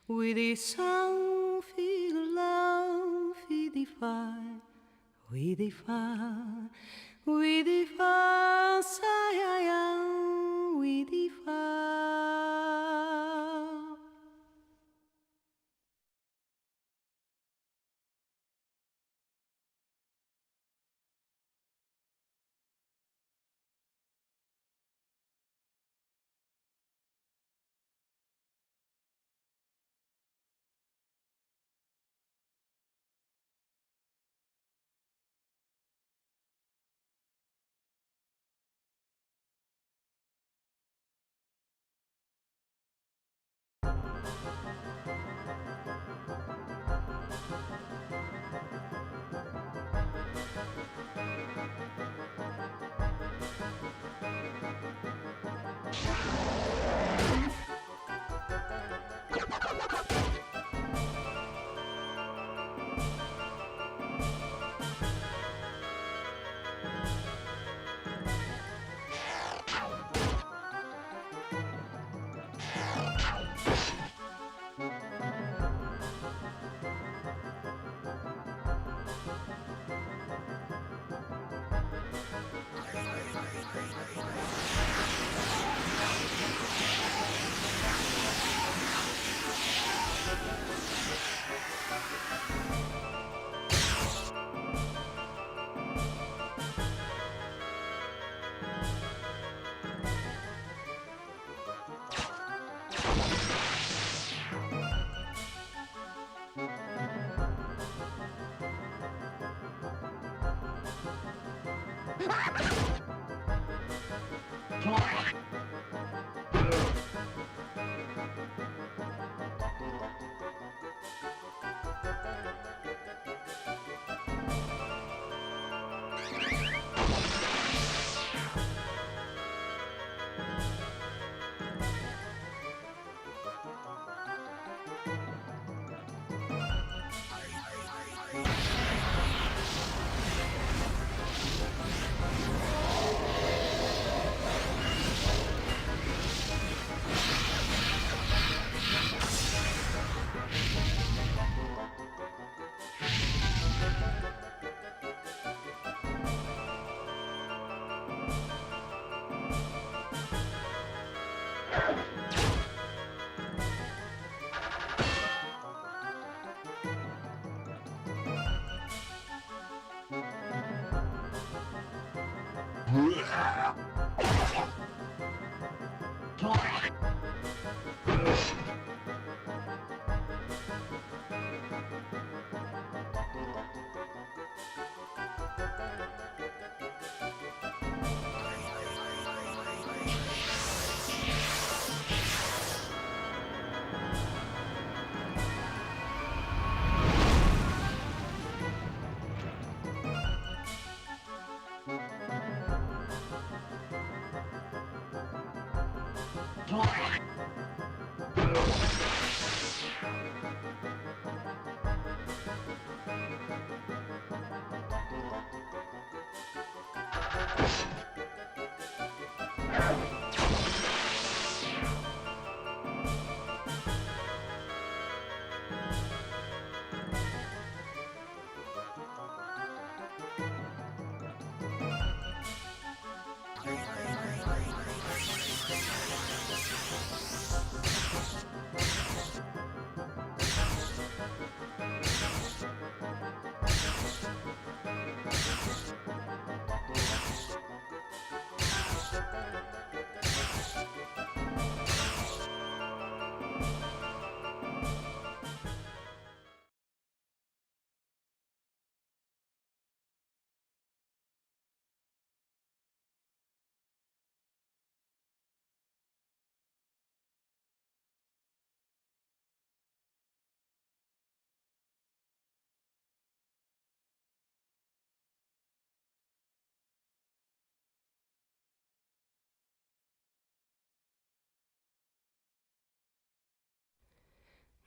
With the sound, feel love, with the fire, with the fire, with the fire, with the fire.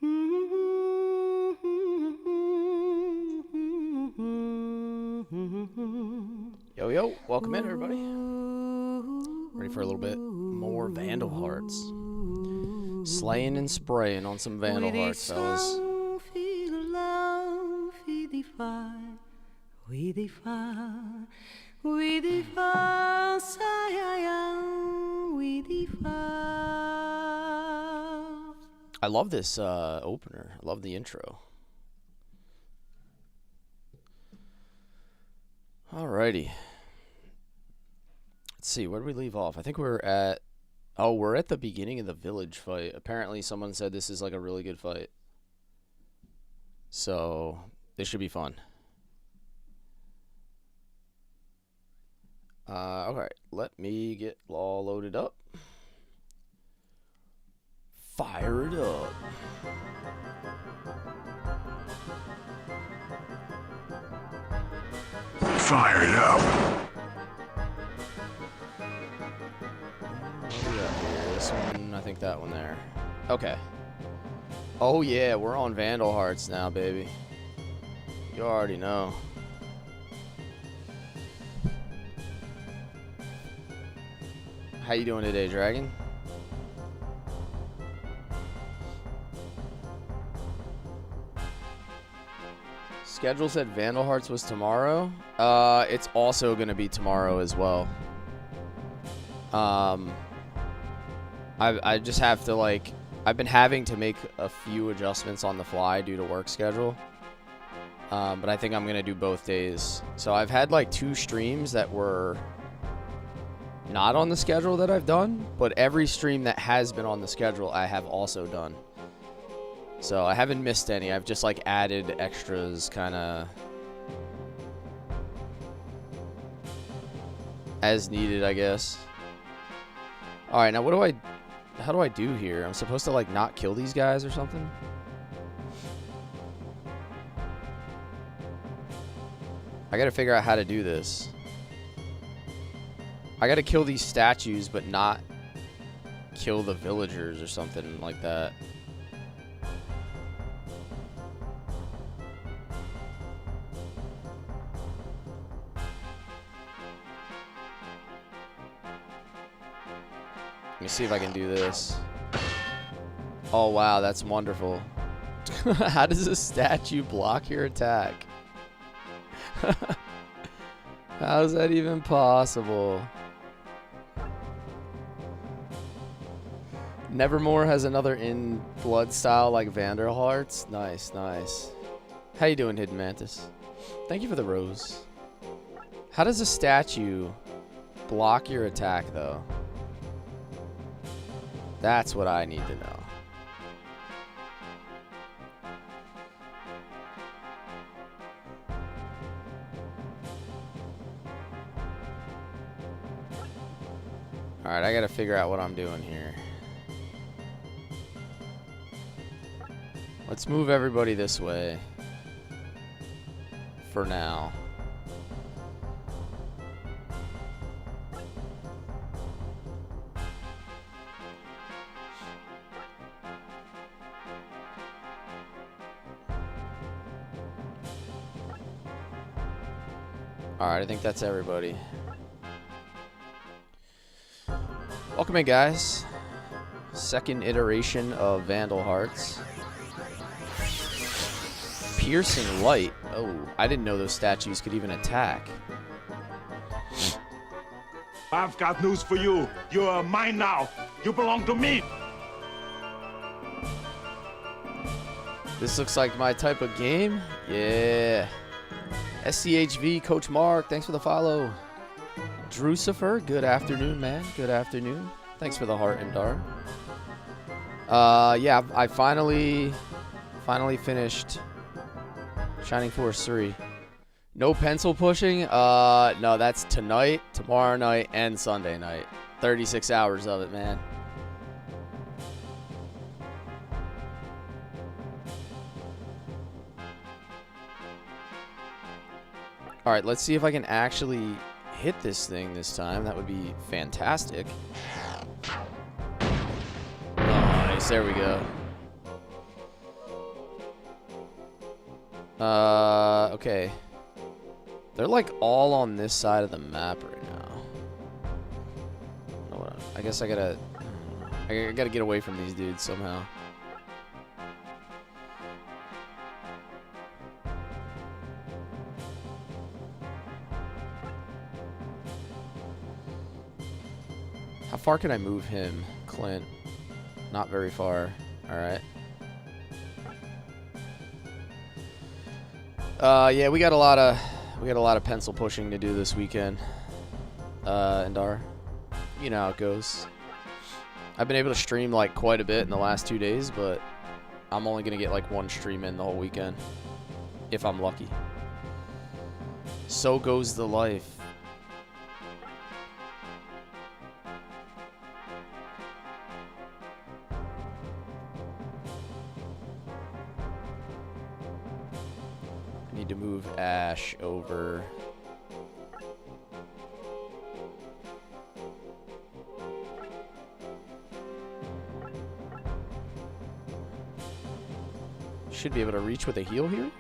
Yo, yo, welcome in, everybody. Ready for a little bit more Vandal Hearts. Slayin and Sprayin on some Vandal Hearts, fellas. I love this opener. I love the intro. Alrighty. Let's see, where did we leave off? I think we're at... Oh, we're at the beginning of the village fight. Apparently someone said this is like a really good fight. So, this should be fun. Alright, let me get all loaded up. Fire it up. Fire it up. What do we got here? This one, I think that one there. Okay. Oh yeah, we're on Vandal Hearts now, baby. You already know. How you doing today, Dragon? Schedule said Vandal Hearts was tomorrow. It's also gonna be tomorrow as well. I just have to, like, I've been having to make a few adjustments on the fly due to work schedule. But I think I'm gonna do both days. So I've had like 2 streams that were not on the schedule that I've done, but every stream that has been on the schedule I have also done. So I haven't missed any. I've just like added extras kind of as needed, I guess. All right, now how do I do here? I'm supposed to like not kill these guys or something? I got to figure out how to do this. I got to kill these statues but not kill the villagers or something like that. Let me see if I can do this. Oh, wow, that's wonderful. How does a statue block your attack? How is that even possible? Nevermore has another in blood style like Vandal Hearts. Nice, nice. How you doing, Hidden Mantis? Thank you for the rose. How does a statue block your attack, though? That's what I need to know. Alright, I gotta figure out what I'm doing here. Let's move everybody this way. For now. Alright, I think that's everybody. Welcome in, guys. Second iteration of Vandal Hearts. Piercing light. Oh, I didn't know those statues could even attack. I've got news for you. You are mine now. You belong to me. This looks like my type of game. Yeah. SCHV, Coach Mark, thanks for the follow. Drucifer, good afternoon, man. Good afternoon. Thanks for the heart and dart. Yeah, I finally finished Shining Force 3. No pencil pushing? No, that's tonight, tomorrow night, and Sunday night. 36 hours of it, man. Alright, let's see if I can actually hit this thing this time. That would be fantastic. Nice, there we go. Okay. They're like all on this side of the map right now. I guess I gotta get away from these dudes somehow. How far can I move him, Clint? Not very far. All right. Yeah, we got a lot of pencil pushing to do this weekend. Indar, you know how it goes. I've been able to stream like quite a bit in the last 2 days, but I'm only gonna get like one stream in the whole weekend, if I'm lucky. So goes the life. Need to move Ash over. Should be able to reach with a heal here.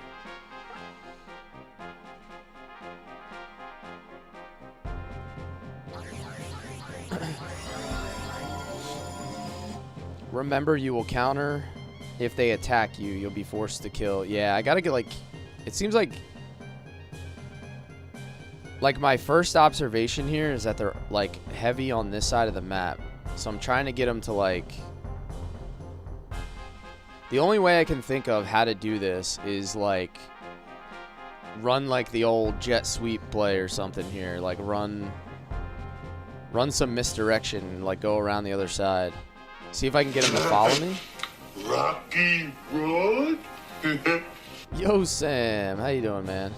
Remember, you will counter if they attack you. You'll be forced to kill. Yeah, I gotta get like... It seems like my first observation here is that they're like heavy on this side of the map. So I'm trying to get them to like... The only way I can think of how to do this is like run like the old jet sweep play or something here. Like run some misdirection and like go around the other side. See if I can get them to follow me. Rocky Road? Yo, Sam. How you doing, man?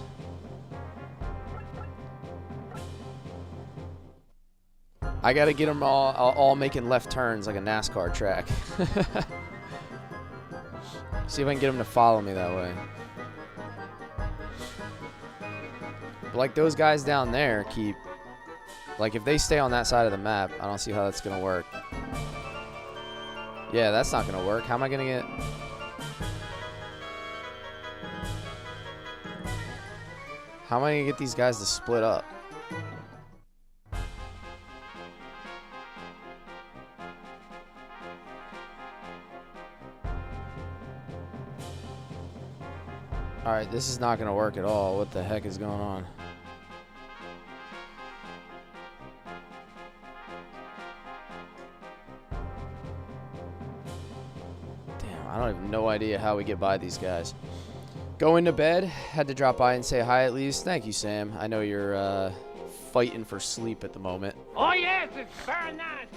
I gotta get them all making left turns like a NASCAR track. See if I can get them to follow me that way. But like those guys down there keep... Like if they stay on that side of the map, I don't see how that's gonna work. Yeah, that's not gonna work. How am I gonna get... How am I gonna get these guys to split up? Alright, this is not gonna work at all. What the heck is going on? Damn, I don't have no idea how we get by these guys. Going to bed. Had to drop by and say hi at least. Thank you, Sam. I know you're fighting for sleep at the moment. Oh yes, it's very nice.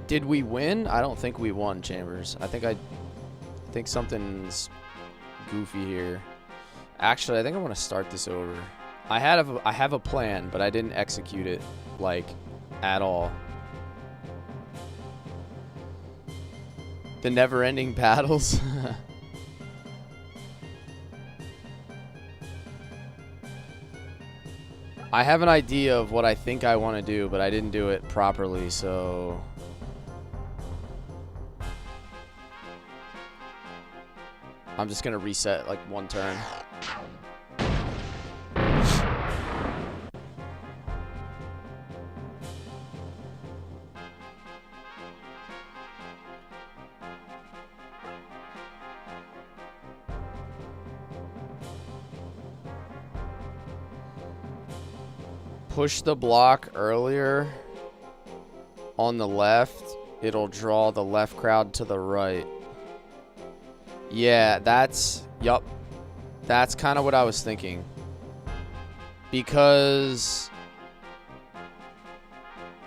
Did we win? I don't think we won, Chambers. I think something's goofy here. Actually, I think I want to start this over. I have a plan, but I didn't execute it like at all. The never-ending battles. I have an idea of what I think I want to do, but I didn't do it properly, so... I'm just going to reset like one turn. Push the block earlier on the left. It'll draw the left crowd to the right. Yeah, yup. That's kind of what I was thinking. Because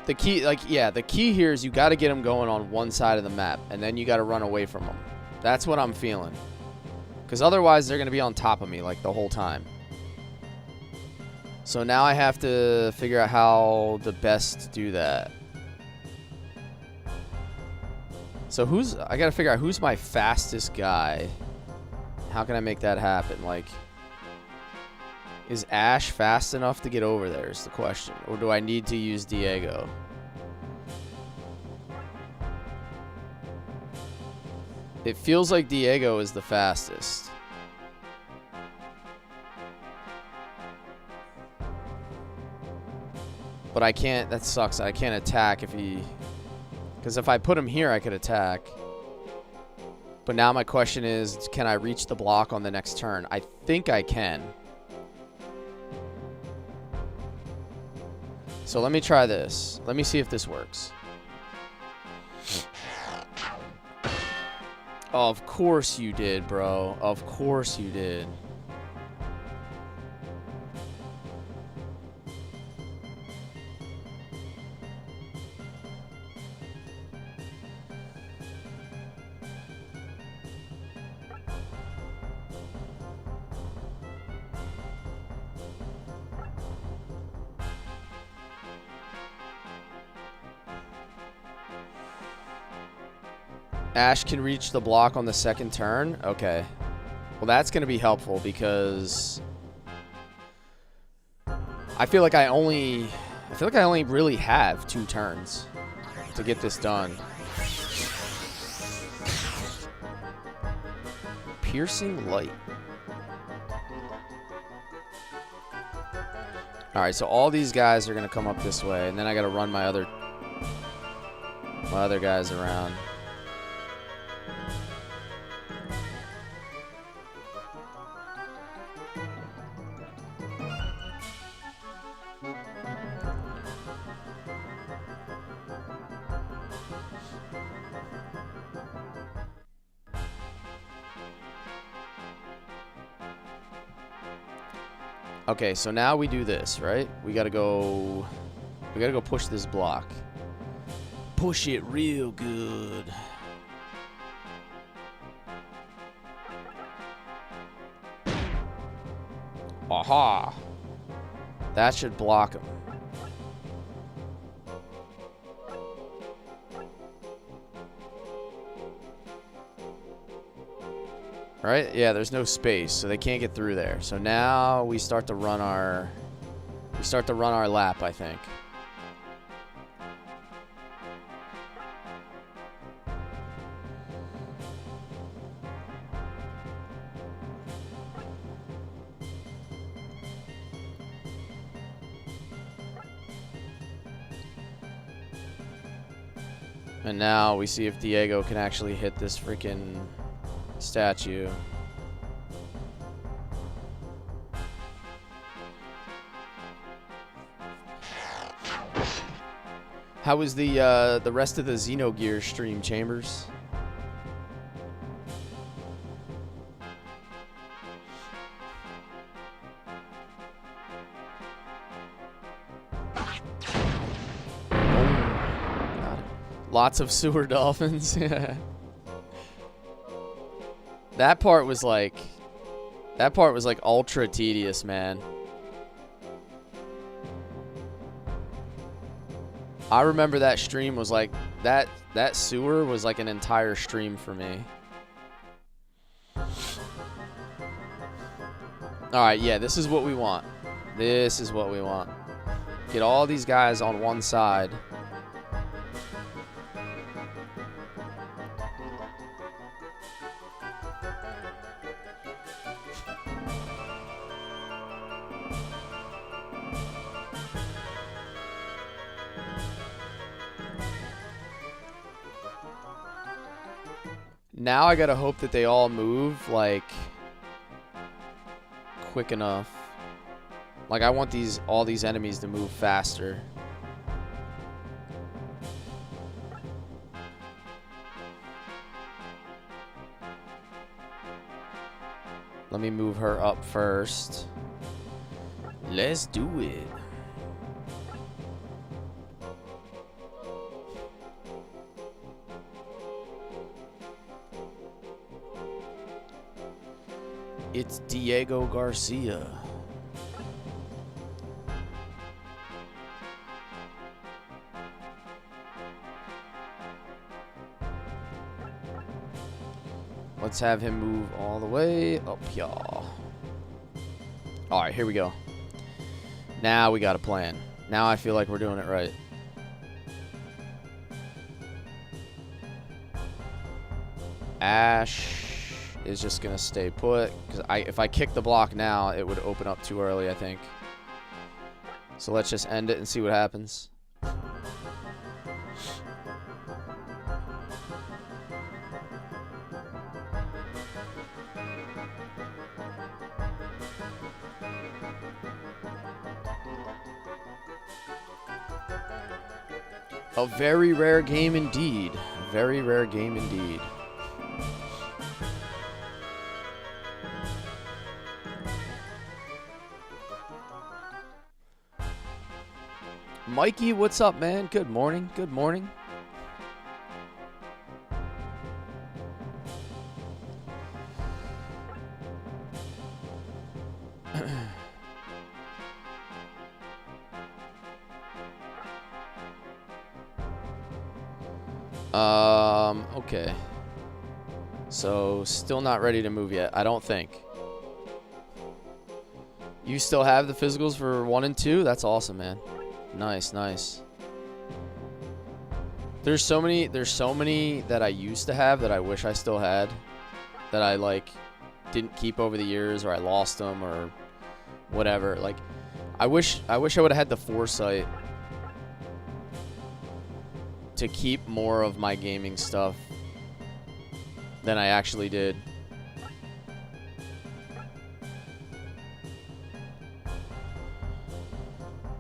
the key, the key here is you got to get them going on one side of the map, and then you got to run away from them. That's what I'm feeling. Because otherwise, they're going to be on top of me like the whole time. So now I have to figure out how to best do that. So I gotta figure out who's my fastest guy. How can I make that happen? Like, is Ash fast enough to get over there is the question. Or do I need to use Diego? It feels like Diego is the fastest. But I can't, that sucks. I can't attack if he, because if I put him here, I could attack. But now my question is, can I reach the block on the next turn? I think I can. So let me try this. Let me see if this works. Oh, of course you did, bro. Of course you did. Ash can reach the block on the second turn? Okay. Well, that's going to be helpful because I feel like I only really have 2 turns to get this done. Piercing light. All right, so all these guys are going to come up this way, and then I got to run my other guys around. Okay, so now we do this, right? We gotta go push this block. Push it real good. Aha! That should block him. Right? Yeah, there's no space, so they can't get through there. So now we start to run our lap, I think. And now we see if Diego can actually hit this freaking statue. How was the rest of the Xenogear stream, Chambers? Lots of sewer dolphins. Yeah. That part was like ultra tedious, man. I remember that stream was like that sewer was like an entire stream for me. Alright, yeah, this is what we want. This is what we want. Get all these guys on one side. Now I gotta hope that they all move, like, quick enough. Like, I want all these enemies to move faster. Let me move her up first. Let's do it. It's Diego Garcia. Let's have him move all the way up here. Alright, here we go. Now we got a plan. Now I feel like we're doing it right. Ash is just gonna stay put because if I kick the block now, it would open up too early, I think. So let's just end it and see what happens. A very rare game indeed. A very rare game indeed. Mikey, what's up, man? Good morning. Good morning. Okay. So, still not ready to move yet, I don't think. You still have the physicals for 1 and 2? That's awesome, man. Nice, nice. There's so many that I used to have that I wish I still had, that I like didn't keep over the years, or I lost them, or whatever. Like, I wish I would have had the foresight to keep more of my gaming stuff than I actually did.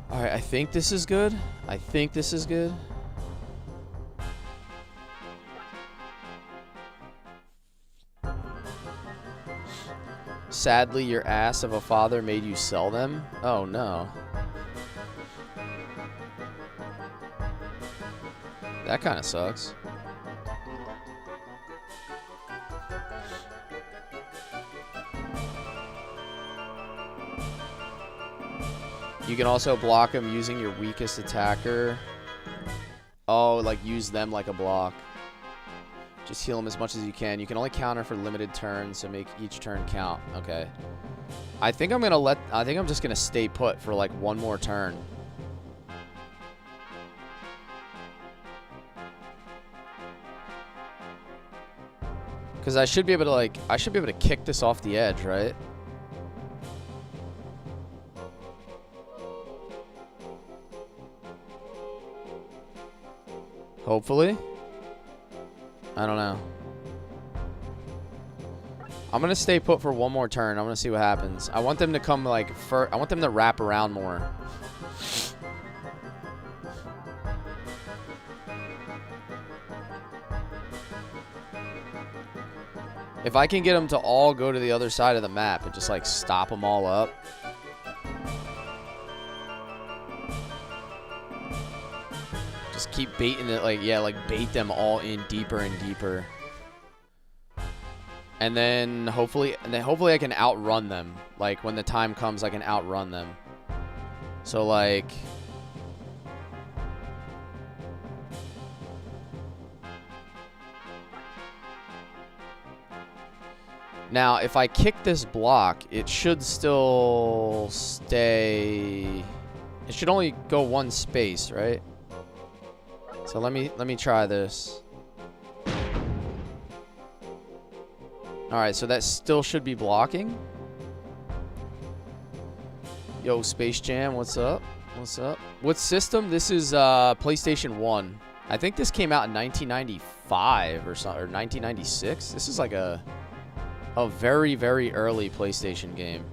Alright, I think this is good. I think this is good. Sadly, your ass of a father made you sell them? Oh no. That kind of sucks. You can also block them using your weakest attacker. Oh, like use them like a block. Just heal them as much as you can. You can only counter for limited turns, so make each turn count. Okay. I think I'm just gonna stay put for like one more turn. Because I should be able to kick this off the edge, right? Hopefully. I don't know. I'm gonna stay put for one more turn. I'm gonna see what happens. I want them to come like I want them to wrap around more. If I can get them to all go to the other side of the map and just like stop them all up. Just keep baiting it, like, yeah, like bait them all in deeper and deeper. And then hopefully I can outrun them. Like when the time comes, I can outrun them. So like now, if I kick this block, it should still stay. It should only go one space, right? So let me try this. All right, so that still should be blocking. Yo, Space Jam, what's up? What's up? What system? This is PlayStation 1. I think this came out in 1995 or something, or 1996. This is like a very, very early PlayStation game.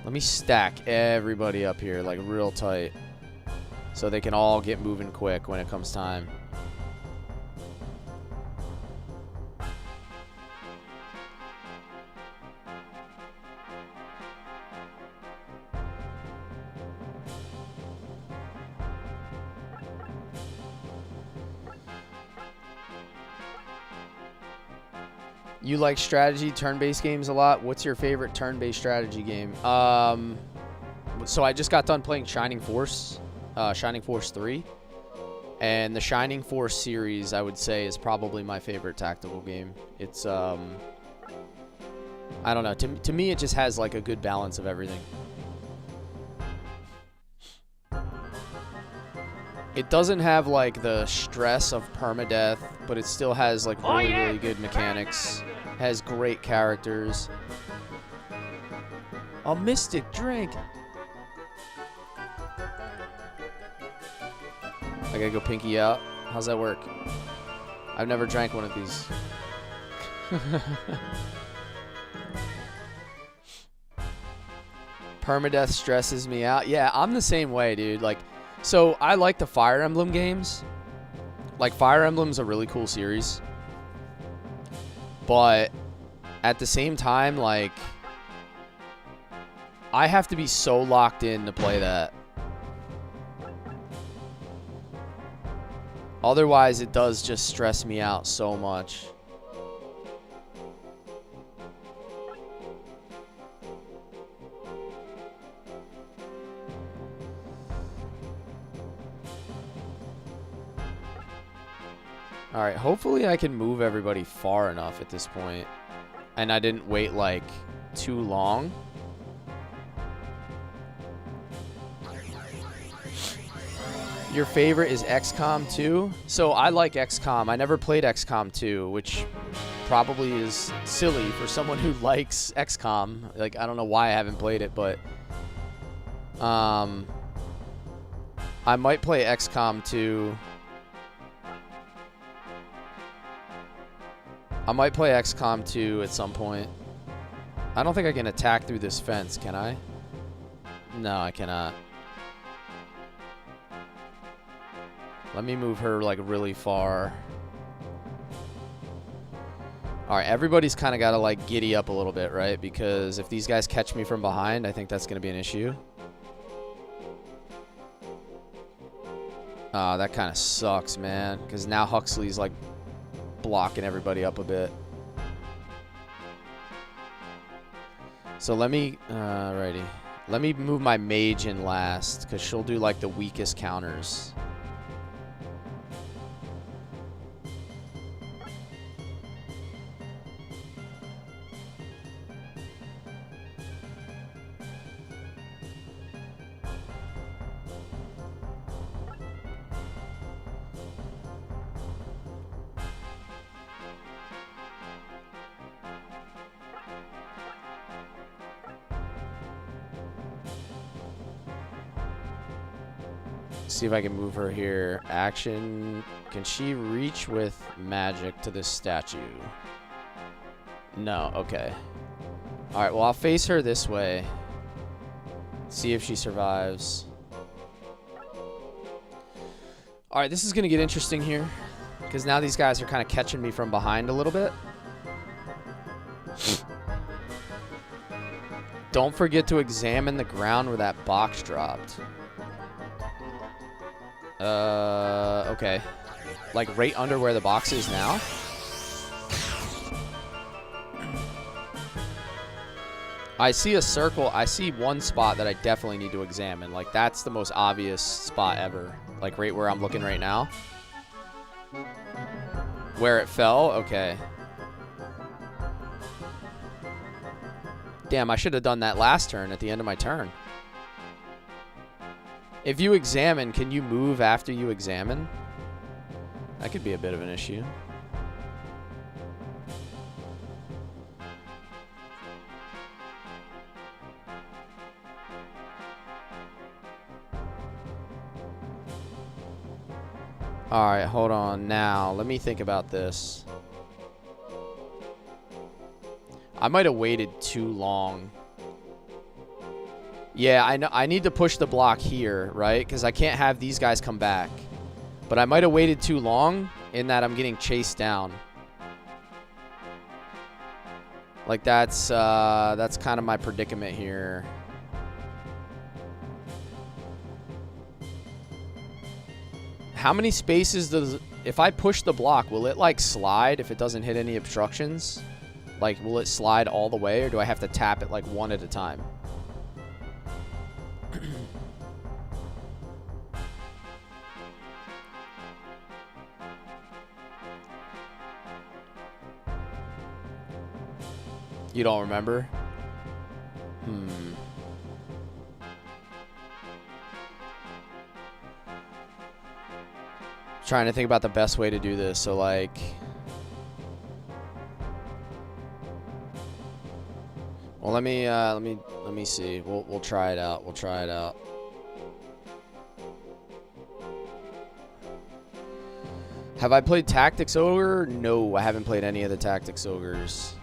Let me stack everybody up here, like real tight, so they can all get moving quick when it comes time. You like strategy, turn-based games a lot. What's your favorite turn-based strategy game? So I just got done playing Shining Force 3. And the Shining Force series, I would say, is probably my favorite tactical game. It's, I don't know. To me, it just has, like, a good balance of everything. It doesn't have, like, the stress of permadeath, but it still has like Oh, really, yes, really good it's very mechanics. nice. Has great characters. A mystic drink. I gotta go pinky out. How's that work? I've never drank one of these. Permadeath stresses me out. Yeah, I'm the same way, dude. Like, so I like the Fire Emblem games. Like, Fire Emblem's a really cool series. But at the same time, like, I have to be so locked in to play that. Otherwise, it does just stress me out so much. Alright, hopefully I can move everybody far enough at this point. And I didn't wait, like, too long. Your favorite is XCOM 2? So I like XCOM. I never played XCOM 2, which probably is silly for someone who likes XCOM. Like, I don't know why I haven't played it, but I might play XCOM 2. I might play XCOM 2 at some point. I don't think I can attack through this fence, can I? No, I cannot. Let me move her, like, really far. Alright, everybody's kind of got to, like, giddy up a little bit, right? Because if these guys catch me from behind, I think that's going to be an issue. That kind of sucks, man. Because now Huxley's, like, blocking everybody up a bit. So let me... Alrighty. Let me move my mage in last, because she'll do, like, the weakest counters. See if I can move her here. Action. Can she reach with magic to this statue? No. Okay. Alright, well, I'll face her this way. See if she survives. Alright, this is going to get interesting here. Because now these guys are kind of catching me from behind a little bit. Don't forget to examine the ground where that box dropped. Okay. Like right under where the box is now? I see a circle. I see one spot that I definitely need to examine. Like, that's the most obvious spot ever. Like, right where I'm looking right now. Where it fell? Okay. Damn, I should have done that last turn at the end of my turn. If you examine, can you move after you examine? That could be a bit of an issue. Alright, hold on. Now, let me think about this. I might have waited too long. Yeah, I know. I need to push the block here, right? Because I can't have these guys come back. But I might have waited too long in that I'm getting chased down. Like, that's kind of my predicament here. How many spaces does... If I push the block, will it, like, slide if it doesn't hit any obstructions? Like, will it slide all the way, or do I have to tap it, like, one at a time? You don't remember? Trying to think about the best way to do this. So like, well, let me see. We'll try it out. We'll try it out. Have I played Tactics Ogre? No, I haven't played any of the Tactics Ogres.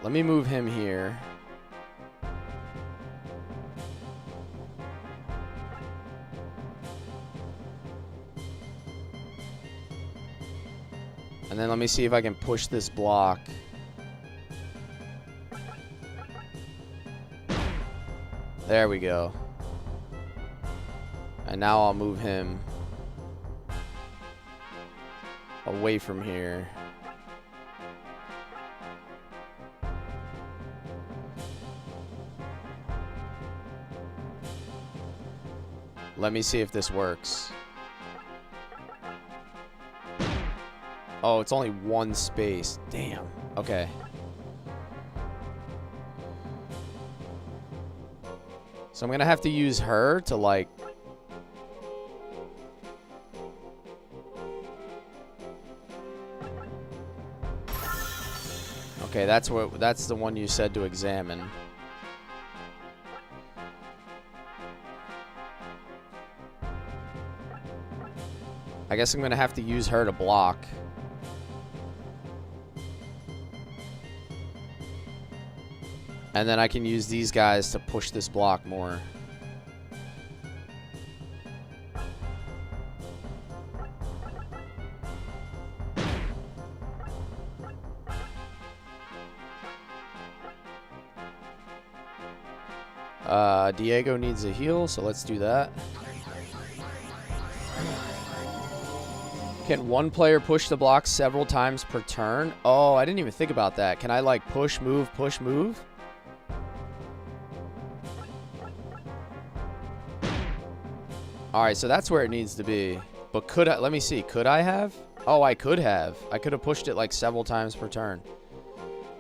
Let me move him here. And then let me see if I can push this block. There we go. And now I'll move him away from here. Let me see if this works. Oh, it's only one space. Damn. Okay. So I'm gonna have to use her to like... Okay, that's the one you said to examine. I guess I'm gonna have to use her to block. And then I can use these guys to push this block more. Diego needs a heal, so let's do that. Can one player push the block several times per turn? Oh, I didn't even think about that. Can I like push, move, push, move? Alright, so that's where it needs to be. But could I, let me see, could I have? Oh, I could have. I could have pushed it like several times per turn.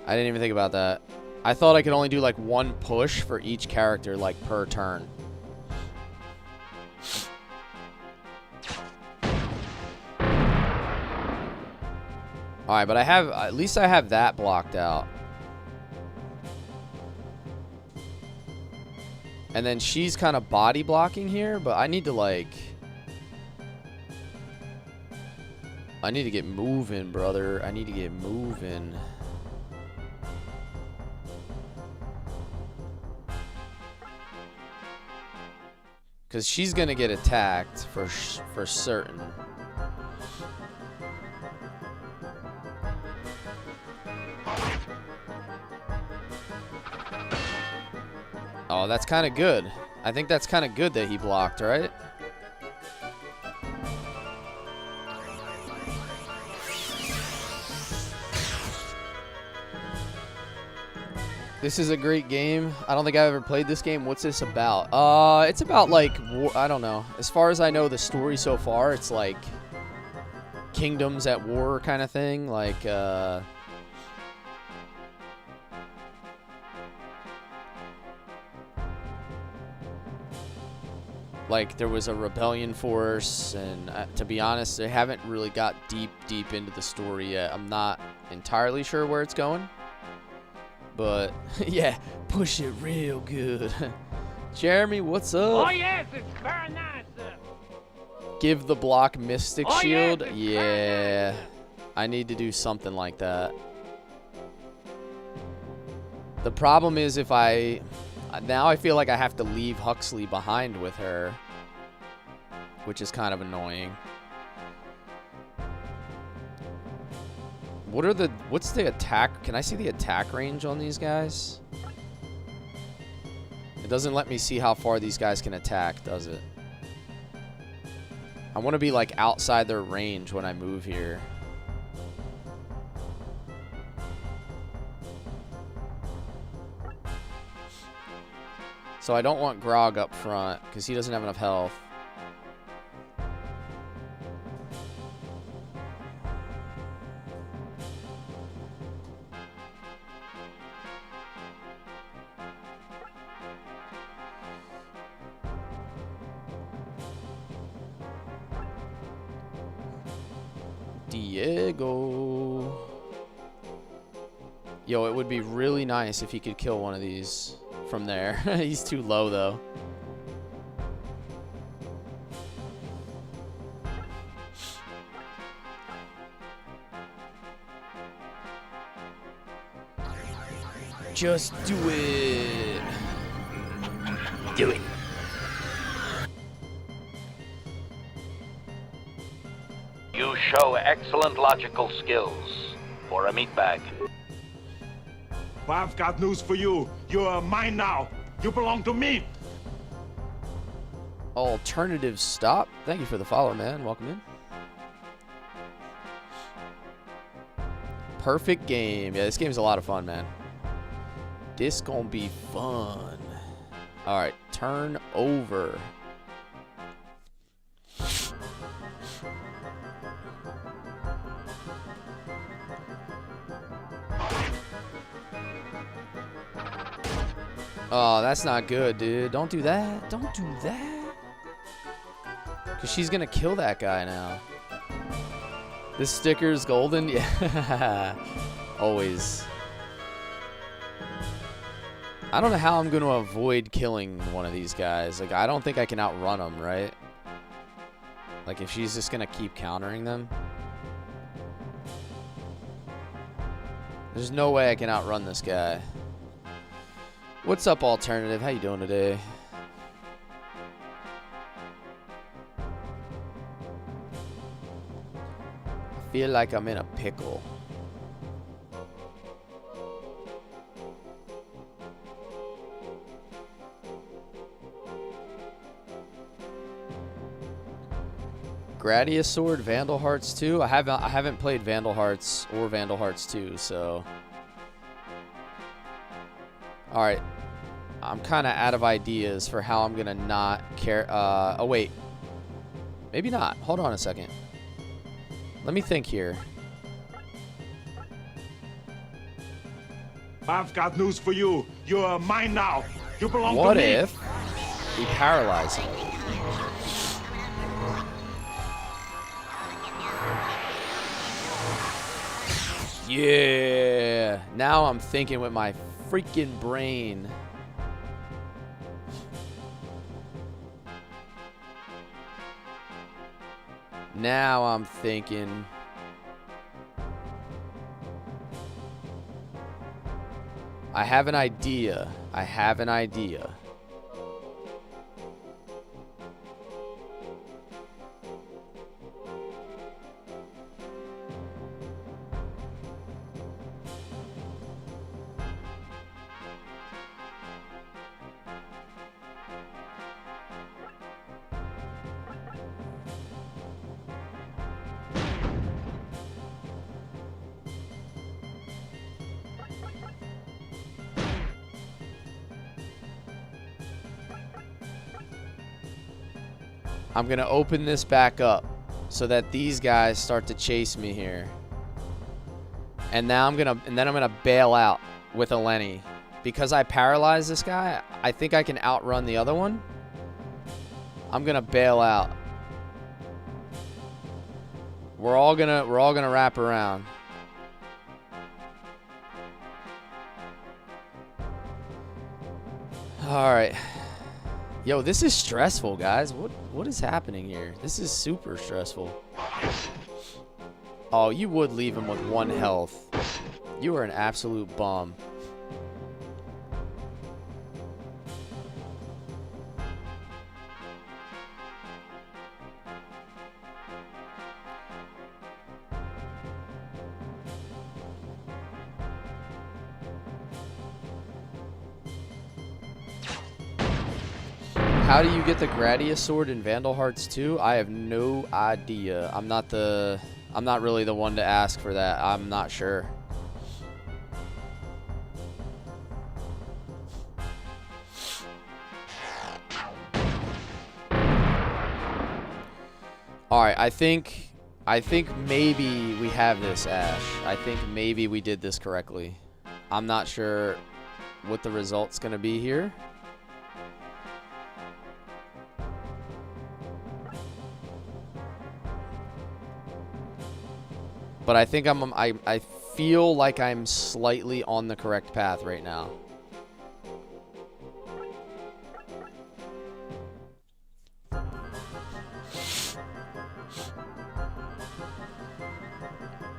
I didn't even think about that. I thought I could only do like one push for each character like per turn. Alright, but I have, at least I have that blocked out. And then she's kind of body blocking here, but I need to like... I need to get moving, brother. I need to get moving. Because she's going to get attacked for certain. Oh, that's kind of good. I think that's kind of good that he blocked, right? This is a great game. I don't think I've ever played this game. What's this about? It's about like I don't know. As far as I know, the story so far, it's like kingdoms at war kind of thing. Like there was a rebellion force, and to be honest, I haven't really got deep into the story yet. I'm not entirely sure where it's going. But, yeah, push it real good. Jeremy, what's up? Oh, yes, it's very nice. Give the block Mystic Shield? Yes, yeah. I need to do something like that. The problem is if I... Now I feel like I have to leave Huxley behind with her. Which is kind of annoying. What's the attack? Can I see the attack range on these guys? It doesn't let me see how far these guys can attack, does it? I want to be like outside their range when I move here. So I don't want Grog up front because he doesn't have enough health. Diego. Yo, it would be really nice if he could kill one of these from there. He's too low, though. Just do it. Do it. You show excellent logical skills for a meatbag. Well, I've got news for you. You're mine now. You belong to me. Alternative stop. Thank you for the follow, man. Welcome in. Perfect game. Yeah, this game's a lot of fun, man. This gonna be fun. All right, turn over. Oh, that's not good, dude. Don't do that. Don't do that. Because she's going to kill that guy now. This sticker's golden? Yeah. Always. I don't know how I'm going to avoid killing one of these guys. Like, I don't think I can outrun them, right? Like, if she's just going to keep countering them. There's no way I can outrun this guy. What's up, Alternative? How you doing today? I feel like I'm in a pickle. Gradius Sword, Vandal Hearts 2. I haven't played Vandal Hearts or Vandal Hearts 2, so. All right. I'm kind of out of ideas for how I'm going to not care. Oh, wait. Maybe not. Hold on a second. Let me think here. I've got news for you. You're mine now. You belong to me. What if we paralyze him? Yeah. Now I'm thinking with my freaking brain. Now I'm thinking. I have an idea. I have an idea. I'm going to open this back up so that these guys start to chase me here. And now I'm going to bail out with a Lenny. Because I paralyzed this guy, I think I can outrun the other one. I'm going to bail out. We're all going to wrap around. All right. Yo, this is stressful, guys. What is happening here? This is super stressful. Oh, you would leave him with 1 health. You are an absolute bum. How do you get the Gradius Sword in Vandal Hearts 2? I have no idea. I'm not really the one to ask for that. I'm not sure. All right, I think maybe we have this, Ash. I think maybe we did this correctly. I'm not sure what the result's going to be here. But I think I feel like I'm slightly on the correct path right now.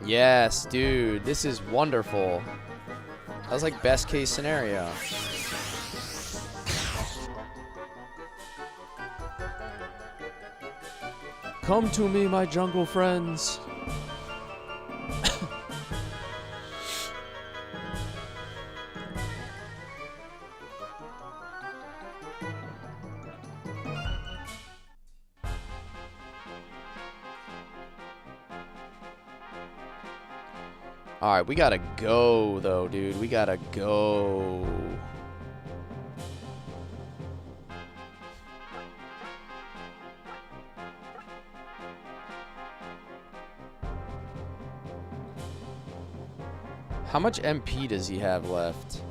Yes, dude, this is wonderful. That was like best case scenario. Come to me, my jungle friends. All right, we gotta go though, dude. We gotta go. How much MP does he have left?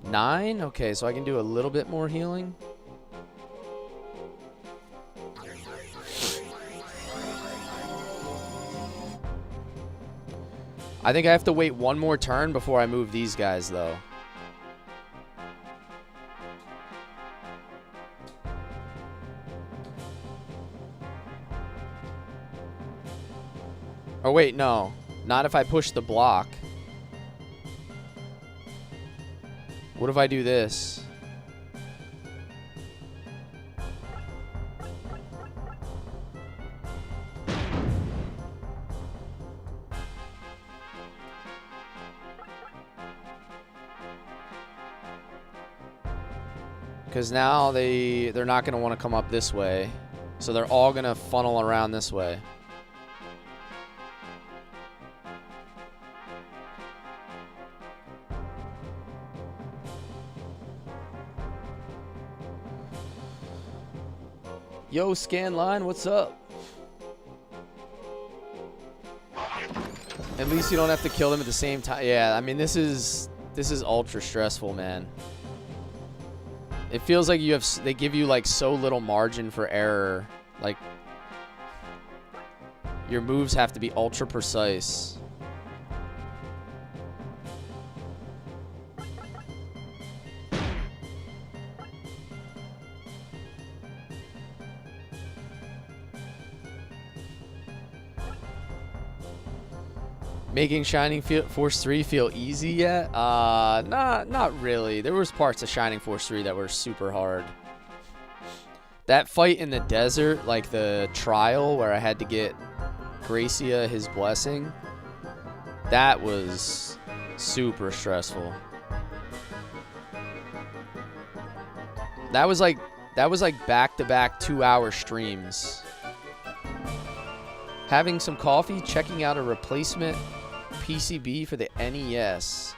9? Okay, so I can do a little bit more healing. I think I have to wait one more turn before I move these guys, though. Oh, wait, no. Not if I push the block. What if I do this? Because now they're not going to want to come up this way. So they're all going to funnel around this way. Yo, Scanline, what's up? At least you don't have to kill them at the same time. Yeah, I mean, this is ultra stressful, man. It feels like they give you like so little margin for error. Like your moves have to be ultra precise. Making Shining Force 3 feel easy yet? Not really. There was parts of Shining Force 3 that were super hard. That fight in the desert, like the trial where I had to get Gracia his blessing, that was super stressful. That was like back-to-back 2-hour streams. Having some coffee, checking out a replacement PCB for the NES.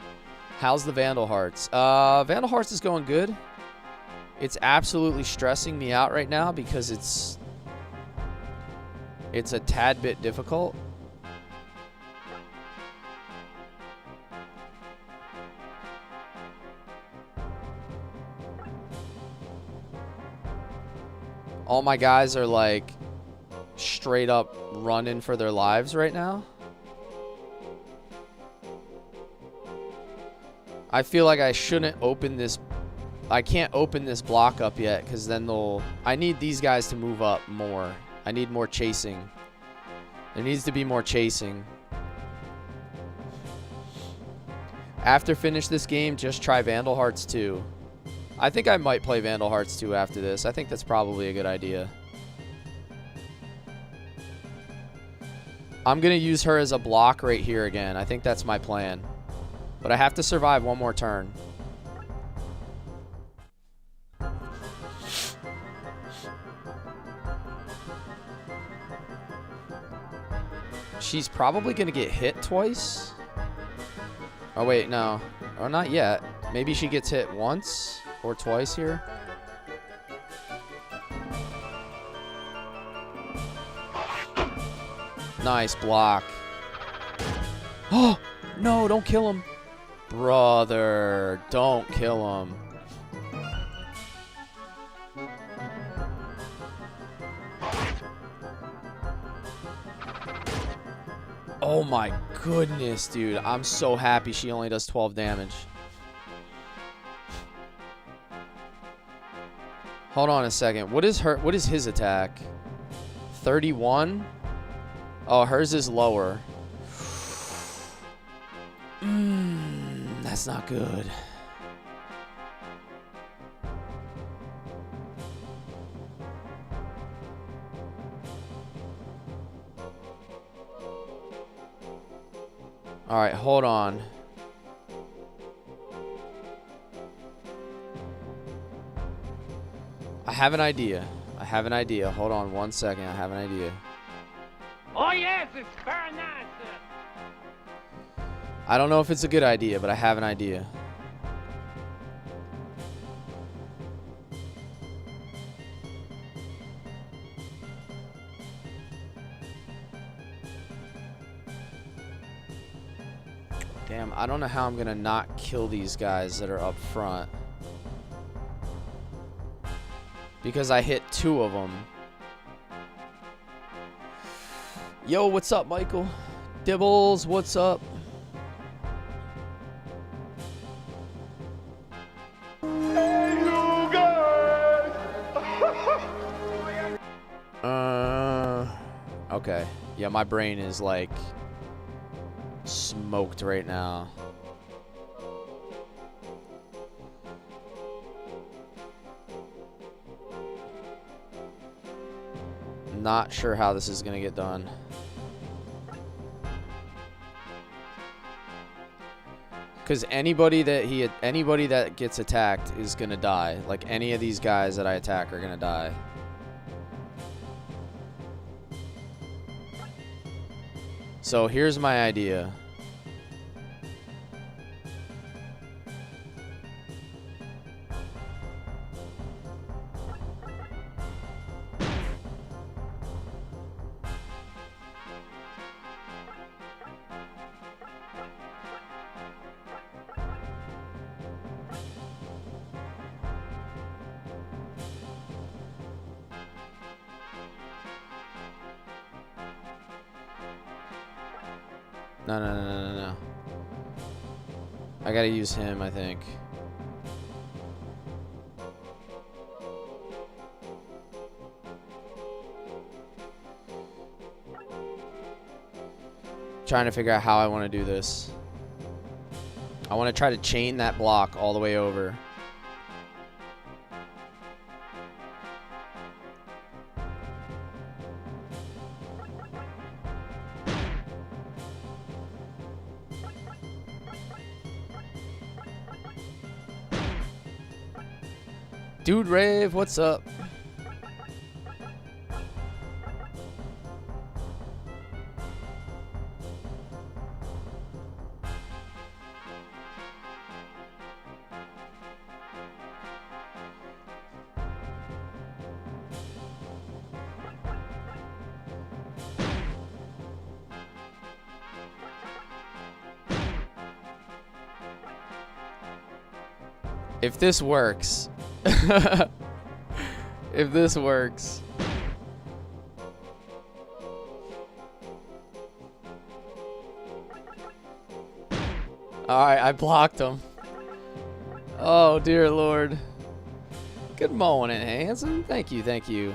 How's the Vandal Hearts? Vandal Hearts is going good. It's absolutely stressing me out right now because it's a tad bit difficult. All my guys are like straight up running for their lives right now. I feel like I shouldn't open this. I can't open this block up yet because then I need these guys to move up more. I need more chasing. There needs to be more chasing. After finish this game, just try Vandal Hearts 2. I think I might play Vandal Hearts 2 after this. I think that's probably a good idea. I'm going to use her as a block right here again. I think that's my plan. But I have to survive one more turn. She's probably going to get hit twice. Oh, wait, no. Or not yet. Maybe she gets hit once or twice here. Nice block. Oh, no, don't kill him. Brother, don't kill him. Oh my goodness, dude. I'm so happy she only does 12 damage. Hold on a second. What is his attack? 31? Oh, hers is lower. That's not good. All right, hold on. I have an idea. Hold on one second. I have an idea. Oh, yes, it's very nice. I don't know if it's a good idea, but I have an idea. Damn, I don't know how I'm gonna not kill these guys that are up front. Because I hit 2 of them. Yo, what's up, Michael? Dibbles, what's up? Okay. Yeah, my brain is like smoked right now. Not sure how this is gonna get done. Because anybody that gets attacked is gonna die. Like any of these guys that I attack are gonna die. So here's my idea. No. I gotta use him, I think. Trying to figure out how I want to do this. I want to try to chain that block all the way over. Dude Rave, what's up? If this works. If this works. Alright, I blocked him. Oh, dear Lord. Good morning, Hanson. Thank you, thank you.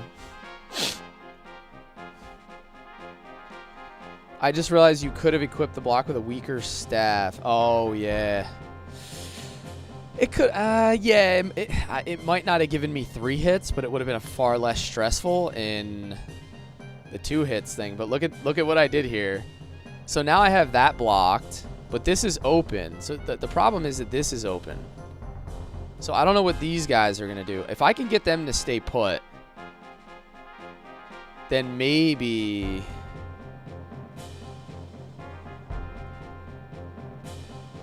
I just realized you could have equipped the block with a weaker staff. Oh, yeah. It could, yeah, it might not have given me 3 hits, but it would have been a far less stressful in the 2 hits thing. But look at what I did here. So now I have that blocked, but this is open. So the problem is that this is open. So I don't know what these guys are going to do. If I can get them to stay put, then maybe...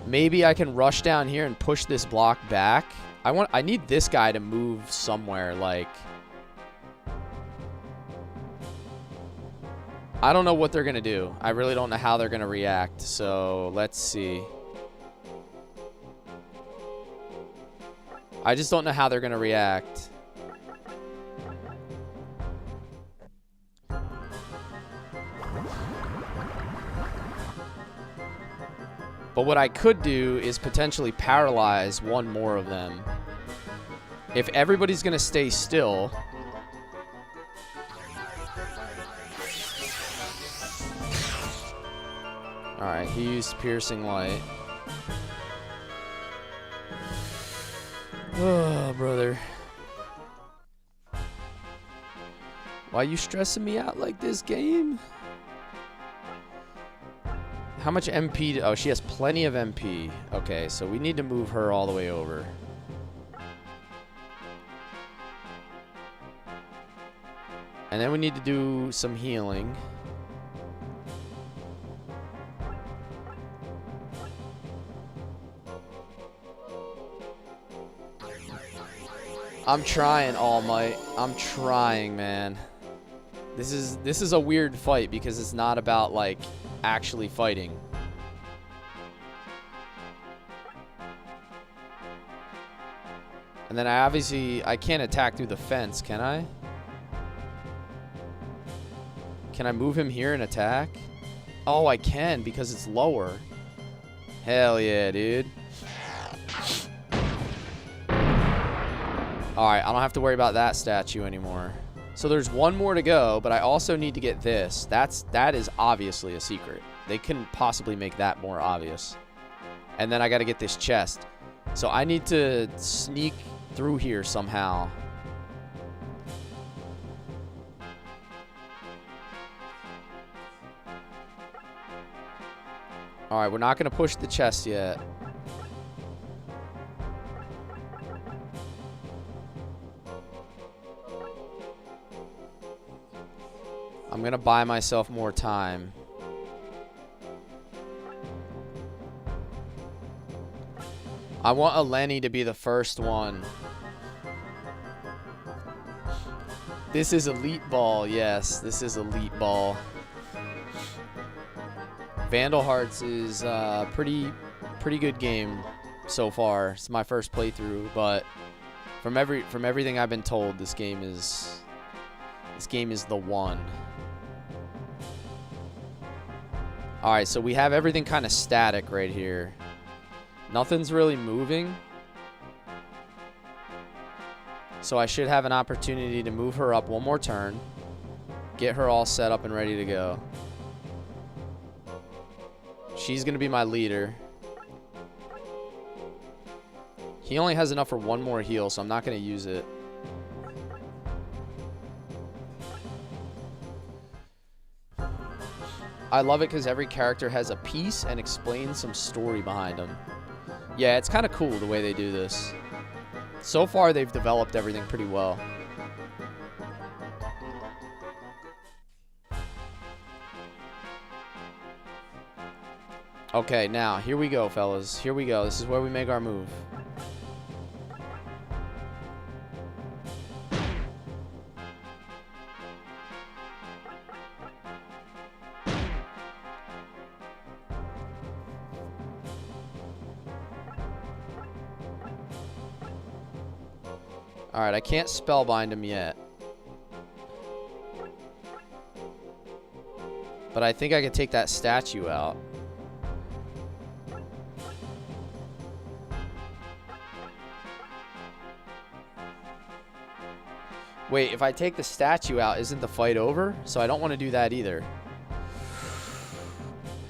Maybe I can rush down here and push this block back. I need this guy to move somewhere, like... I don't know what they're going to do. I really don't know how they're going to react. So, let's see. I just don't know how they're going to react. But what I could do is potentially paralyze one more of them. If everybody's going to stay still... Alright, he used Piercing Light. Oh, brother. Why you stressing me out like this, game? How much MP? Oh, she has plenty of MP. Okay, so we need to move her all the way over. And then we need to do some healing. I'm trying, All Might. I'm trying, man. This is a weird fight because it's not about, like, actually fighting. And then I can't attack through the fence, can I? Can I move him here and attack? Oh, I can because it's lower. Hell yeah, dude. Alright, I don't have to worry about that statue anymore. So there's one more to go, but I also need to get this. That is obviously a secret. They couldn't possibly make that more obvious. And then I got to get this chest. So I need to sneak through here somehow. Alright, we're not going to push the chest yet. I'm going to buy myself more time. I want Eleni to be the first one. This is Elite Ball. Yes, this is Elite Ball. Vandal Hearts is a pretty good game so far. It's my first playthrough, but from everything I've been told, this game is the one. Alright, so we have everything kind of static right here. Nothing's really moving. So I should have an opportunity to move her up one more turn. Get her all set up and ready to go. She's going to be my leader. He only has enough for one more heal, so I'm not going to use it. I love it because every character has a piece and explains some story behind them. Yeah, it's kind of cool the way they do this. So far, they've developed everything pretty well. Okay, now, here we go, fellas. Here we go. This is where we make our move. Alright, I can't spellbind him yet. But I think I can take that statue out. Wait, if I take the statue out, isn't the fight over? So I don't want to do that either.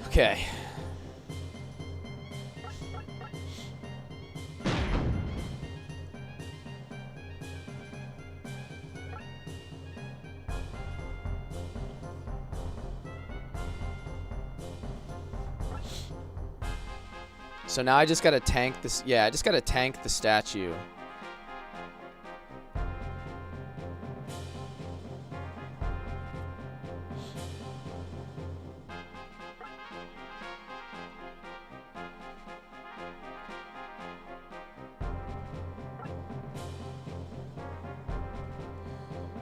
Okay. So now I just gotta tank this. Yeah, I just gotta tank the statue.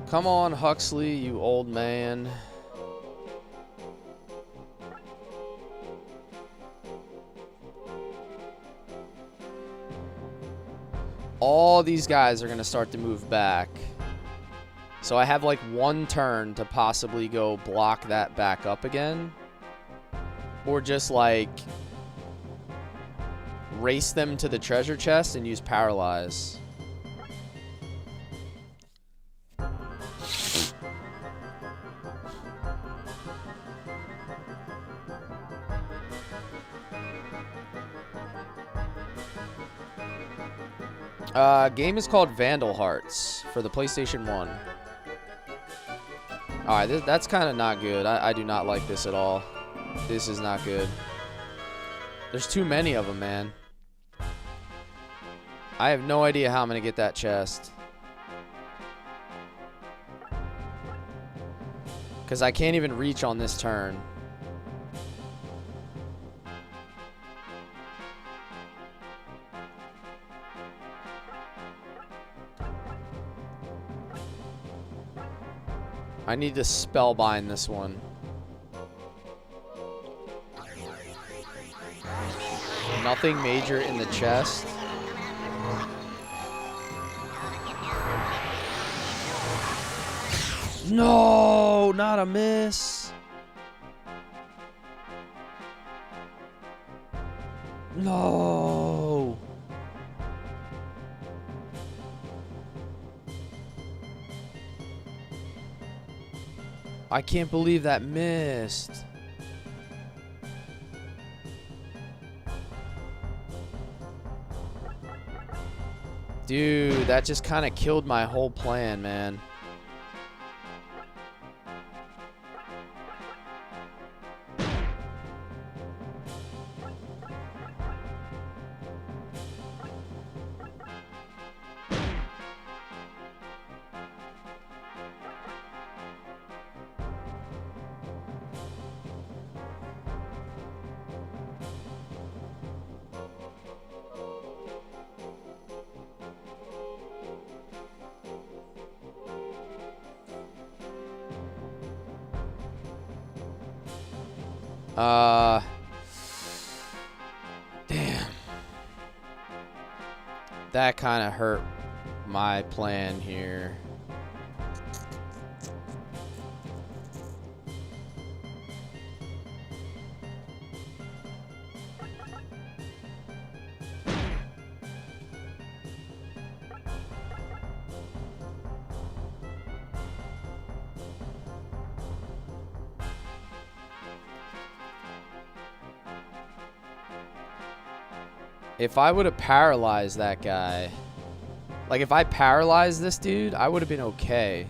Come on, Huxley, you old man. All these guys are going to start to move back. So I have like one turn to possibly go block that back up again. Or just like race them to the treasure chest and use paralyze. Game is called Vandal Hearts for the PlayStation 1. Alright, that's kind of not good. I do not like this at all. This is not good. There's too many of them, man. I have no idea how I'm going to get that chest. Because I can't even reach on this turn. I need to spellbind this one. Nothing major in the chest. No, not a miss. No. I can't believe that missed. Dude, that just kind of killed my whole plan, man. Damn. That kind of hurt my plan here. If I would have paralyzed that guy, like if I paralyzed this dude, I would have been okay.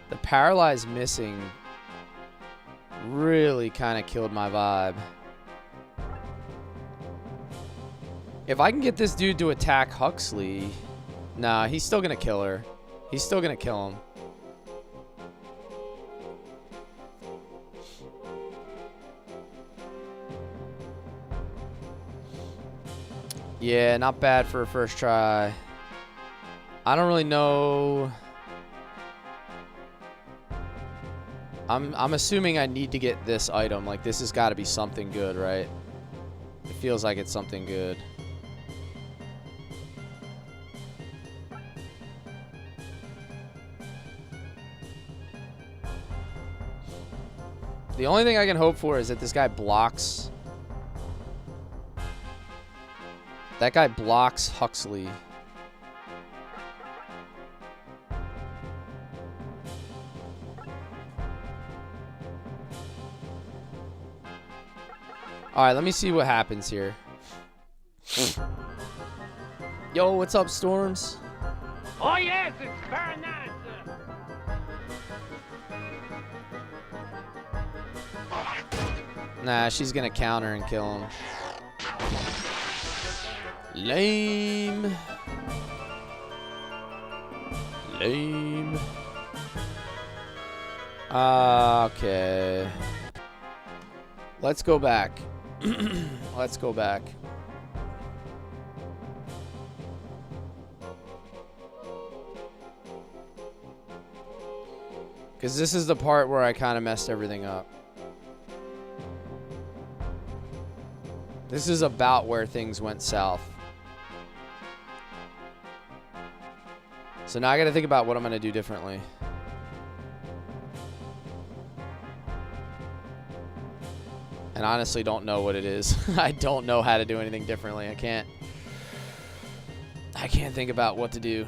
The paralyze missing really kind of killed my vibe. If I can get this dude to attack Huxley, nah, he's still gonna kill her. He's still gonna kill him. Yeah, not bad for a first try. I don't really know. I'm assuming I need to get this item. Like, this has got to be something good, right? It feels like it's something good. The only thing I can hope for is that this guy blocks. That guy blocks Huxley. Alright, let me see what happens here. Yo, what's up, Storms? Oh yes, it's very nice. Nah, she's gonna counter and kill him. Lame. Lame. Okay. Let's go back. Let's go back. Because this is the part where I kind of messed everything up. This is about where things went south. So now I got to think about what I'm going to do differently. And honestly don't know what it is. I don't know how to do anything differently. I can't think about what to do.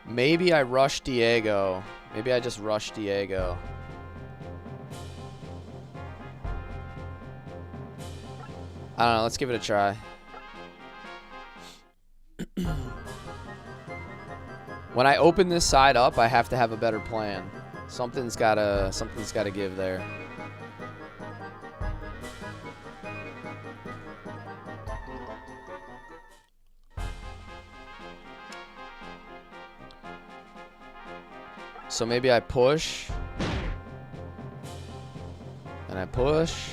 Maybe I rush Diego. Maybe I just rush Diego. I don't know. Let's give it a try. When I open this side up, I have to have a better plan. Something's gotta give there. So maybe I push. And I push.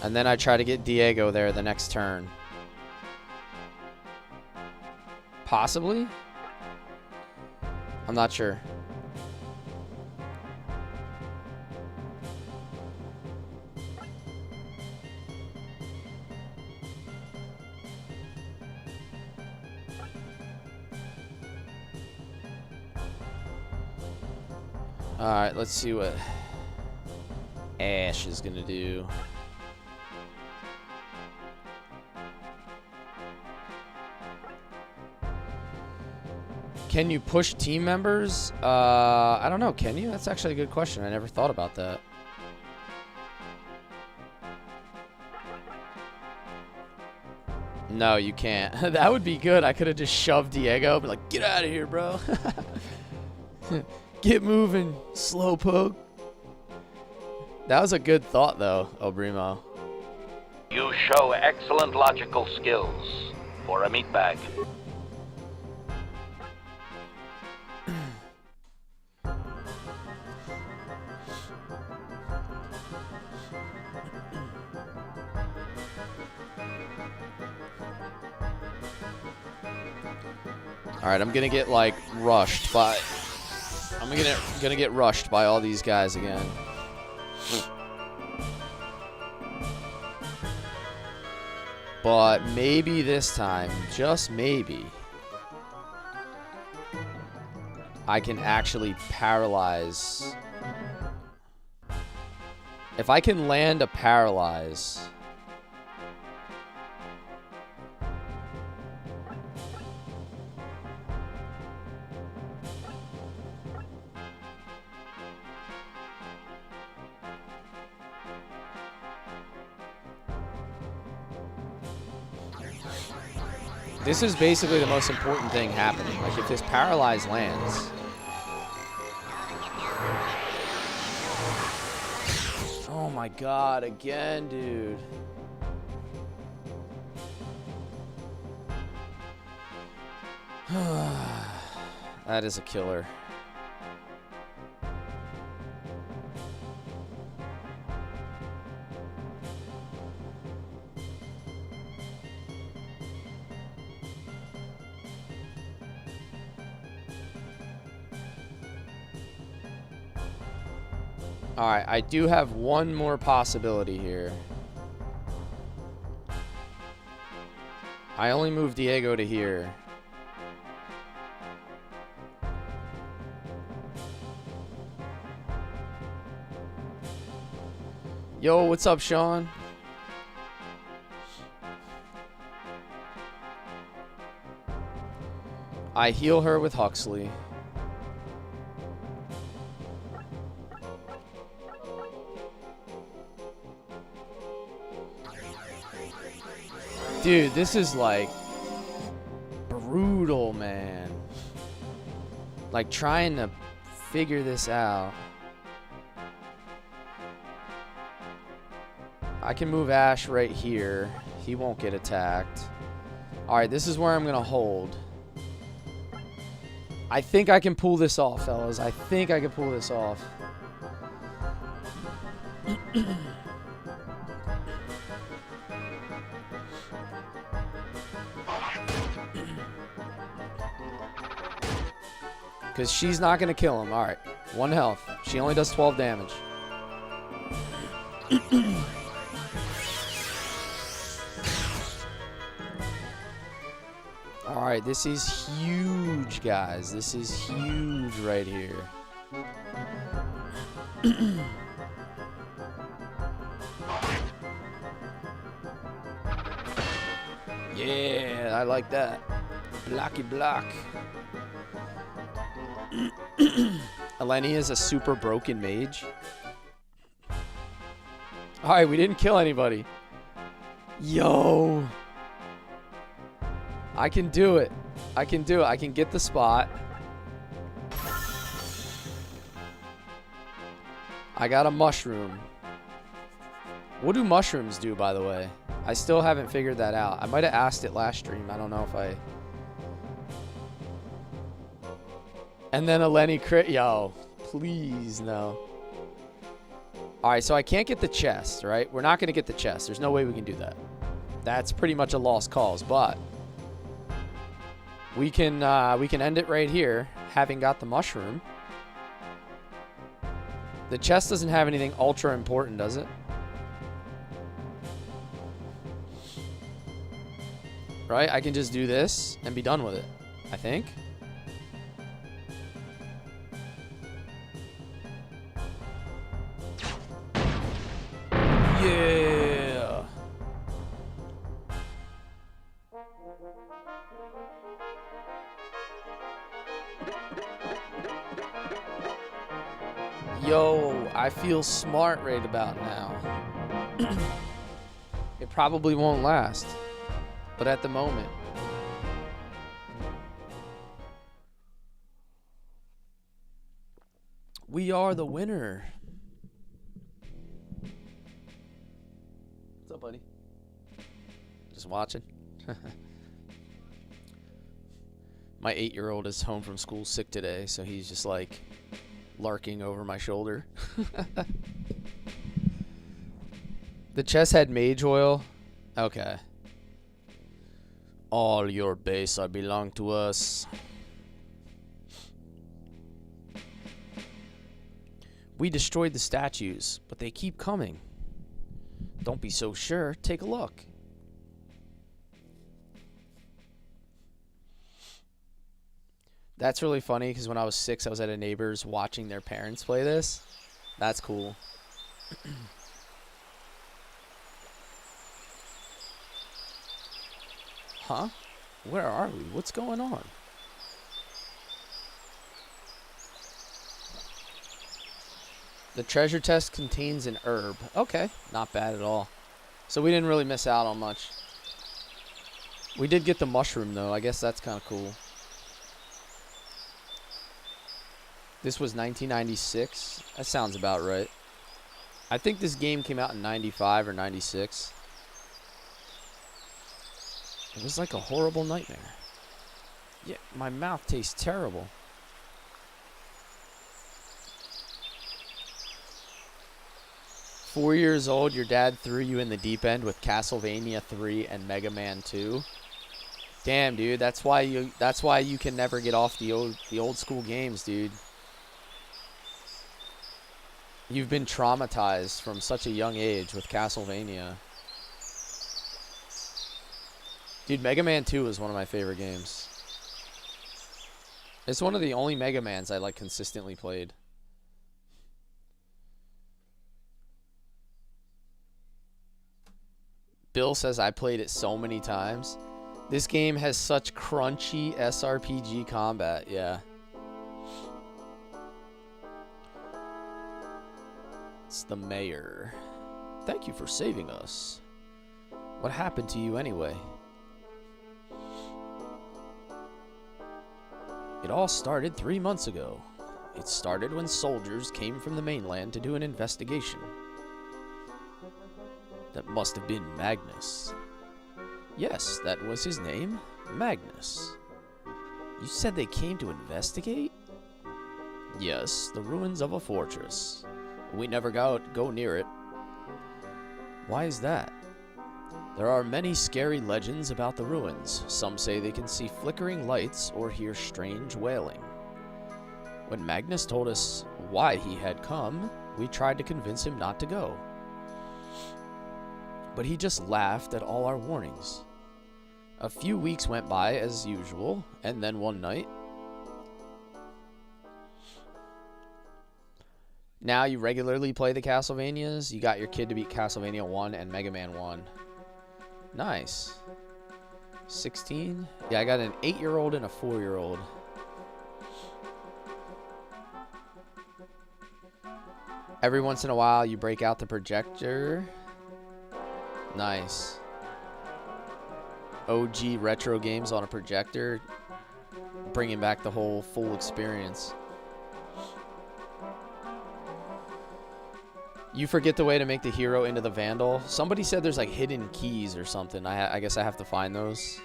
And then I try to get Diego there the next turn. Possibly? I'm not sure. Alright, let's see what Ash is gonna do. Can you push team members? I don't know. Can you? That's actually a good question. I never thought about that. No, you can't. That would be good. I could have just shoved Diego, but like, get out of here, bro. Get moving, slowpoke. That was a good thought, though, Obrimo. You show excellent logical skills for a meatbag. Alright, I'm gonna get, like, rushed by... I'm gonna get rushed by all these guys again. But maybe this time, just maybe, I can actually paralyze. If I can land a paralyze... This is basically the most important thing happening. Like, if this paralyze lands... Oh my god, again, dude. That is a killer. Alright, I do have one more possibility here. I only moved Diego to here. Yo, what's up, Sean? I heal her with Huxley. Dude, this is like brutal, man. Like trying to figure this out. I can move Ash right here. He won't get attacked. Alright, this is where I'm gonna hold. I think I can pull this off, fellas. I think I can pull this off. Because she's not going to kill him. All right. 1 health. She only does 12 damage. All right. This is huge, guys. This is huge right here. Yeah, I like that. Blocky block. Eleni is a super broken mage. Alright, we didn't kill anybody. Yo. I can do it. I can do it. I can get the spot. I got a mushroom. What do mushrooms do, by the way? I still haven't figured that out. I might have asked it last stream. I don't know if I... And then Eleni crit. Yo, please no. Alright, so I can't get the chest, right? We're not going to get the chest. There's no way we can do that. That's pretty much a lost cause, but we can end it right here, having got the mushroom. The chest doesn't have anything ultra important, does it? Right? I can just do this and be done with it, I think. Yeah. Yo, I feel smart right about now. It probably won't last, but at the moment. We are the winner. What's up, buddy? Just watching. My 8-year-old is home from school sick today, so he's just like larking over my shoulder. The chest had mage oil. Okay. All your base are belong to us. We destroyed the statues, but they keep coming. Don't be so sure. Take a look. That's really funny because when I was 6, I was at a neighbor's watching their parents play this. That's cool. Huh? Where are we? What's going on? The treasure chest contains an herb. Okay, not bad at all. So we didn't really miss out on much. We did get the mushroom, though. I guess that's kind of cool. This was 1996. That sounds about right. I think this game came out in 95 or 96. It was like a horrible nightmare. Yeah, my mouth tastes terrible. "4 years old, your dad threw you in the deep end with Castlevania 3 and Mega Man 2. Damn, dude, that's why you can never get off the old school games, dude. You've been traumatized from such a young age with Castlevania. Dude, Mega Man 2 is one of my favorite games. It's one of the only Mega Mans I like consistently played. Bill says I played it so many times. This game has such crunchy SRPG combat, yeah. It's the mayor. Thank you for saving us. What happened to you anyway? It all started 3 months ago. It started when soldiers came from the mainland to do an investigation. That must have been Magnus. Yes, that was his name, Magnus. You said they came to investigate? Yes, the ruins of a fortress. We never go near it. Why is that? There are many scary legends about the ruins. Some say they can see flickering lights or hear strange wailing. When Magnus told us why he had come, we tried to convince him not to go. But he just laughed at all our warnings. A few weeks went by as usual, and then one night... Now you regularly play the Castlevanias? You got your kid to beat Castlevania 1 and Mega Man 1. Nice. 16? Yeah, I got an 8-year-old and a 4-year-old. Every once in a while, you break out the projector. Nice. OG retro games on a projector. Bringing back the whole full experience. You forget the way to make the hero into the Vandal. Somebody said there's like hidden keys or something. I guess I have to find those.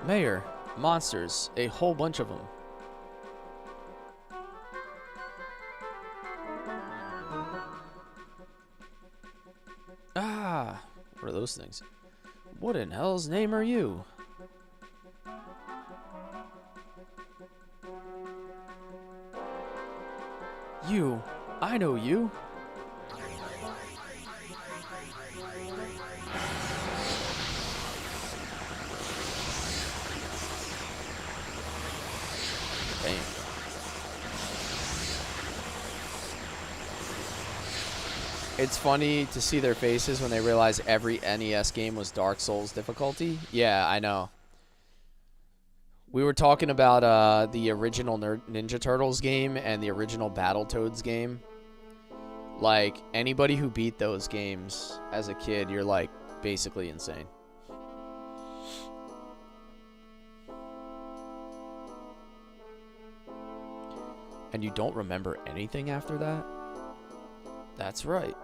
Mayor, monsters, a whole bunch of them. Ah, what are those things? What in hell's name are you? You, I know you. Damn. It's funny to see their faces when they realize every NES game was Dark Souls difficulty. Yeah, I know. We were talking about the original Ninja Turtles game and the original Battletoads game. Like, anybody who beat those games as a kid, you're, like, basically insane. And you don't remember anything after that? That's right.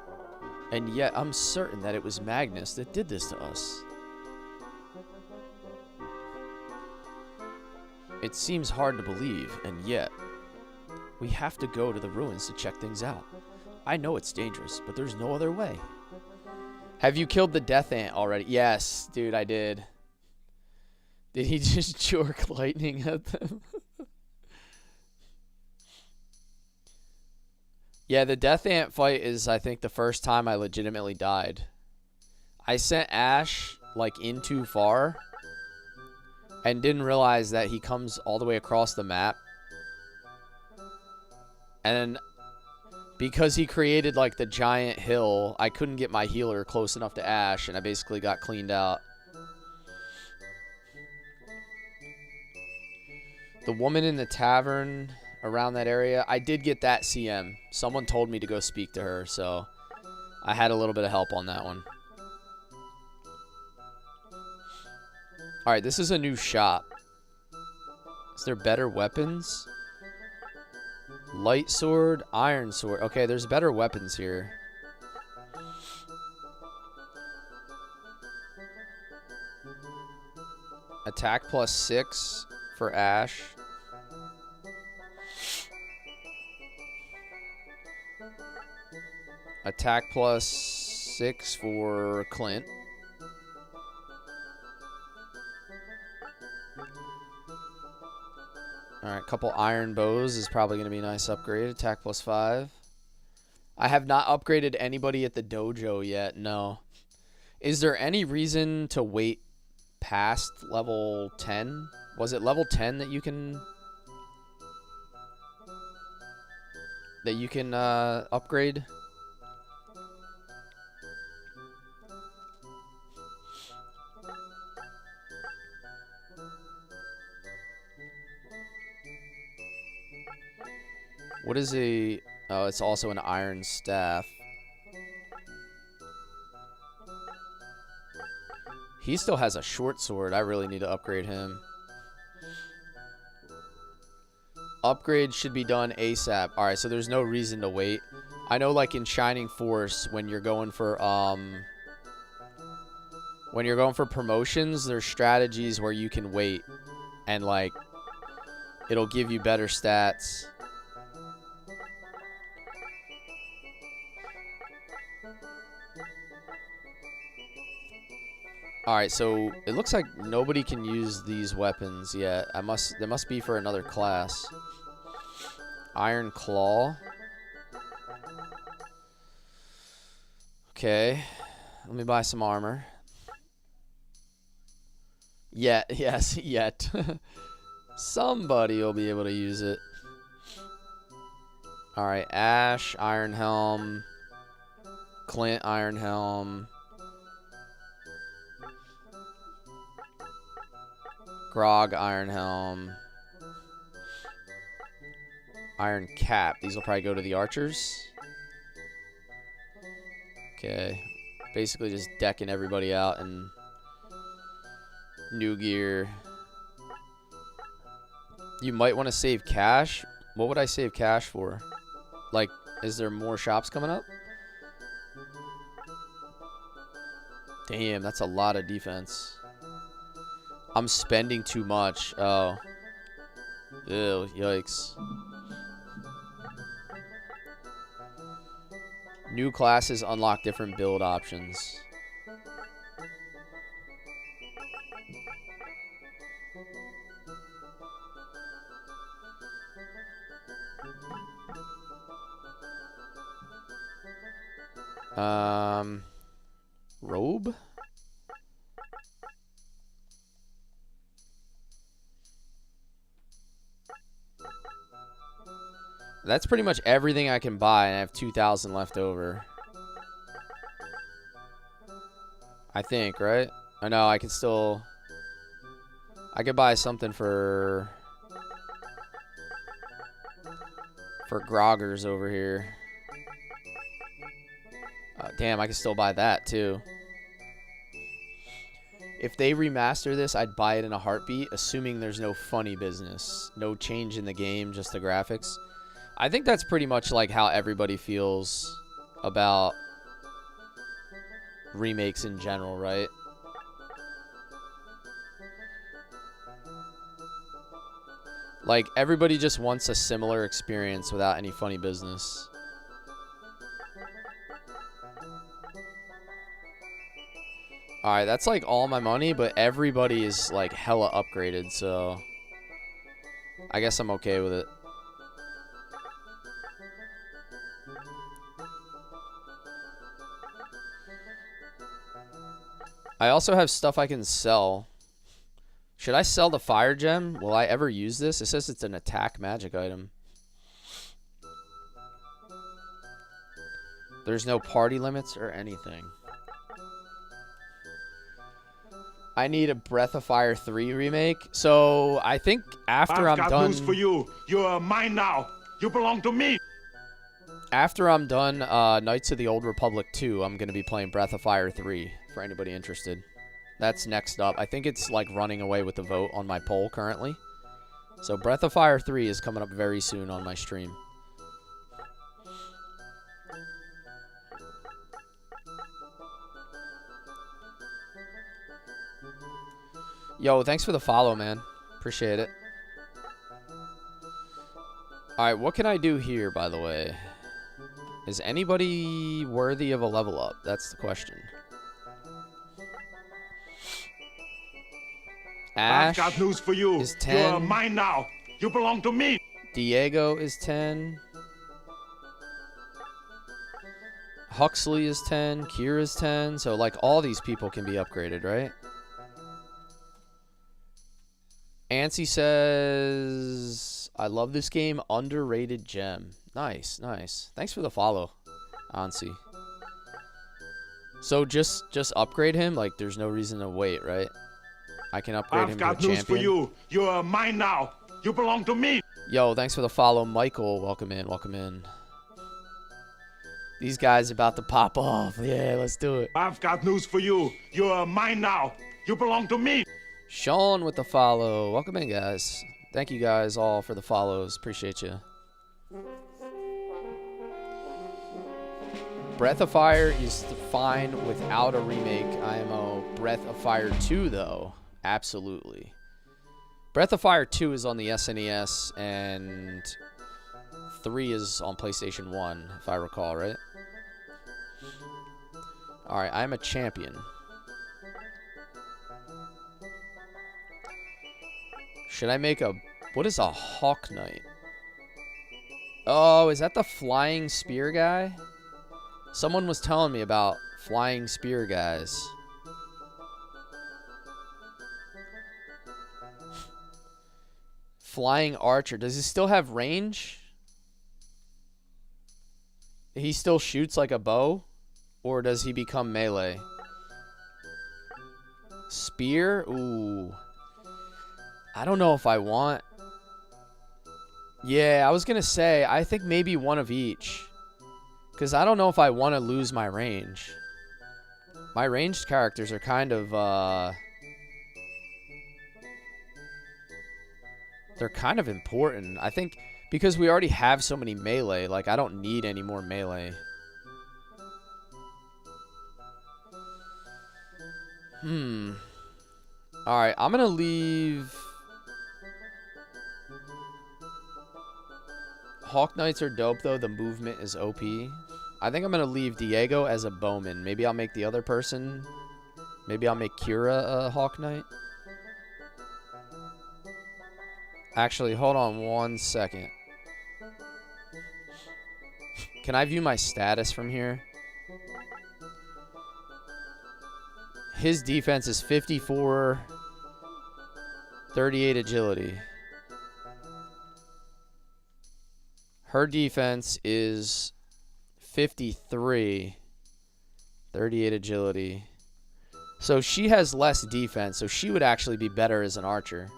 And yet, I'm certain that it was Magnus that did this to us. It seems hard to believe, and yet, we have to go to the ruins to check things out. I know it's dangerous, but there's no other way. Have you killed the death ant already? Yes, dude, I did. Did he just jork lightning at them? Yeah, the death ant fight is, I think, the first time I legitimately died. I sent Ash, like, in too far. And didn't realize that he comes all the way across the map. And because he created like the giant hill, I couldn't get my healer close enough to Ash, and I basically got cleaned out. The woman in the tavern around that area, I did get that CM. Someone told me to go speak to her, so I had a little bit of help on that one. Alright, this is a new shop. Is there better weapons? Light sword, iron sword. Okay, there's better weapons here. Attack plus 6 for Ash. Attack plus 6 for Clint. Alright, couple iron bows is probably going to be a nice upgrade. Attack plus 5. I have not upgraded anybody at the dojo yet, no. Is there any reason to wait past level 10? Was it level 10 that you can... upgrade? What is a... Oh, it's also an iron staff. He still has a short sword. I really need to upgrade him. Upgrade should be done ASAP. Alright, so there's no reason to wait. I know, like, in Shining Force, when you're going for, when you're going for promotions, there's strategies where you can wait and like it'll give you better stats. Alright, so it looks like nobody can use these weapons yet. They must be for another class. Iron Claw. Okay. Let me buy some armor. Yes, yet. Somebody will be able to use it. Alright, Ash, Iron Helm. Clint, Iron Helm. Grog, Iron Helm. Iron Cap. These will probably go to the archers. Okay. Basically just decking everybody out and new gear. You might want to save cash. What would I save cash for? Like, is there more shops coming up? Damn, that's a lot of defense. I'm spending too much. Oh. Ew, yikes. New classes unlock different build options. Robe? That's pretty much everything I can buy, and I have 2,000 left over. I think, right? I know, I can still... I could buy something for Groggers over here. Damn, I can still buy that, too. If they remaster this, I'd buy it in a heartbeat, assuming there's no funny business. No change in the game, just the graphics. I think that's pretty much like how everybody feels about remakes in general, right? Like, everybody just wants a similar experience without any funny business. Alright, that's like all my money, but everybody is like hella upgraded, so I guess I'm okay with it. I also have stuff I can sell. Should I sell the fire gem? Will I ever use this? It says it's an attack magic item. There's no party limits or anything. I need a Breath of Fire 3 remake. So I think after I'm done... I've got news for you. You're mine now. You belong to me. After I'm done Knights of the Old Republic 2, I'm going to be playing Breath of Fire 3, for anybody interested. That's next up. I think it's like running away with the vote on my poll currently. So Breath of Fire 3 is coming up very soon on my stream. Yo, thanks for the follow, man. Appreciate it. Alright, what can I do here, by the way? Is anybody worthy of a level up? That's the question. Ash I've got news for you. is 10. You're mine now. You belong to me. Diego is 10. Huxley is 10. Kira's 10. So, like, all these people can be upgraded, right? Ansi says, I love this game. Underrated gem. Nice, nice. Thanks for the follow, Ansi. So just upgrade him? Like, there's no reason to wait, right? I can upgrade him to a champion. I've got news for you. You're mine now. You belong to me. Yo, thanks for the follow, Michael. Welcome in, welcome in. These guys about to pop off. Yeah, let's do it. I've got news for you. You're mine now. You belong to me. Sean with the follow. Welcome in, guys. Thank you guys all for the follows. Appreciate you. Breath of Fire is fine without a remake. IMO. Breath of Fire 2, though. Absolutely. Breath of Fire 2 is on the SNES, and 3 is on PlayStation 1, if I recall, right? Alright, I'm a champion. Should I make a... What is a Hawk Knight? Oh, is that the flying spear guy? Someone was telling me about flying spear guys. Flying archer. Does he still have range? He still shoots like a bow? Or does he become melee? Spear? Ooh. I don't know if I want... Yeah, I was going to say, I think maybe one of each. Because I don't know if I want to lose my range. My ranged characters are kind of, they're kind of important. I think because we already have so many melee, like, I don't need any more melee. Alright, I'm going to leave... Hawk Knights are dope, though. The movement is OP. I think I'm going to leave Diego as a bowman. Maybe I'll make the other person... Maybe I'll make Kira a Hawk Knight. Actually, hold on 1 second. Can I view my status from here? His defense is 54, 38 agility. Her defense is 53, 38 agility. So she has less defense, so she would actually be better as an archer.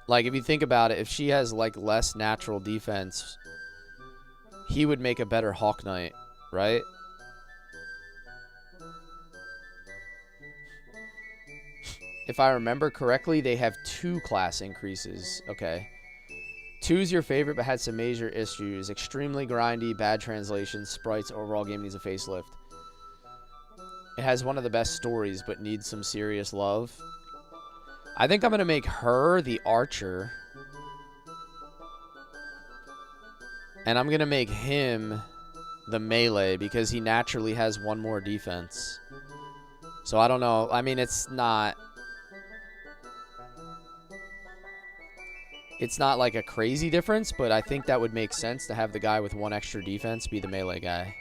Like, if you think about it, if she has, like, less natural defense, he would make a better Hawk Knight, right? If I remember correctly, they have 2 class increases. Okay. 2's your favorite, but had some major issues. Extremely grindy, bad translations, sprites, overall game needs a facelift. It has one of the best stories, but needs some serious love. I think I'm going to make her the archer. And I'm going to make him the melee, because he naturally has 1 more defense. So I don't know. I mean, it's not like a crazy difference, but I think that would make sense to have the guy with 1 extra defense be the melee guy.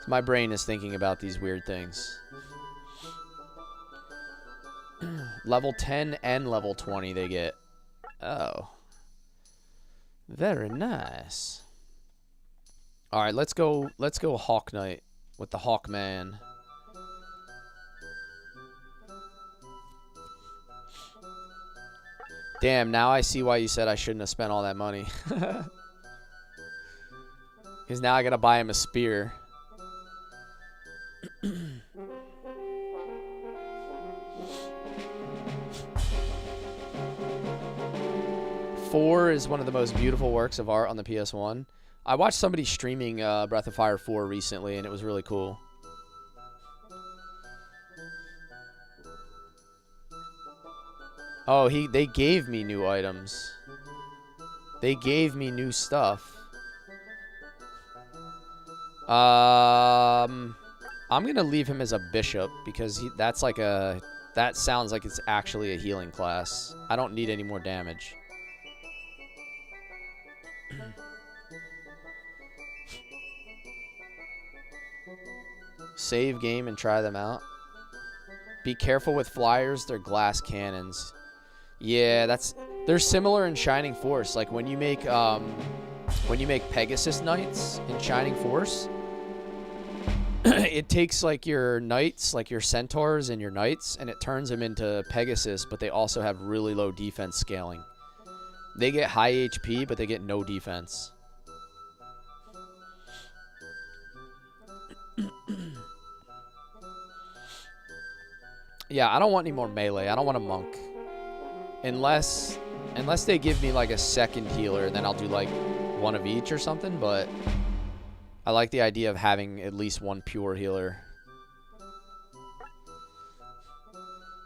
My brain is thinking about these weird things. Level 10 and level 20 they get. Oh. Very nice. Alright, let's go Hawk Knight with the Hawk Man. Damn, now I see why you said I shouldn't have spent all that money. Because now I gotta buy him a spear. 4 is one of the most beautiful works of art on the PS1. I watched somebody streaming Breath of Fire 4 recently, and it was really cool. Oh, they gave me new items. They gave me new stuff. I'm gonna leave him as a bishop because that sounds like it's actually a healing class. I don't need any more damage. Save game and try them out. Be careful with flyers, they're glass cannons. Yeah, they're similar in Shining Force. Like when you make Pegasus Knights in Shining Force, it takes like your knights, like your centaurs and your knights, and it turns them into Pegasus, but they also have really low defense scaling. They get high HP, but they get no defense. Yeah, I don't want any more melee. I don't want a monk. Unless they give me like a second healer, then I'll do like one of each or something, but I like the idea of having at least one pure healer.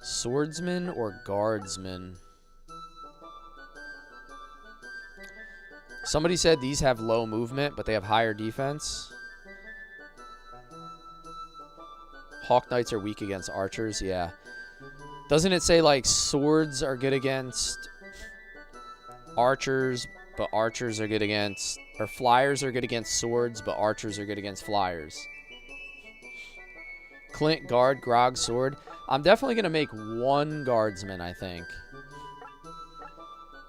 Swordsman or guardsman? Somebody said these have low movement, but they have higher defense. Hawk Knights are weak against archers, yeah. Doesn't it say, like, swords are good against archers, but archers are good against... Or flyers are good against swords, but archers are good against flyers. Clint, guard, Grog, sword. I'm definitely going to make one guardsman, I think.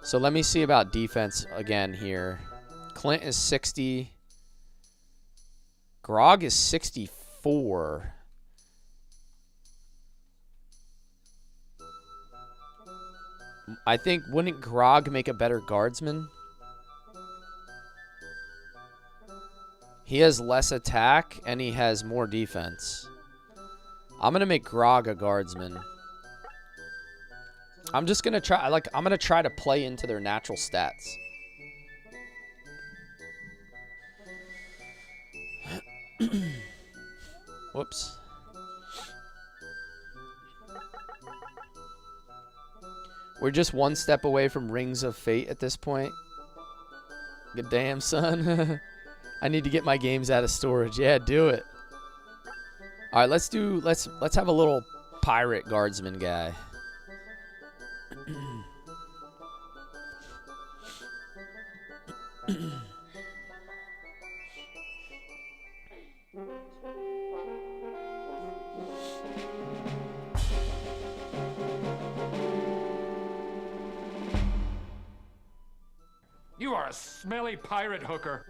So let me see about defense again here. Clint is 60. Grog is 64. I think, wouldn't Grog make a better guardsman? He has less attack, and he has more defense. I'm going to make Grog a guardsman. I'm just going to try, like, I'm going to try to play into their natural stats. Whoops. We're just one step away from Rings of Fate at this point. Good damn, son. I need to get my games out of storage. Yeah, do it. All right, let's have a little pirate guardsman guy. You are a smelly pirate hooker.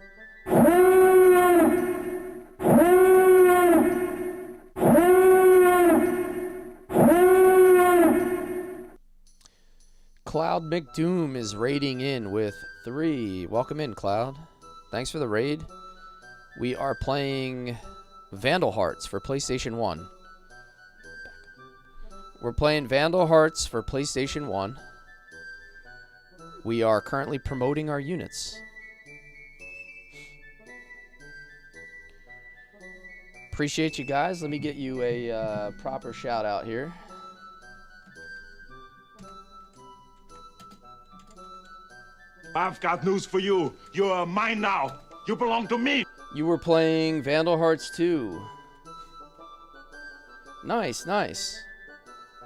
Cloud McDoom is raiding in with 3. Welcome in, Cloud. Thanks for the raid. We are playing Vandal Hearts for PlayStation 1. We're playing Vandal Hearts for PlayStation 1. We are currently promoting our units. Appreciate you guys. Let me get you a proper shout out here. I've got news for you. You're mine now. You belong to me. You were playing Vandal Hearts 2. Nice, nice.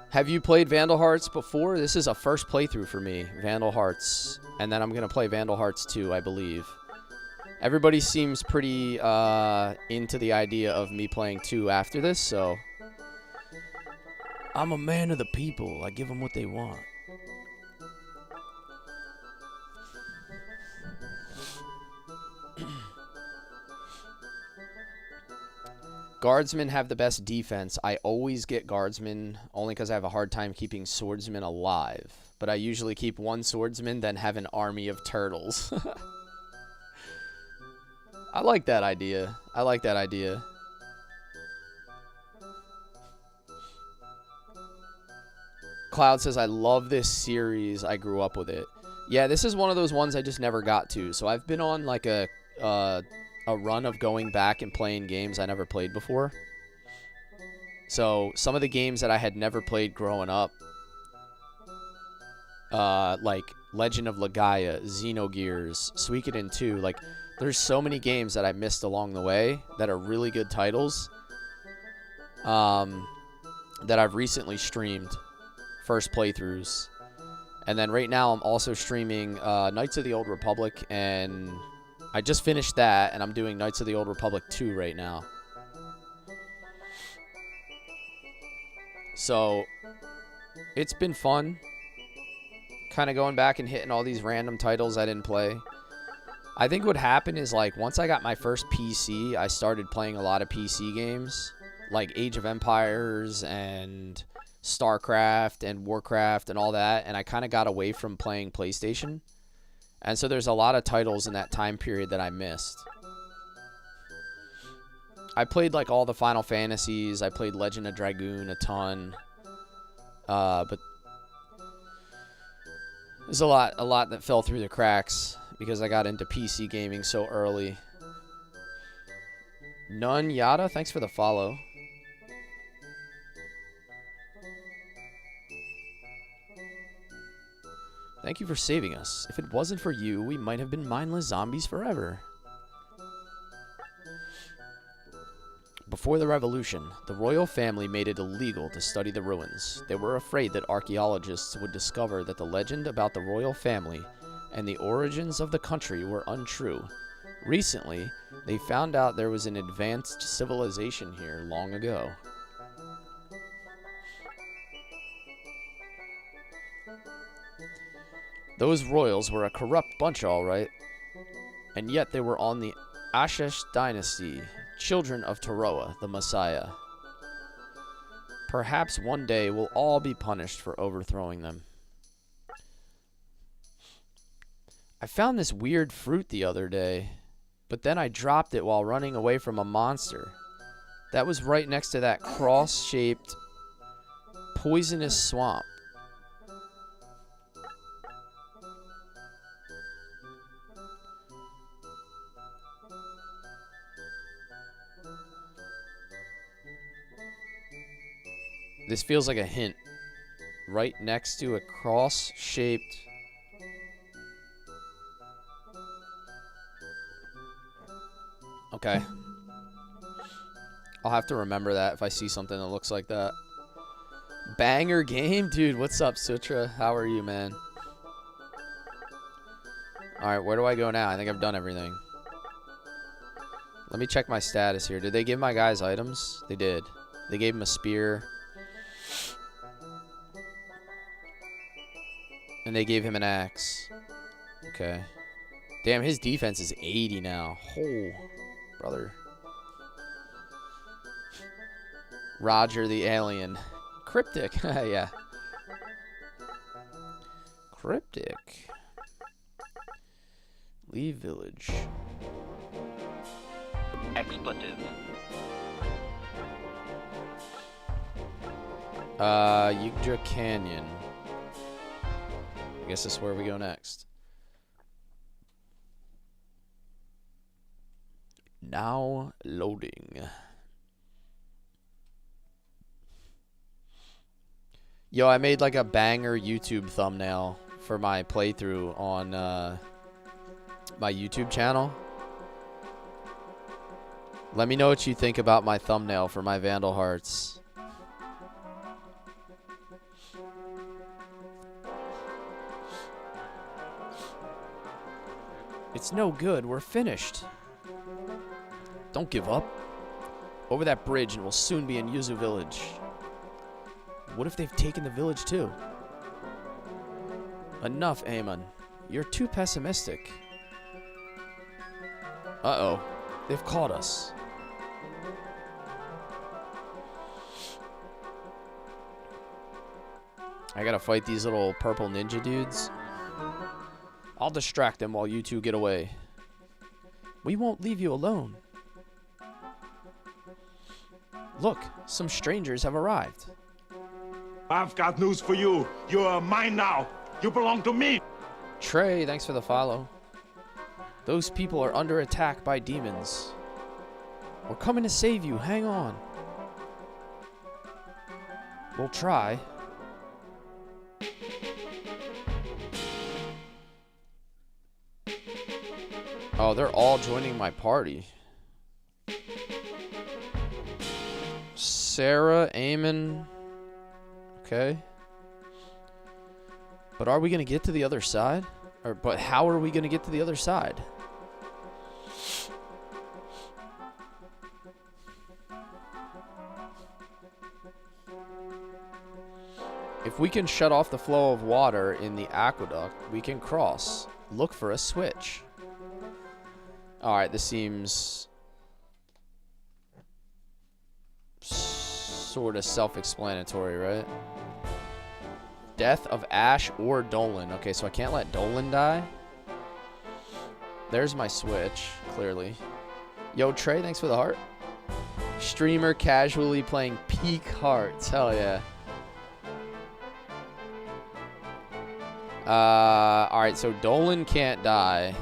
Have you played Vandal Hearts before? This is a first playthrough for me, Vandal Hearts. And then I'm going to play Vandal Hearts 2, I believe. Everybody seems pretty into the idea of me playing 2 after this, so... I'm a man of the people. I give them what they want. Guardsmen have the best defense. I always get guardsmen only because I have a hard time keeping swordsmen alive. But I usually keep one swordsman, then have an army of turtles. I like that idea. I like that idea. Cloud says, I love this series. I grew up with it. Yeah, this is one of those ones I just never got to. So I've been on like a run of going back and playing games I never played before. So some of the games that I had never played growing up, like Legend of Legaia, Xenogears, Suikoden 2, like there's so many games that I missed along the way that are really good titles that I've recently streamed first playthroughs. And then right now I'm also streaming Knights of the Old Republic, and I just finished that, and I'm doing Knights of the Old Republic 2 right now. So, it's been fun. Kind of going back and hitting all these random titles I didn't play. I think what happened is, like, once I got my first PC, I started playing a lot of PC games. Like Age of Empires and StarCraft and Warcraft and all that. And I kind of got away from playing PlayStation. And so there's a lot of titles in that time period that I missed. I played like all the Final Fantasies. I played Legend of Dragoon a ton. But there's a lot that fell through the cracks because I got into PC gaming so early. None Yada, thanks for the follow. Thank you for saving us. If it wasn't for you, we might have been mindless zombies forever. Before the revolution, the royal family made it illegal to study the ruins. They were afraid that archaeologists would discover that the legend about the royal family and the origins of the country were untrue. Recently, they found out there was an advanced civilization here long ago. Those royals were a corrupt bunch, all right. And yet they were on the Ashesh dynasty, children of Taroa, the Messiah. Perhaps one day we'll all be punished for overthrowing them. I found this weird fruit the other day, but then I dropped it while running away from a monster. That was right next to that cross-shaped, poisonous swamp. This feels like a hint. Right next to a cross-shaped... Okay. I'll have to remember that if I see something that looks like that. Banger game? Dude, what's up, Sutra? How are you, man? Alright, where do I go now? I think I've done everything. Let me check my status here. Did they give my guys items? They did. They gave him a spear. And they gave him an axe. Okay. Damn, his defense is 80 now. Oh, brother. Roger the alien. Cryptic. Yeah. Cryptic. Leave village. Expletive. Yugdra Canyon. I guess this is where we go next. Now loading. Yo, I made like a banger YouTube thumbnail for my playthrough on my YouTube channel. Let me know what you think about my thumbnail for my Vandal Hearts. It's no good. We're finished. Don't give up. Over that bridge and we'll soon be in Yuzu village. What if they've taken the village too? Enough, Amon. You're too pessimistic. Uh-oh. They've caught us. I gotta fight these little purple ninja dudes. I'll distract them while you two get away. We won't leave you alone. Look, some strangers have arrived. I've got news for you. You're mine now. You belong to me. Trey, thanks for the follow. Those people are under attack by demons. We're coming to save you. Hang on. We'll try. Oh, they're all joining my party. Sarah, Eamon. Okay. But are we going to get to the other side? But how are we going to get to the other side? If we can shut off the flow of water in the aqueduct, we can cross. Look for a switch. Alright, this seems sort of self-explanatory, right? Death of Ash or Dolan. Okay, so I can't let Dolan die. There's my switch, clearly. Yo, Trey, thanks for the heart. Streamer casually playing Peak Hearts. Hell yeah. Alright, so Dolan can't die.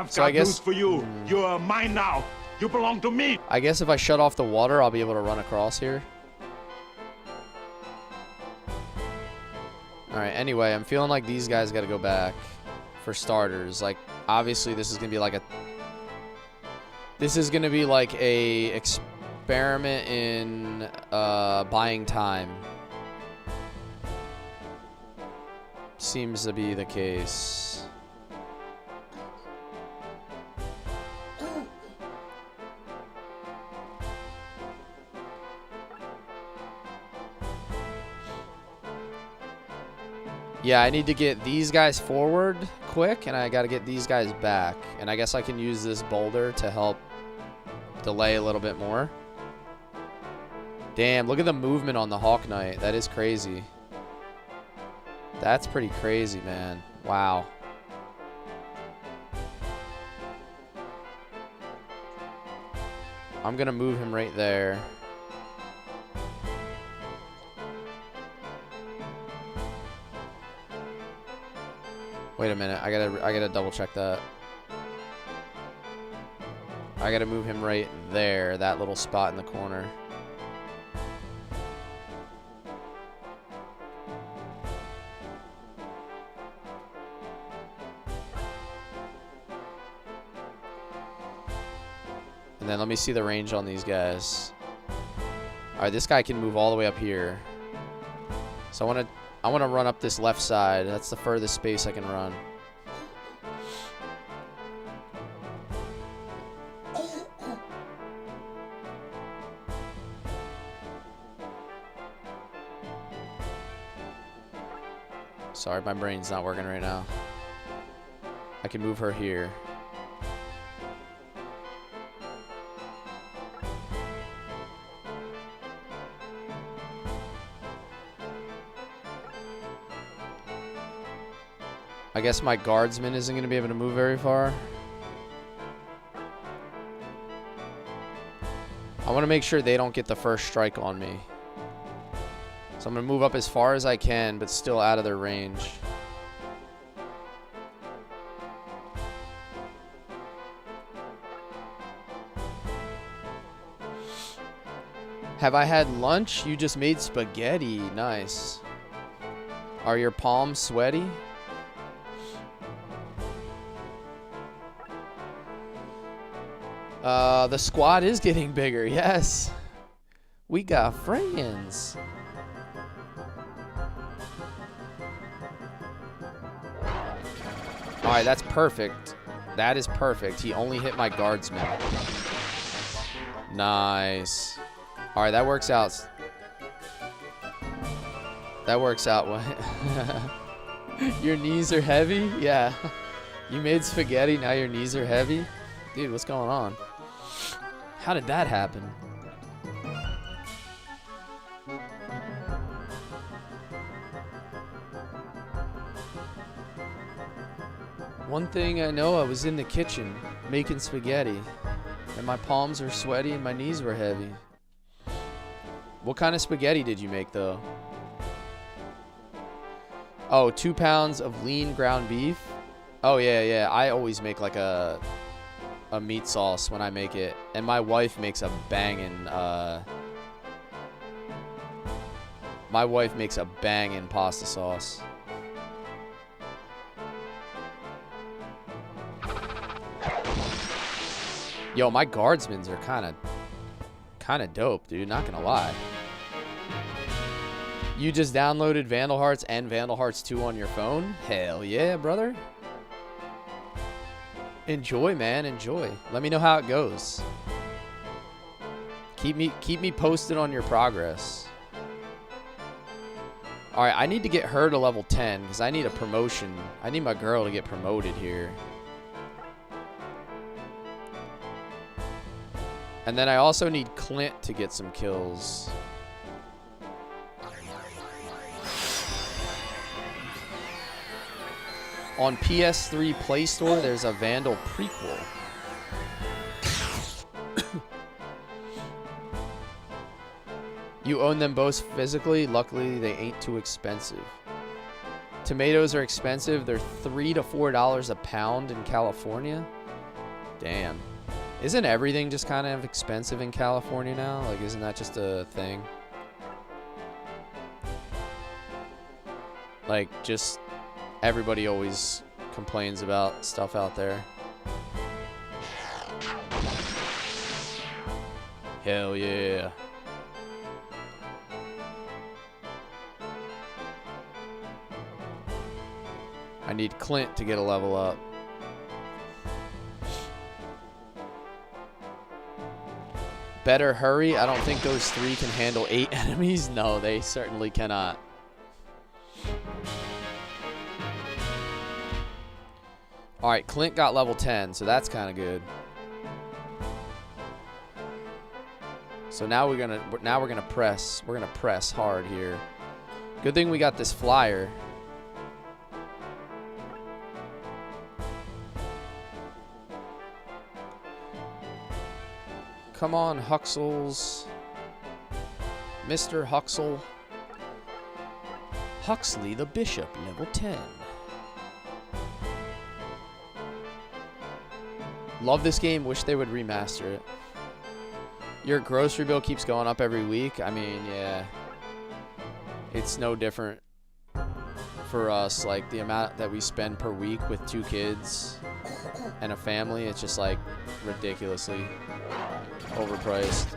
I've So I got guess- news for you. You're mine now. You belong to me. I guess if I shut off the water, I'll be able to run across here. Alright, anyway, I'm feeling like these guys gotta go back. For starters. Like, obviously this is gonna be like a... This is gonna be like a experiment in buying time. Seems to be the case. Yeah, I need to get these guys forward quick, and I gotta get these guys back. And I guess I can use this boulder to help delay a little bit more. Damn, look at the movement on the Hawk Knight. That is crazy. That's pretty crazy, man. Wow. I'm gonna move him right there. Wait a minute, I gotta double check that. I gotta move him right there, that little spot in the corner. And then let me see the range on these guys. Alright, this guy can move all the way up here. So I want to run up this left side. That's the furthest space I can run. Sorry, my brain's not working right now. I can move her here. I guess my guardsman isn't going to be able to move very far. I want to make sure they don't get the first strike on me. So I'm going to move up as far as I can, but still out of their range. Have I had lunch? You just made spaghetti. Nice. Are your palms sweaty? The squad is getting bigger, yes. We got friends. Alright, that's perfect. That is perfect. He only hit my guardsman. Nice. Alright, that works out. That works out. What? Your knees are heavy? Yeah. You made spaghetti, now your knees are heavy? Dude, what's going on? How did that happen? One thing I know, I was in the kitchen making spaghetti, and my palms were sweaty and my knees were heavy. What kind of spaghetti did you make, though? Oh, 2 pounds of lean ground beef? Oh, yeah. I always make like a meat sauce when I make it, and my wife makes a banging pasta sauce. Yo, my guardsmen are kind of dope, dude, not gonna lie. You just downloaded Vandal Hearts and Vandal Hearts 2 on your phone? Hell yeah, brother. Enjoy, man, enjoy. Let me know how it goes. Keep me posted on your progress. Alright, I need to get her to level 10 because I need a promotion. I need my girl to get promoted here. And then I also need Clint to get some kills. On PS3 Play Store, there's a Vandal prequel. You own them both physically. Luckily, they ain't too expensive. Tomatoes are expensive. They're $3 to $4 a pound in California. Damn. Isn't everything just kind of expensive in California now? Like, isn't that just a thing? Like, just everybody always complains about stuff out there. Hell yeah. I need Clint to get a level up. Better hurry. I don't think those 3 can handle 8 enemies. No, they certainly cannot. All right, Clint got level 10, so that's kind of good. So now we're gonna press. We're gonna press hard here. Good thing we got this flyer. Come on, Huxels. Mr. Huxel. Huxley the Bishop, level 10. Love this game. Wish they would remaster it. Your grocery bill keeps going up every week. I mean, yeah. It's no different for us. Like, the amount that we spend per week with 2 kids and a family, it's just, like, ridiculously overpriced.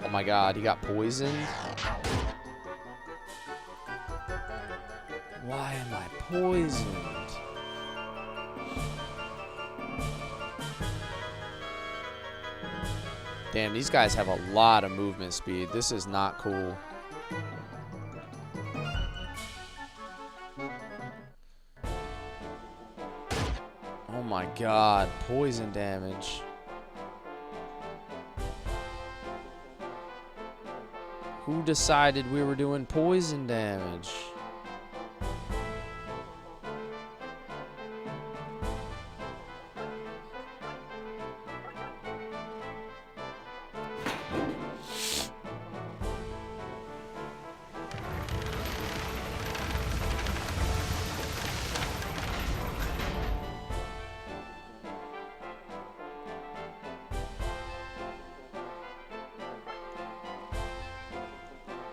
Oh my god, he got poisoned? Why am I poisoned? Damn, these guys have a lot of movement speed. This is not cool. Oh my god, poison damage. Who decided we were doing poison damage?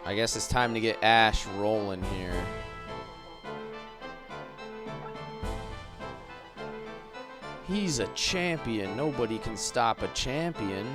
I guess it's time to get Ash rolling here. He's a champion. Nobody can stop a champion.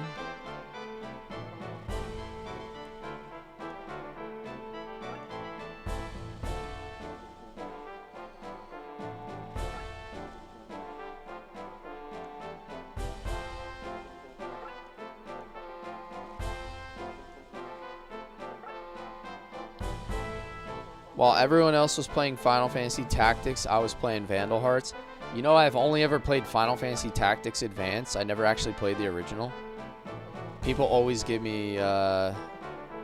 While everyone else was playing Final Fantasy Tactics, I was playing Vandal Hearts. You know, I've only ever played Final Fantasy Tactics Advance. I never actually played the original. People always give me, I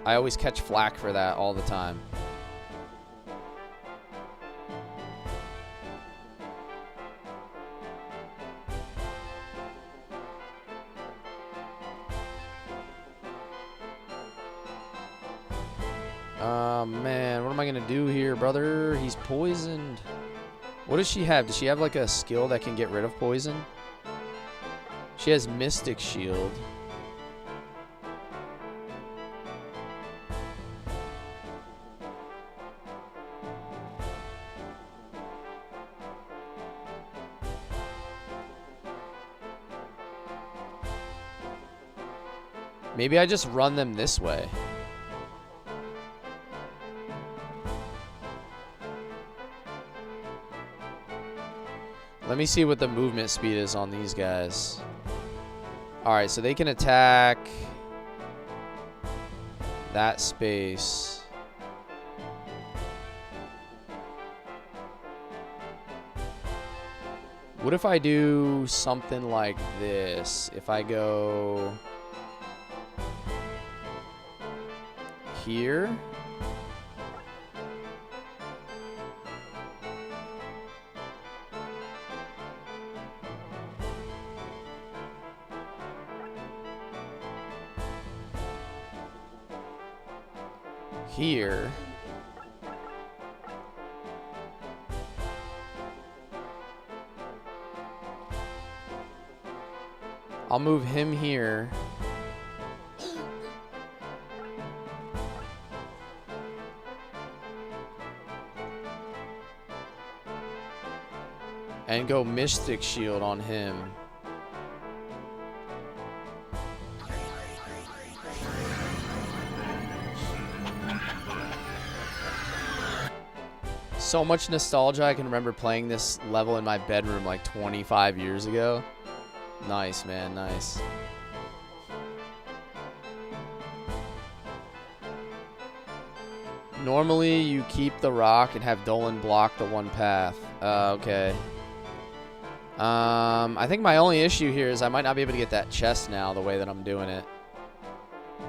always catch flack for that all the time. Oh, man. What am I going to do here, brother? He's poisoned. What does she have? Does she have, like, a skill that can get rid of poison? She has Mystic Shield. Maybe I just run them this way. Let me see what the movement speed is on these guys. Alright, so they can attack that space. What if I do something like this? If I go here. Here. I'll move him here. And go Mystic Shield on him. So much nostalgia. I can remember playing this level in my bedroom like 25 years ago. Nice, man. Nice. Normally, you keep the rock and have Dolan block the one path. Okay. I think my only issue here is I might not be able to get that chest now the way that I'm doing it.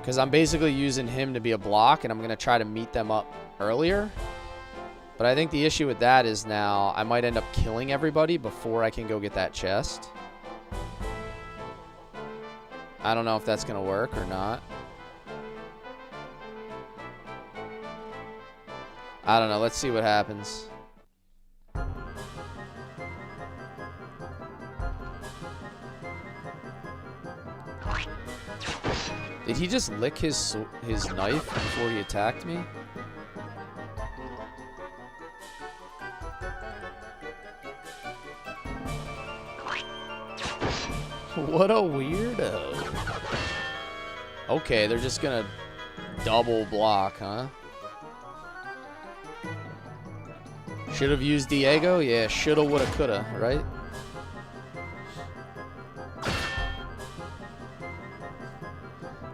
Because I'm basically using him to be a block, and I'm going to try to meet them up earlier. But I think the issue with that is now I might end up killing everybody before I can go get that chest. I don't know if that's going to work or not. I don't know. Let's see what happens. Did he just lick his knife before he attacked me? What a weirdo. Okay, they're just gonna double block, huh? Should have used Diego? Yeah, shoulda, woulda, coulda, right?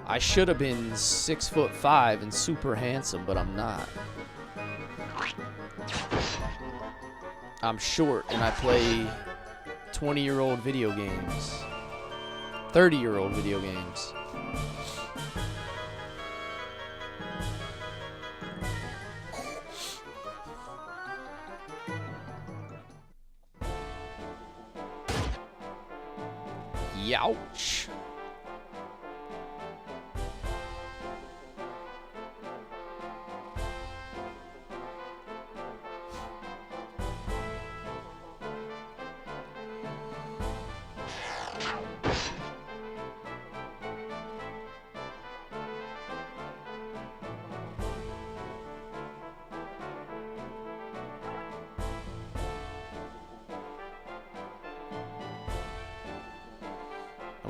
I should have been 6'5" and super handsome, but I'm not. I'm short and I play 20-year-old video games. 30-year-old video games. Youch.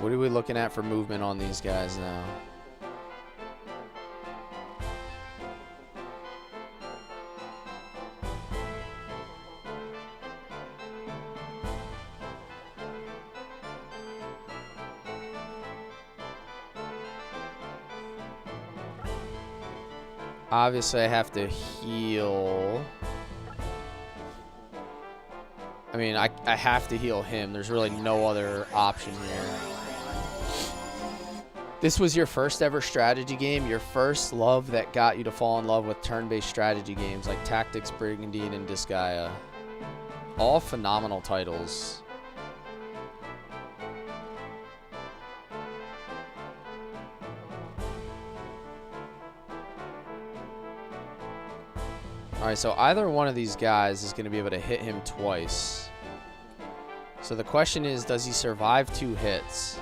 What are we looking at for movement on these guys now? Obviously, I have to heal. I mean, I have to heal him. There's really no other option here. This was your first ever strategy game, your first love that got you to fall in love with turn-based strategy games like Tactics, Brigandine, and Disgaea. All phenomenal titles. Alright, so either one of these guys is going to be able to hit him twice. So the question is, does he survive 2 hits?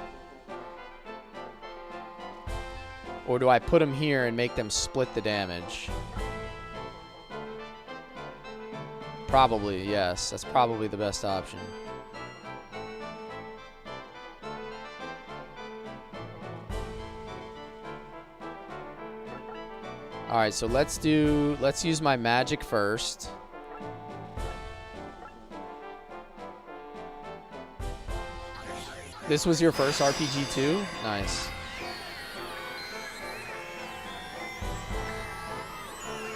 Or do I put him here and make them split the damage? Probably, yes. That's probably the best option. Alright, so let's use my magic first. This was your first RPG too? Nice.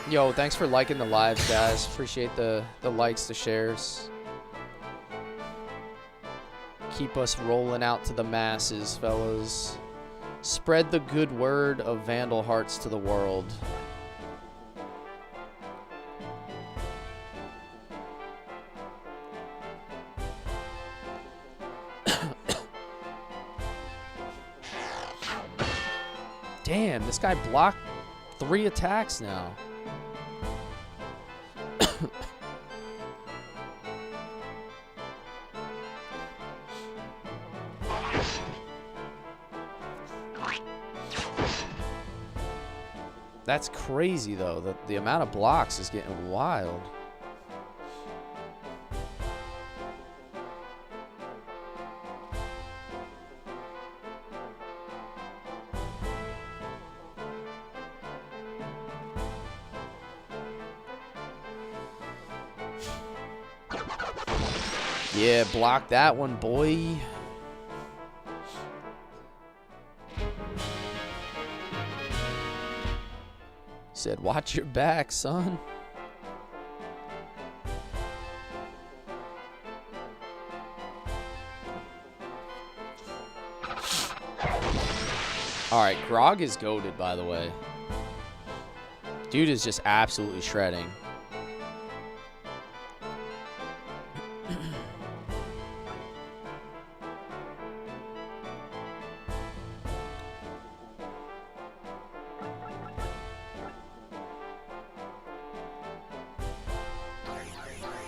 Yo, thanks for liking the lives, guys. Appreciate the likes, the shares. Keep us rolling out to the masses, fellas. Spread the good word of Vandal Hearts to the world. Damn, this guy blocked 3 attacks now. That's crazy, though. The amount of blocks is getting wild. Yeah, block that one, boy. Said, watch your back, son. All right, Grog is goated, by the way. Dude is just absolutely shredding.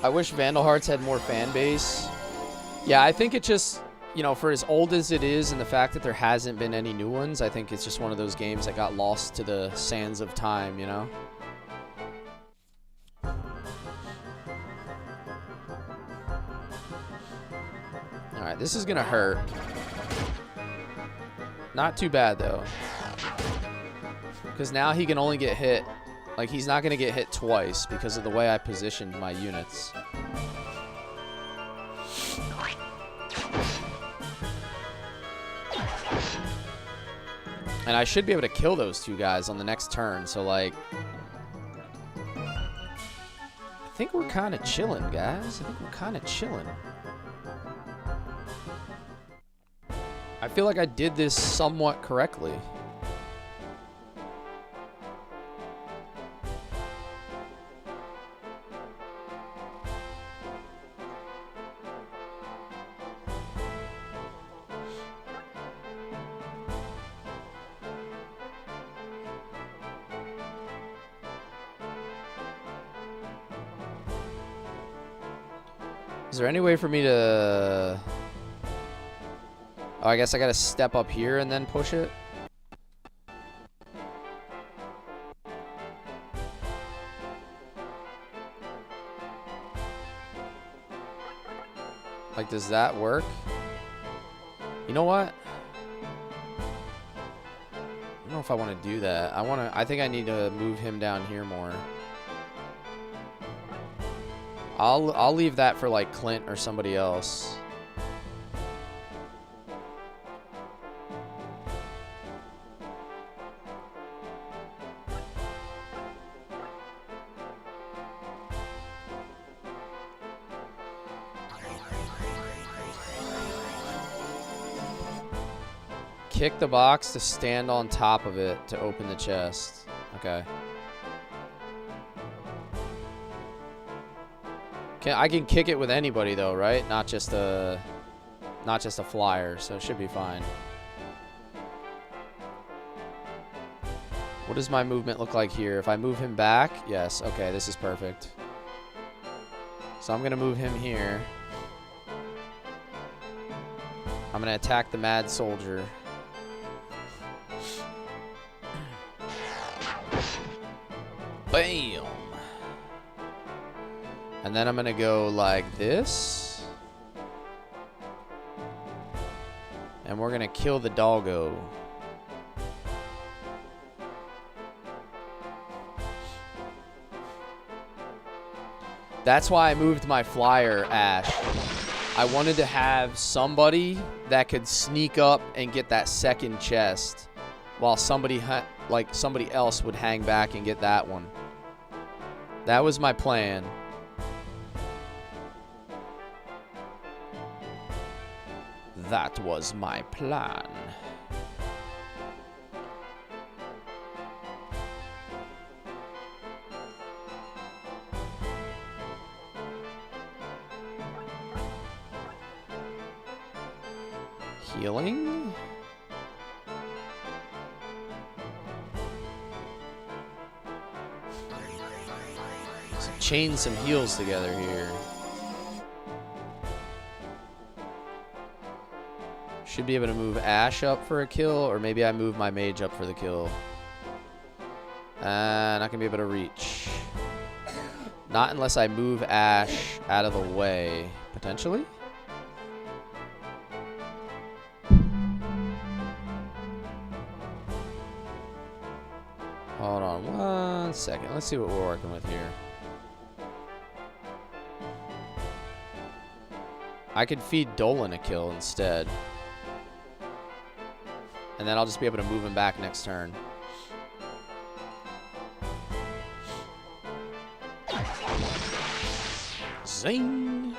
I wish Vandal Hearts had more fan base. Yeah, I think it just, you know, for as old as it is and the fact that there hasn't been any new ones, I think it's just one of those games that got lost to the sands of time, you know? Alright, this is gonna hurt. Not too bad, though. Because now he can only get hit. Like, he's not going to get hit twice because of the way I positioned my units. And I should be able to kill those two guys on the next turn. So, like, I think we're kind of chilling, guys. I think we're kind of chilling. I feel like I did this somewhat correctly. Is there any way for me to... Oh, I guess I gotta step up here and then push it? Like, does that work? You know what? I don't know if I want to do that. I think I need to move him down here more. I'll leave that for like Clint or somebody else. Kick the box to stand on top of it to open the chest. Okay. I can kick it with anybody though, right? Not just a flyer, so it should be fine. What does my movement look like here? If I move him back, yes, okay, this is perfect. So I'm gonna move him here. I'm gonna attack the Mad Soldier. Bam! And then I'm going to go like this. And we're going to kill the doggo. That's why I moved my flyer, Ash. I wanted to have somebody that could sneak up and get that second chest while somebody else would hang back and get that one. That was my plan. That was my plan. Healing? So chain some heals together here. Should be able to move Ash up for a kill, or maybe I move my mage up for the kill. Not going to be able to reach. Not unless I move Ash out of the way, potentially. Hold on 1 second. Let's see what we're working with here. I could feed Dolan a kill instead. And then I'll just be able to move him back next turn. Zing!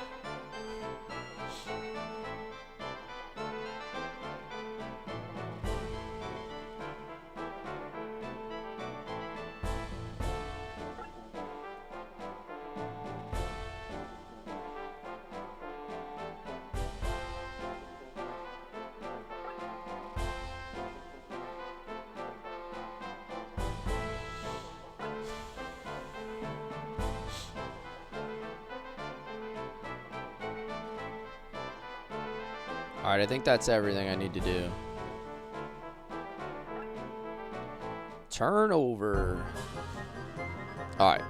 Alright, I think that's everything I need to do. Turnover. Alright.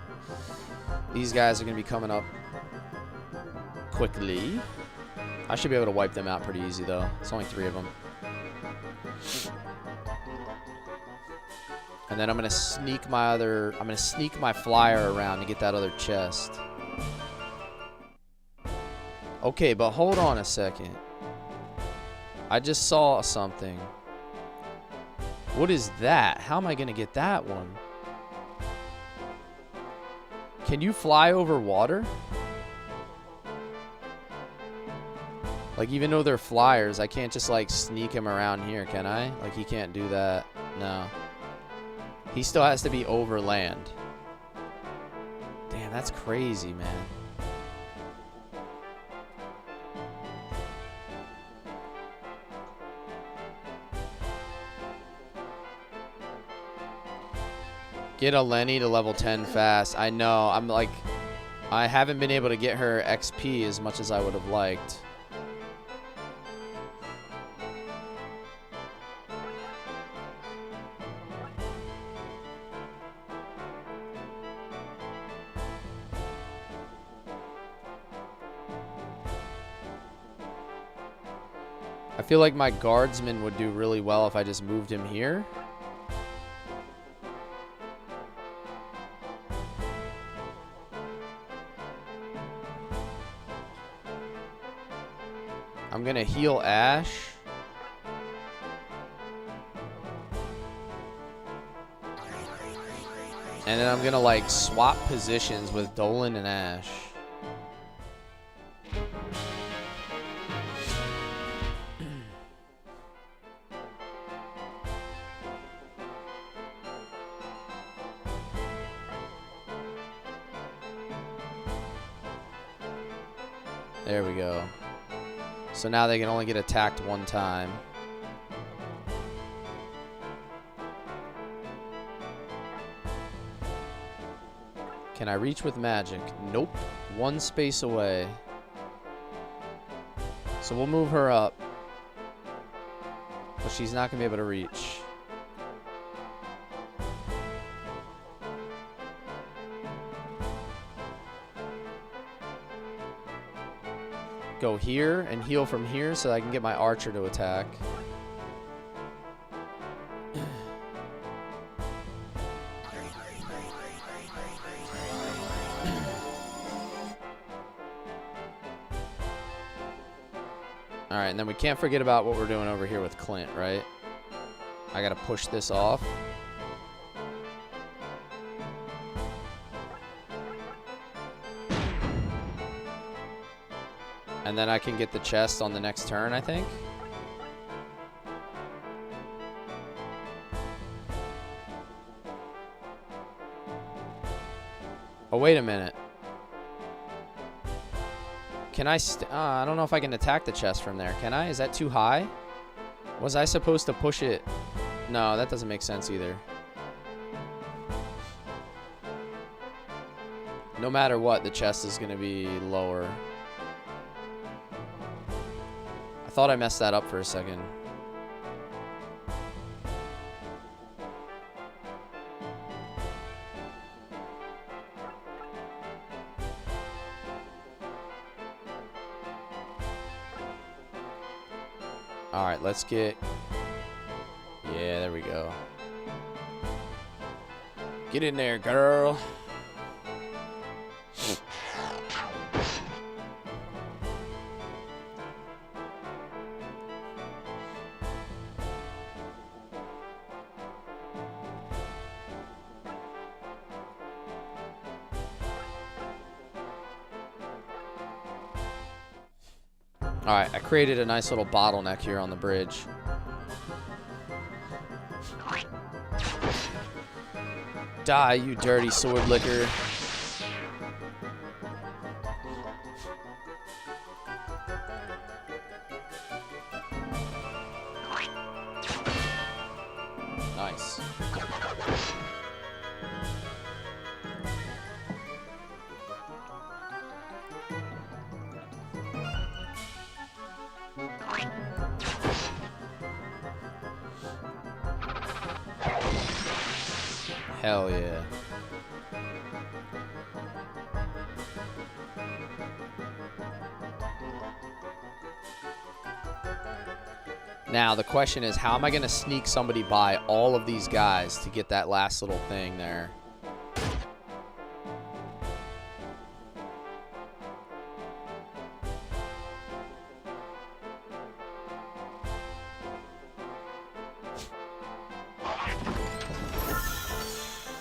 These guys are going to be coming up quickly. I should be able to wipe them out pretty easy, though. It's only 3 of them. And then I'm going to sneak my flyer around to get that other chest. Okay, but hold on a second. I just saw something. What is that? How am I going to get that one? Can you fly over water? Like, even though they're flyers, I can't just, like, sneak him around here, can I? Like, he can't do that. No. He still has to be over land. Damn, that's crazy, man. Get a Lenny to level 10 fast. I know. I'm like, I haven't been able to get her XP as much as I would have liked. I feel like my guardsman would do really well if I just moved him here. I'm going to heal Ash. And then I'm going to, like, swap positions with Dolan and Ash. There we go. So now they can only get attacked 1 time. Can I reach with magic? Nope. 1 space away. So we'll move her up. But she's not going to be able to reach. Go here and heal from here so I can get my archer to attack. Alright, and then we can't forget about what we're doing over here with Clint, right? I gotta push this off. And then I can get the chest on the next turn, I think. Oh, wait a minute. Can I I don't know if I can attack the chest from there. Can I? Is that too high? Was I supposed to push it? No, that doesn't make sense either. No matter what, the chest is going to be lower. I thought I messed that up for a second. let's get... Yeah, there we go. Get in there, girl. Alright, I created a nice little bottleneck here on the bridge. Die, you dirty sword licker. Nice. Hell yeah. Now, the question is, how am I going to sneak somebody by all of these guys to get that last little thing there?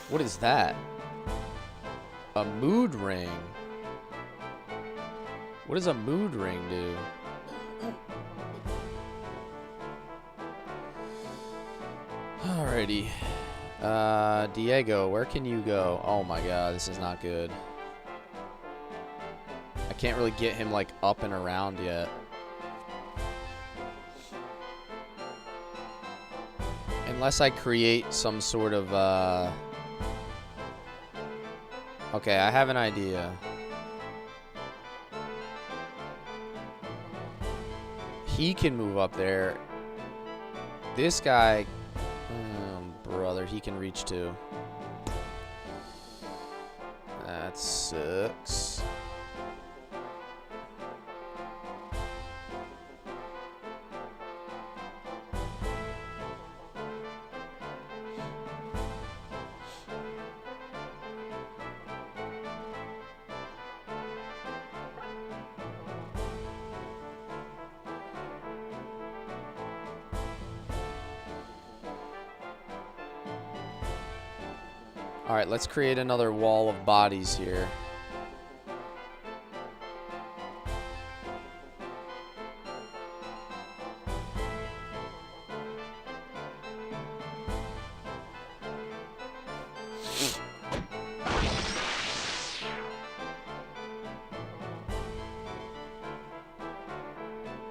What is that? A mood ring. What does a mood ring do? Alrighty. Diego, where can you go? Oh my god, this is not good. I can't really get him, like, up and around yet. Unless I create some sort of, Okay, I have an idea. He can move up there. This guy... brother, he can reach too. That sucks. Alright, let's create another wall of bodies here.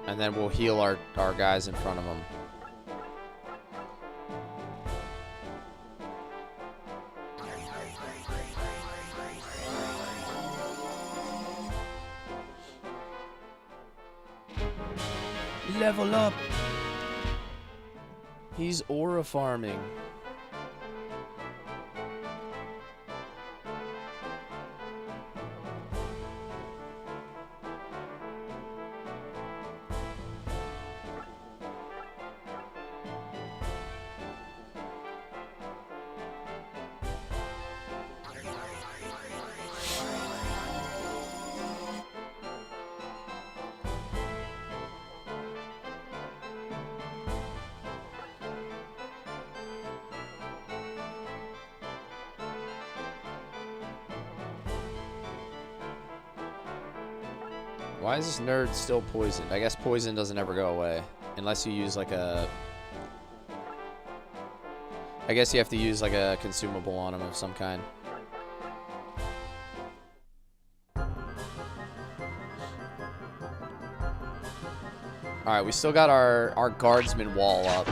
And then we'll heal our guys in front of them. Level up. He's aura farming. Why is this nerd still poisoned? I guess poison doesn't ever go away. Unless you use like a... I guess you have to use like a consumable on him of some kind. Alright, we still got our guardsman wall up.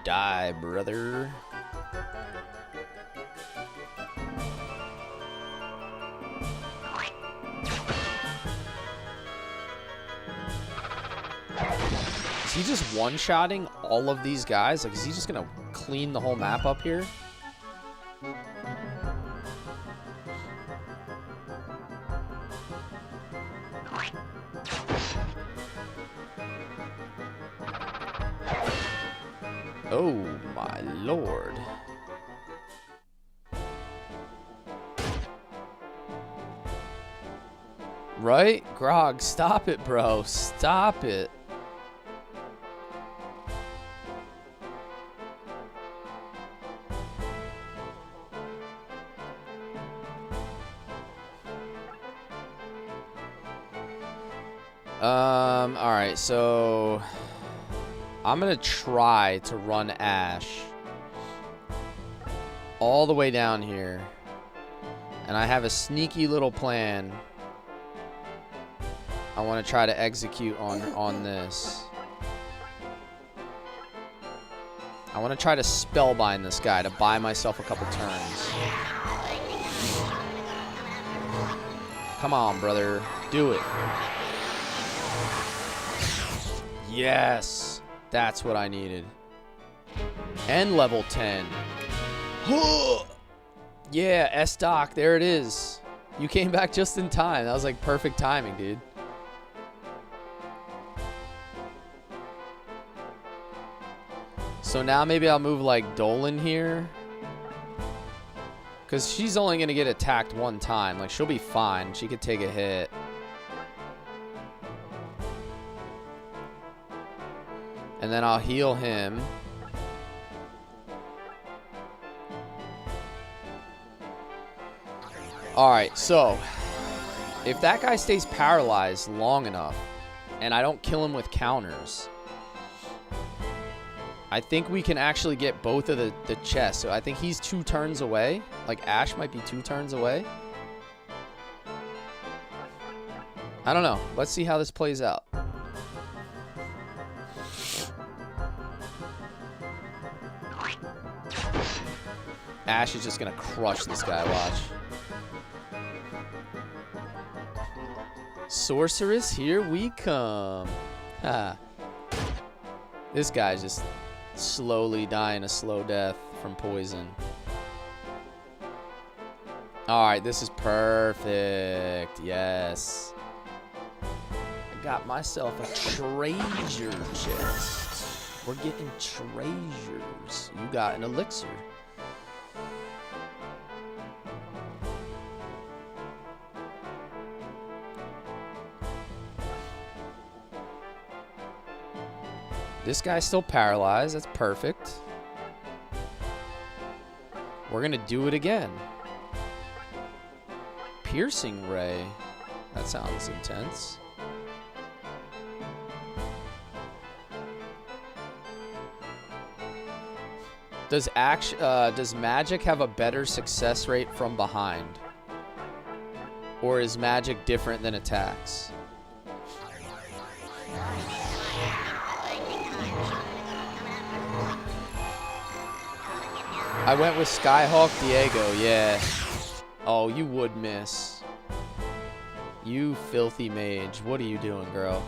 Die, brother. Is he just one-shotting all of these guys? Like, is he just gonna clean the whole map up here? Oh my lord. Right? Grog, stop it, bro. Stop it. Alright, so I'm gonna try to run Ash all the way down here. And I have a sneaky little plan I want to try to execute on this. I want to try to spellbind this guy to buy myself a couple turns. Come on, brother. Do it. Yes. That's what I needed. And level 10. Yeah, S-Doc. There it is. You came back just in time. That was like perfect timing, dude. So now maybe I'll move like Dolan here. Because she's only going to get attacked one time. Like, she'll be fine. She could take a hit. And then I'll heal him. Alright, so if that guy stays paralyzed long enough and I don't kill him with counters, I think we can actually get both of the chests. So I think he's 2 turns away. Like, Ash might be 2 turns away. I don't know. Let's see how this plays out. Ash is just going to crush this guy, watch. Sorceress, here we come. Ha. This guy's just slowly dying a slow death from poison. Alright, this is perfect. Yes. I got myself a treasure chest. We're getting treasures. You got an elixir. This guy's still paralyzed. That's perfect. We're going to do it again. Piercing ray. That sounds intense. Does magic have a better success rate from behind? Or is magic different than attacks? I went with Skyhawk Diego, yeah. Oh, you would miss. You filthy mage. What are you doing, girl?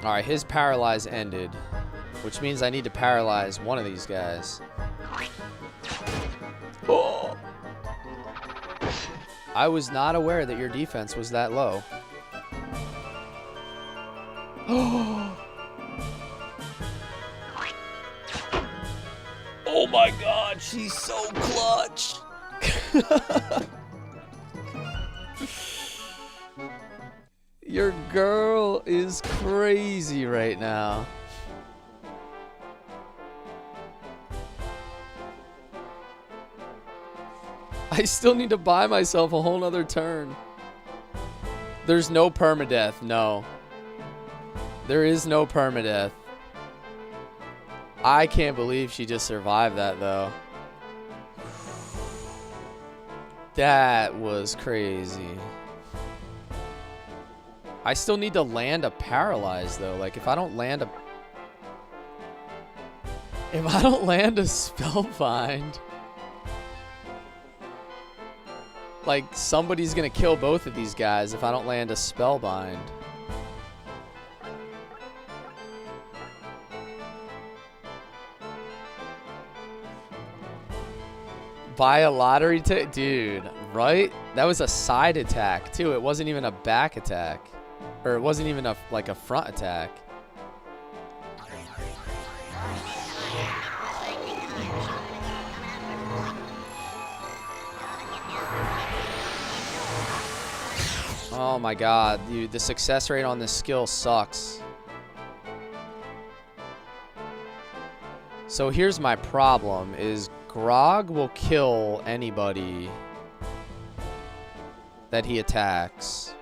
Alright, his paralyze ended. Which means I need to paralyze one of these guys. Oh! I was not aware that your defense was that low. Oh my god, she's so clutch. Your girl is crazy right now. I still need to buy myself a whole nother turn. There's no permadeath, no. There is no permadeath. I can't believe she just survived that, though. That was crazy. I still need to land a paralyze, though. Like, if I don't land a spellbind, like, somebody's gonna kill both of these guys if I don't land a spellbind. Buy a lottery ticket? Dude, Right? That was a side attack, too. It wasn't even a back attack. Or it wasn't even like a front attack. Oh my god, dude, the success rate on this skill sucks. So here's my problem, is Grog will kill anybody that he attacks.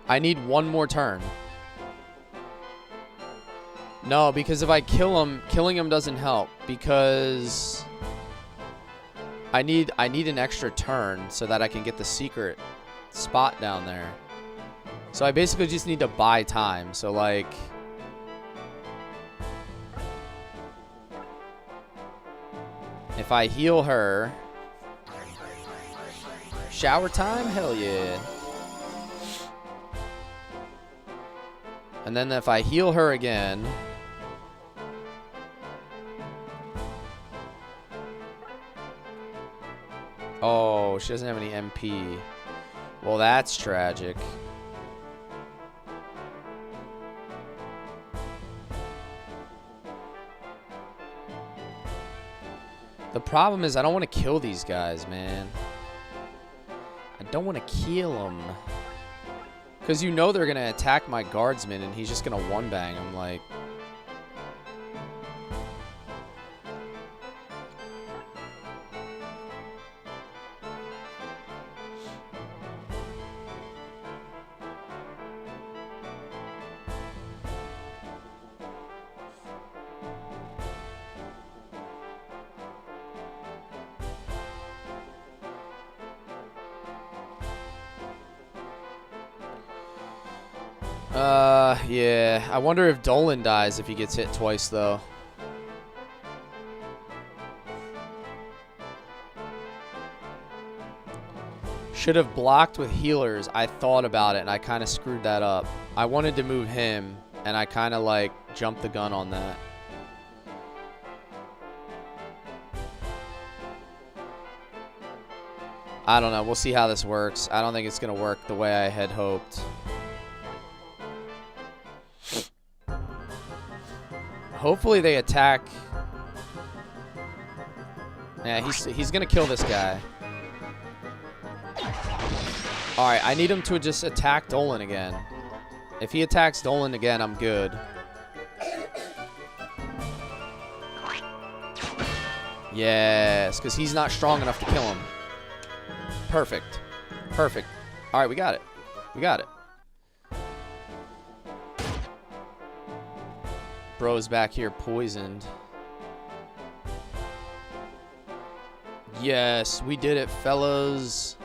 I need one more turn. No, because if I kill him, killing him doesn't help, because I need an extra turn so that I can get the secret spot down there. So I basically just need to buy time. So like, if I heal her, shower time, hell yeah. And then if I heal her again, oh, she doesn't have any MP. Well, that's tragic. The problem is I don't want to kill these guys, man. I don't want to kill them. Because you know they're going to attack my guardsman and he's just going to one-bang them, like... Yeah. I wonder if Dolan dies if he gets hit twice, though. Should have blocked with healers. I thought about it, and I kind of screwed that up. I wanted to move him, and I kind of, like, jumped the gun on that. I don't know. We'll see how this works. I don't think it's going to work the way I had hoped. Hopefully they attack. Yeah, he's gonna kill this guy. Alright, I need him to just attack Dolan again. If he attacks Dolan again, I'm good. Yes, because he's not strong enough to kill him. Perfect. Perfect. Alright, we got it. We got it. Bro's back here poisoned. Yes, we did it, fellas.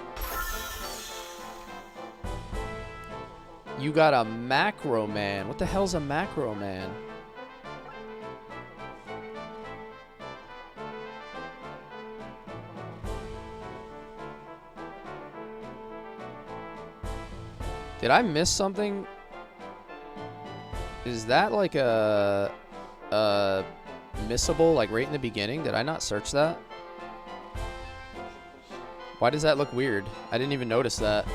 You got a macro man. What the hell's a macro man? Did I miss something? Is that like a missable, like right in the beginning? Did I not search that? Why does that look weird? I didn't even notice that.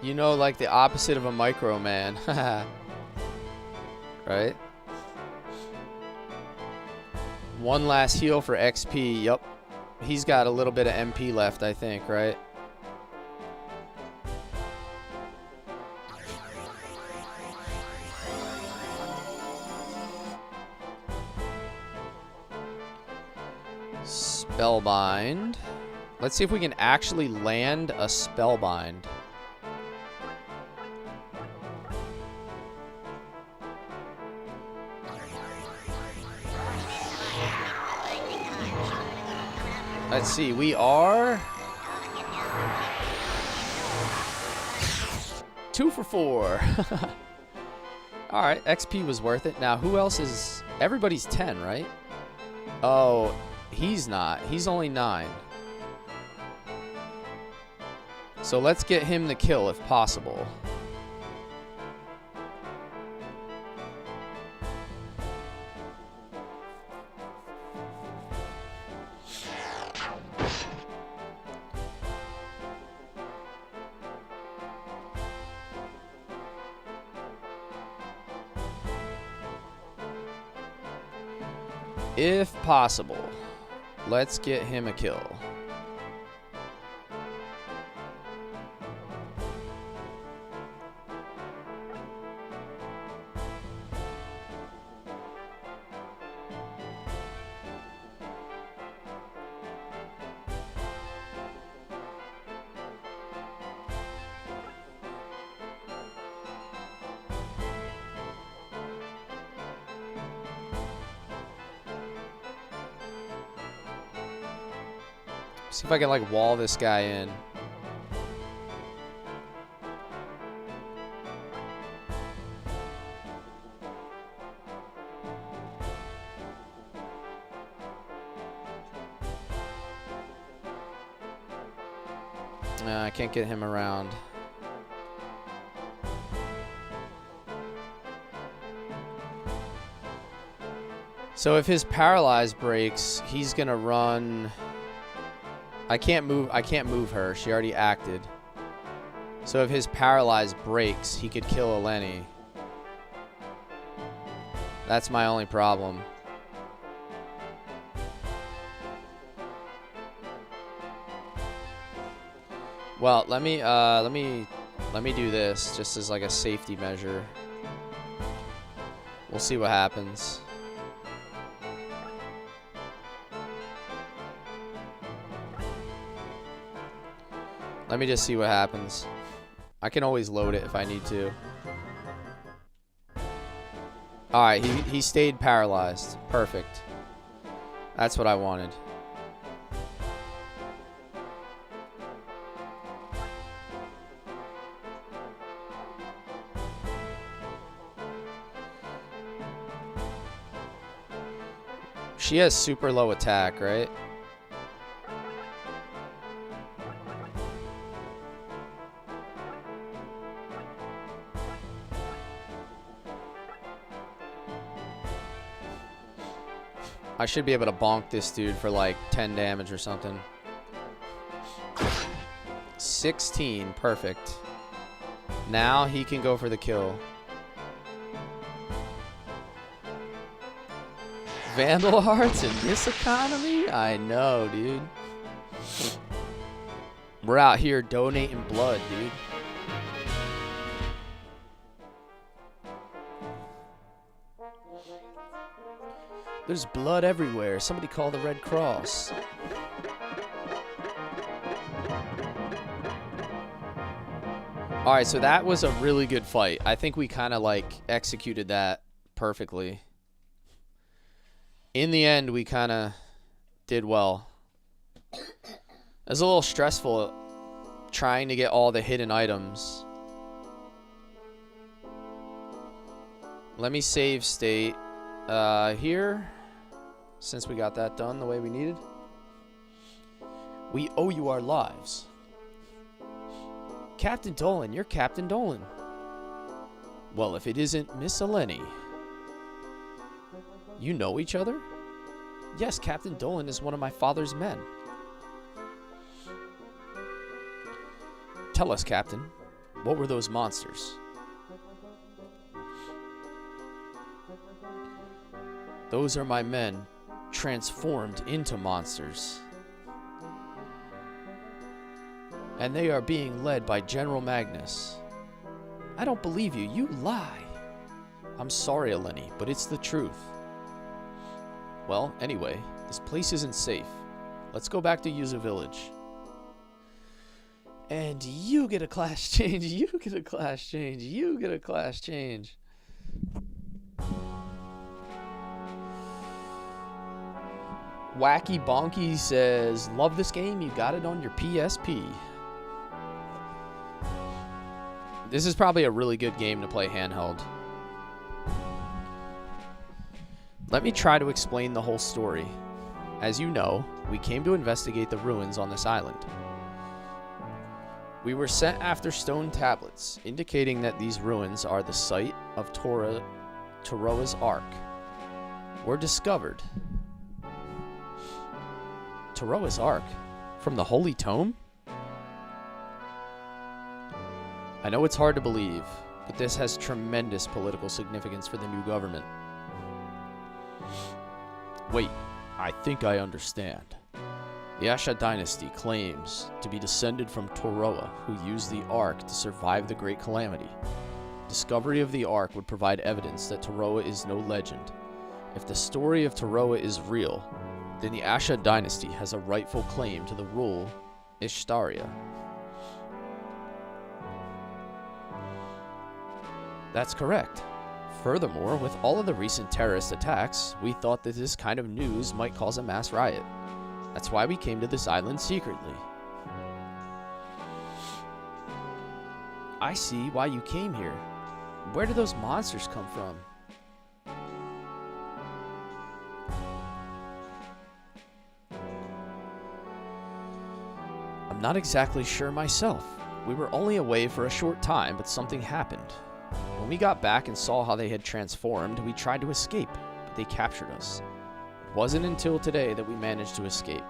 You know, like the opposite of a micro man. Right? One last heal for XP. Yup. He's got a little bit of MP left, I think, right? Spellbind. Let's see if we can actually land a Spellbind. Let's see, we are 2 for 4. All right, XP was worth it. Now, who else is... Everybody's 10, right? Oh, he's not. He's only 9. So let's get him the kill if possible. If possible, let's get him a kill. See if I can like wall this guy in. I can't get him around. So if his paralyze breaks, he's gonna run. I can't move her. She already acted. So if his paralyze breaks, he could kill Eleni. That's my only problem. Well, let me do this just as like a safety measure. We'll see what happens. Let me just see what happens. I can always load it if I need to. Alright, he stayed paralyzed. Perfect. That's what I wanted. She has super low attack, right? I should be able to bonk this dude for like 10 damage or something. 16, perfect. Now he can go for the kill. Vandal Hearts in this economy? I know, dude. We're out here donating blood, dude. There's blood everywhere. Somebody call the Red Cross. Alright, so that was a really good fight. I think we kind of like executed that perfectly. In the end, we kind of did well. It was a little stressful trying to get all the hidden items. Let me save state here. Since we got that done the way we needed. We owe you our lives. Captain Dolan, you're Captain Dolan. Well, if it isn't Miss Eleni. You know each other? Yes, Captain Dolan is one of my father's men. Tell us, Captain, what were those monsters? Those are my men, transformed into monsters. And they are being led by General Magnus. I don't believe you. You lie. I'm sorry, Eleni, but it's the truth. Well, anyway, this place isn't safe. Let's go back to Yuzu Village. And you get a class change. You get a class change. You get a class change. Wacky Bonky says, love this game, you got it on your PSP. This is probably a really good game to play handheld. Let me try to explain the whole story. As you know, we came to investigate the ruins on this island. We were sent after stone tablets, indicating that these ruins are the site of Toroa's Ark. Were discovered. Toroa's Ark? From the Holy Tome? I know it's hard to believe, but this has tremendous political significance for the new government. Wait, I think I understand. The Asha dynasty claims to be descended from Toroa, who used the Ark to survive the Great Calamity. Discovery of the Ark would provide evidence that Toroa is no legend. If the story of Toroa is real, then the Asha dynasty has a rightful claim to the rule Ishtaria. That's correct. Furthermore, with all of the recent terrorist attacks, we thought that this kind of news might cause a mass riot. That's why we came to this island secretly. I see why you came here. Where do those monsters come from? I'm not exactly sure myself. We were only away for a short time, but something happened. When we got back and saw how they had transformed, we tried to escape, but they captured us. It wasn't until today that we managed to escape.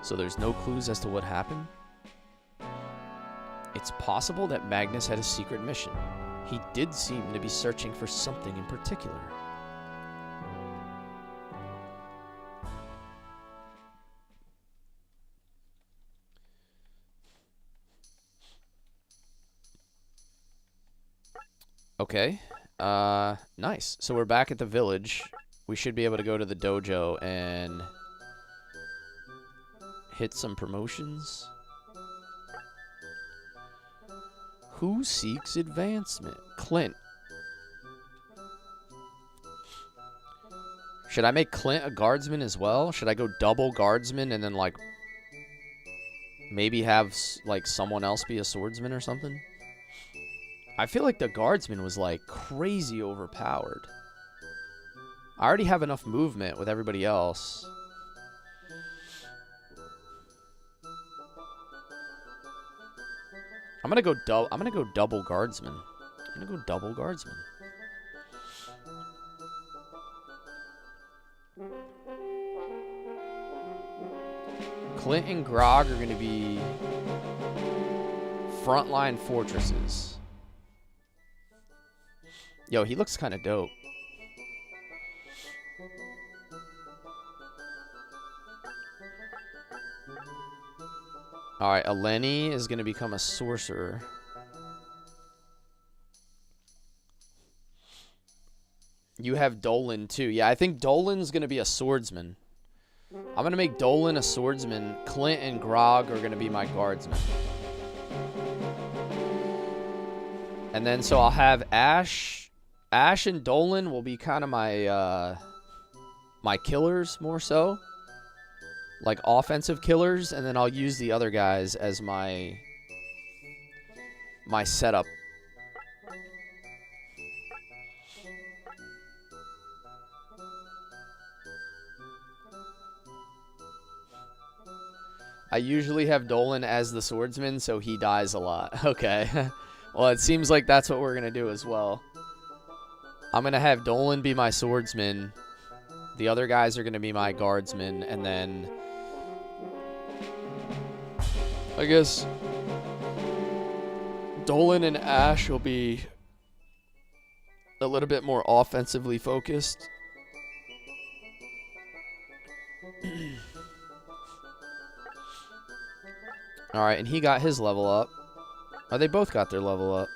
So there's no clues as to what happened? It's possible that Magnus had a secret mission. He did seem to be searching for something in particular. Okay. Nice. So we're back at the village. We should be able to go to the dojo and hit some promotions. Who seeks advancement? Clint. Should I make Clint a guardsman as well? Should I go double guardsman and then, like, maybe have, like, someone else be a swordsman or something? I feel like the guardsman was, like, crazy overpowered. I already have enough movement with everybody else. I'm gonna go double guardsman. I'm gonna go double guardsman. Clint and Grog are gonna be frontline fortresses. Yo, he looks kind of dope. Alright, Eleni is going to become a sorcerer. You have Dolan too. Yeah, I think Dolan's going to be a swordsman. I'm going to make Dolan a swordsman. Clint and Grog are going to be my guardsmen. And then so I'll have Ash and Dolan will be kind of my my killers more so. Like offensive killers, and then I'll use the other guys as my setup. I usually have Dolan as the swordsman, so he dies a lot. Okay. Well, it seems like that's what we're going to do as well. I'm going to have Dolan be my swordsman. The other guys are going to be my guardsmen, and then I guess Dolan and Ash will be a little bit more offensively focused. Alright, and he got his level up. Oh, they both got their level up.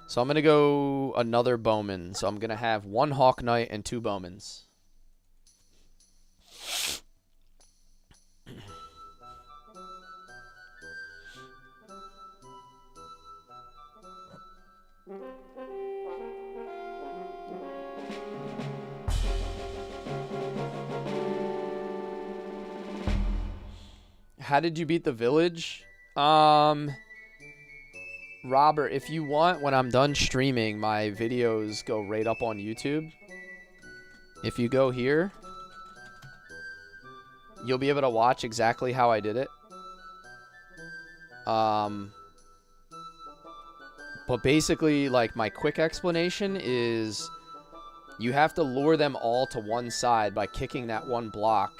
So I'm going to go another bowman. So I'm going to have 1 Hawk Knight and 2 bowmans. How did you beat the village? Robert, if you want, when I'm done streaming, my videos go right up on YouTube. If you go here, you'll be able to watch exactly how I did it. But basically, like, my quick explanation is you have to lure them all to one side by kicking that one block.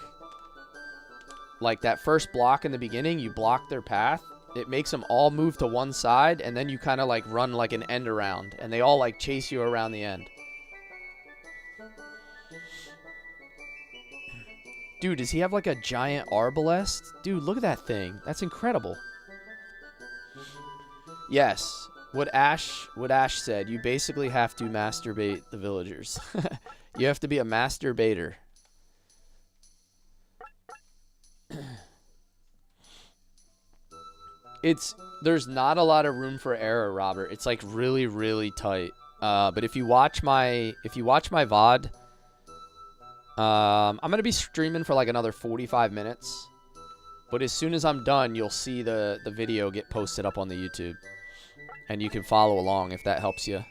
Like, that first block in the beginning, you block their path. It makes them all move to one side, and then you kind of, like, run, like, an end around. And they all, like, chase you around the end. Dude, does he have like a giant arbalest? Dude, look at that thing. That's incredible. Yes. What Ash said, you basically have to masturbate the villagers. You have to be a masturbator. There's not a lot of room for error, Robert. It's like really, really tight. But if you watch my VOD, I'm gonna be streaming for like another 45 minutes. But as soon as I'm done, you'll see the video get posted up on the YouTube. And you can follow along if that helps you.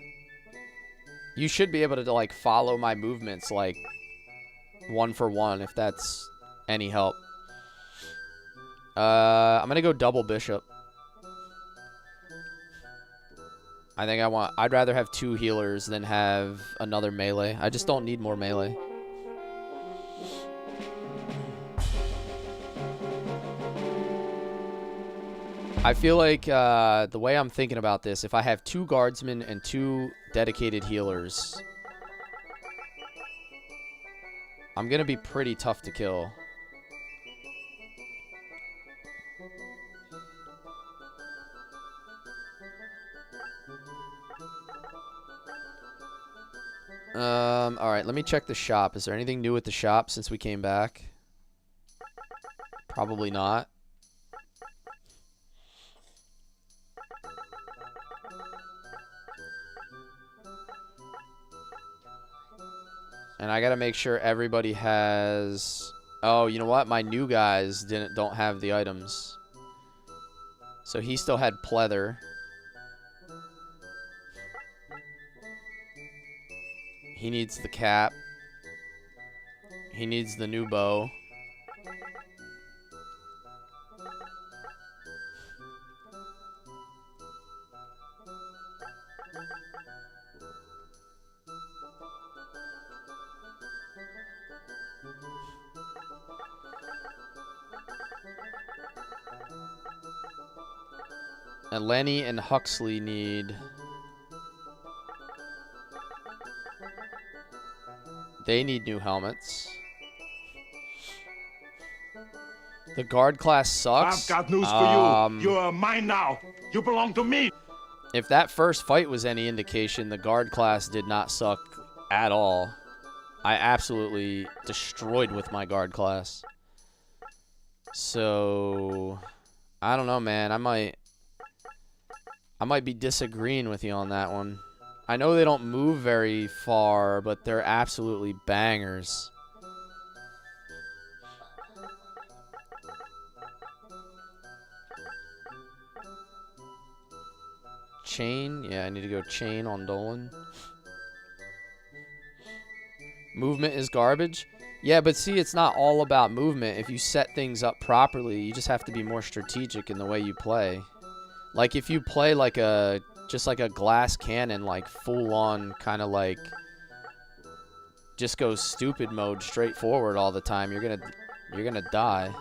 You should be able to like follow my movements like one for one if that's any help. I'm gonna go double bishop. I'd rather have 2 healers than have another melee. I just don't need more melee. I feel like the way I'm thinking about this, if I have 2 guardsmen and 2 dedicated healers, I'm going to be pretty tough to kill. Alright, let me check the shop. Is there anything new with the shop since we came back? Probably not. And I gotta make sure everybody has... Oh, you know what? My new guys don't have the items. So he still had pleather. He needs the cap. He needs the new bow. And Lenny and Huxley need... They need new helmets. The guard class sucks. I've got news for you. You're mine now. You belong to me. If that first fight was any indication, the guard class did not suck at all. I absolutely destroyed with my guard class. So, I don't know, man. I might be disagreeing with you on that one. I know they don't move very far, but they're absolutely bangers. Chain? Yeah, I need to go chain on Dolan. Movement is garbage? Yeah, but see, it's not all about movement. If you set things up properly, you just have to be more strategic in the way you play. Like, if you play like just like a glass cannon, like full on kind of like just go stupid mode straight forward all the time, you're gonna die.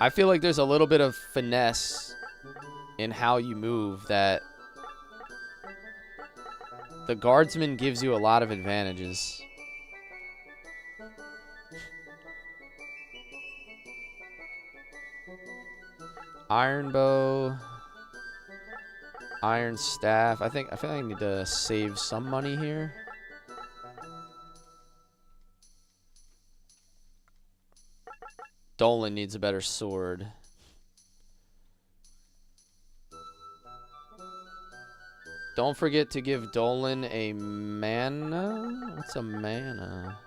I feel like there's a little bit of finesse in how you move that the guardsman gives you a lot of advantages. Iron bow, iron staff. I feel like I need to save some money here. Dolan needs a better sword. Don't forget to give Dolan a mana. What's a mana?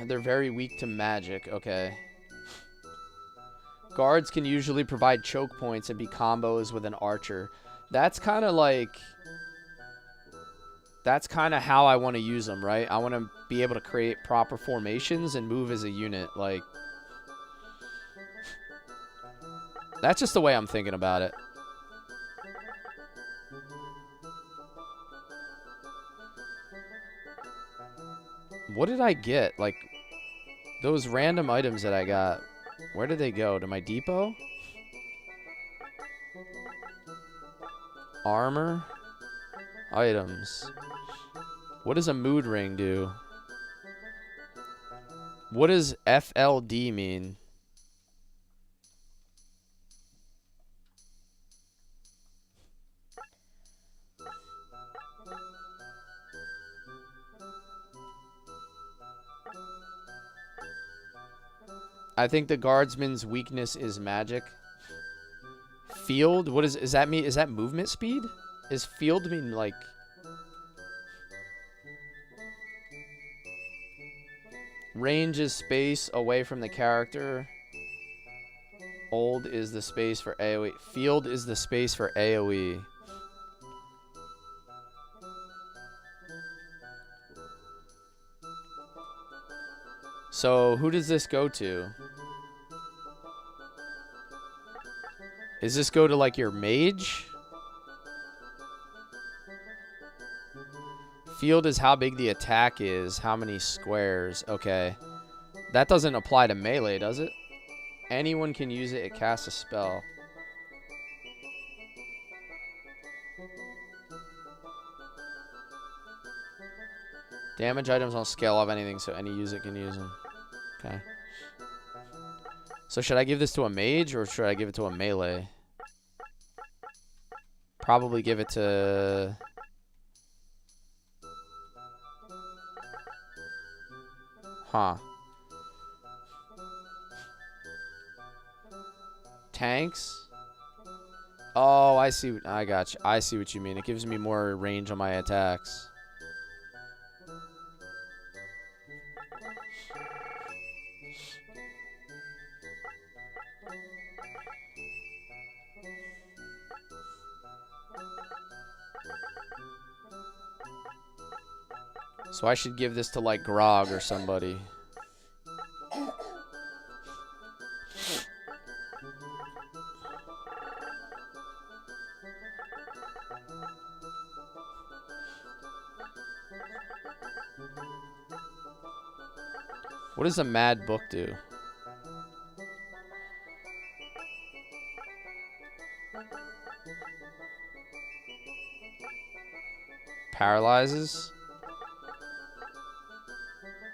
They're very weak to magic. Okay. Guards can usually provide choke points and be combos with an archer. That's kind of like... That's kind of how I want to use them, right? I want to be able to create proper formations and move as a unit. Like... That's just the way I'm thinking about it. What did I get? Like, those random items that I got, where did they go? To my depot? Armor? Items. What does a mood ring do? What does FLD mean? I think the guardsman's weakness is magic. Field? What is that mean? Is that movement speed? Is field mean like... Range is space away from the character. Old is the space for AoE. Field is the space for AoE. So, who does this go to? Does this go to, like, your mage? Field is how big the attack is, how many squares. Okay. That doesn't apply to melee, does it? Anyone can use it, it casts a spell. Damage items on scale of anything, so any user can use them. Okay. So should I give this to a mage, or should I give it to a melee? Probably give it to... Huh. Tanks? Oh, I see. I got you. I see what you mean. It gives me more range on my attacks. So I should give this to, like, Grog or somebody. What does a mad book do? Paralyzes?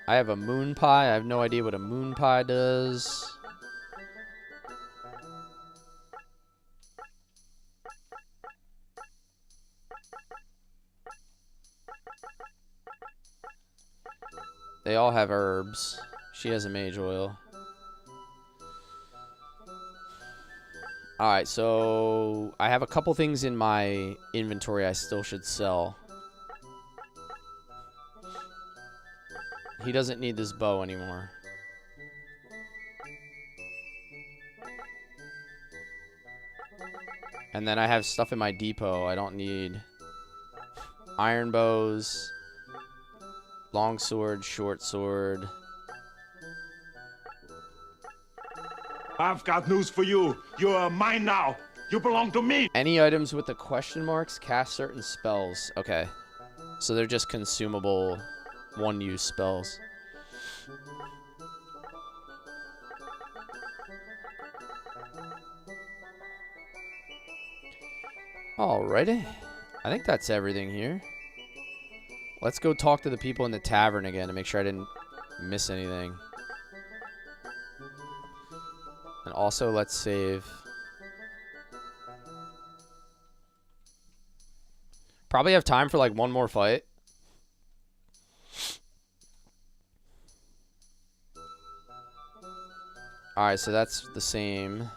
I have a moon pie. I have no idea what a moon pie does. They all have herbs. She has a mage oil. Alright, so I have a couple things in my inventory I still should sell. He doesn't need this bow anymore. And then I have stuff in my depot. I don't need iron bows, long sword, short sword. I've got news for you. You're mine now. You belong to me. Any items with the question marks cast certain spells. Okay. So they're just consumable one-use spells. Alrighty. I think that's everything here. Let's go talk to the people in the tavern again to make sure I didn't miss anything. And also, let's save. Probably have time for like one more fight. Alright, so that's the same.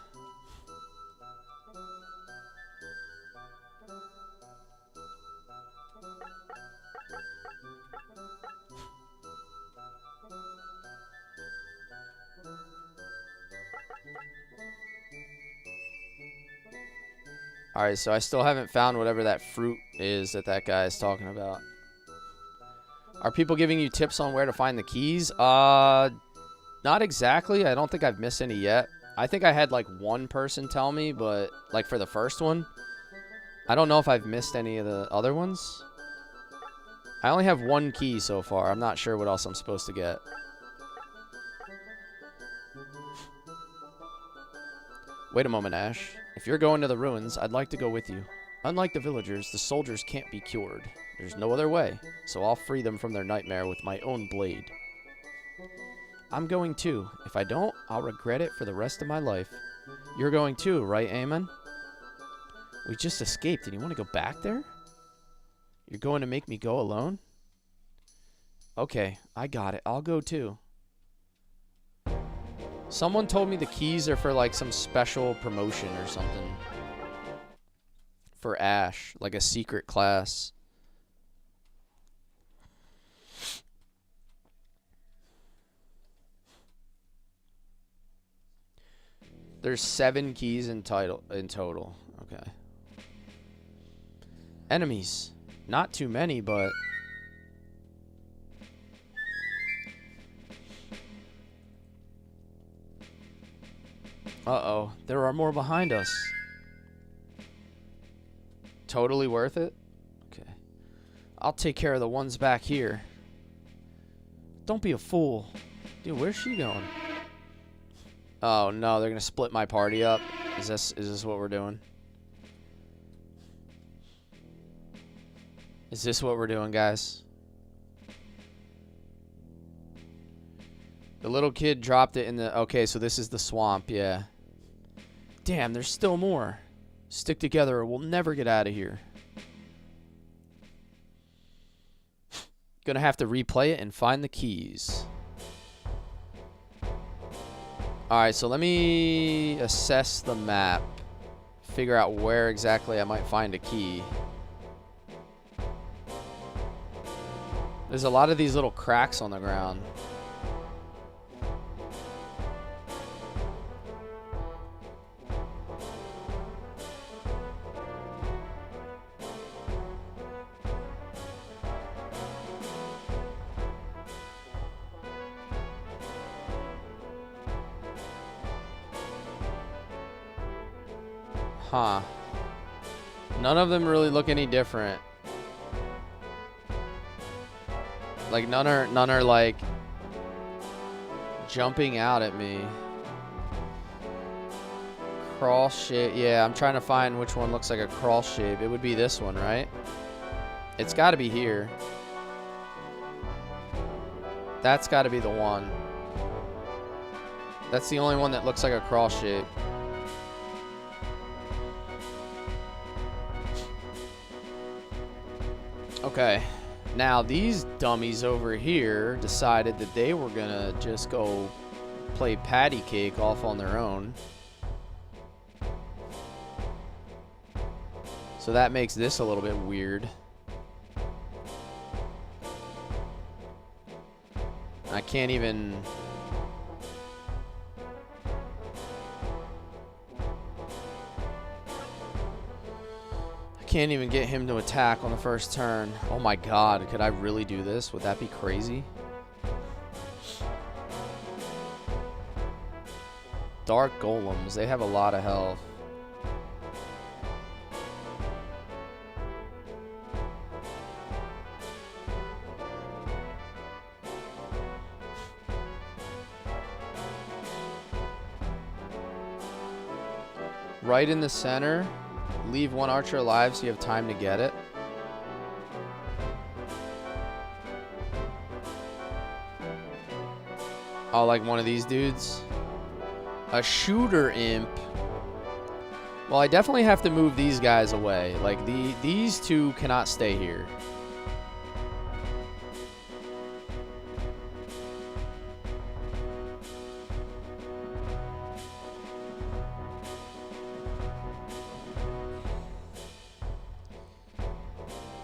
Alright, so I still haven't found whatever that fruit is that that guy is talking about. Are people giving you tips on where to find the keys? Not exactly. I don't think I've missed any yet. I think I had like one person tell me, but like for the first one. I don't know if I've missed any of the other ones. I only have one key so far. I'm not sure what else I'm supposed to get. Wait a moment, Ash. If you're going to the ruins, I'd like to go with you. Unlike the villagers, the soldiers can't be cured. There's no other way, so I'll free them from their nightmare with my own blade. I'm going too. If I don't, I'll regret it for the rest of my life. You're going too, right, Eamon? We just escaped, and you want to go back there? You're going to make me go alone? Okay, I got it. I'll go too. Someone told me the keys are for like some special promotion or something. For Ash, like a secret class. There's 7 keys in total. Okay. Enemies. Not too many, but... Uh-oh. There are more behind us. Totally worth it? Okay. I'll take care of the ones back here. Don't be a fool. Dude, where's she going? Oh, no. They're going to split my party up. Is this what we're doing? Is this what we're doing, guys? The little kid dropped it in the... Okay, so this is the swamp, yeah. Damn, there's still more. Stick together or we'll never get out of here. Gonna have to replay it and find the keys. Alright, so let me assess the map. Figure out where exactly I might find a key. There's a lot of these little cracks on the ground. Huh. None of them really look any different. Like none are like jumping out at me. Cross shape. Yeah, I'm trying to find which one looks like a cross shape. It would be this one, right? It's got to be here. That's got to be the one. That's the only one that looks like a cross shape. Okay, now these dummies over here decided that they were gonna just go play patty cake off on their own. So that makes this a little bit weird. I can't even... Can't even get him to attack on the first turn. Oh my god, could I really do this? Would that be crazy? Dark golems, they have a lot of health. Right in the center. Leave one archer alive so you have time to get it. Oh, like one of these dudes? A shooter imp. Well, I definitely have to move these guys away. Like, these two cannot stay here.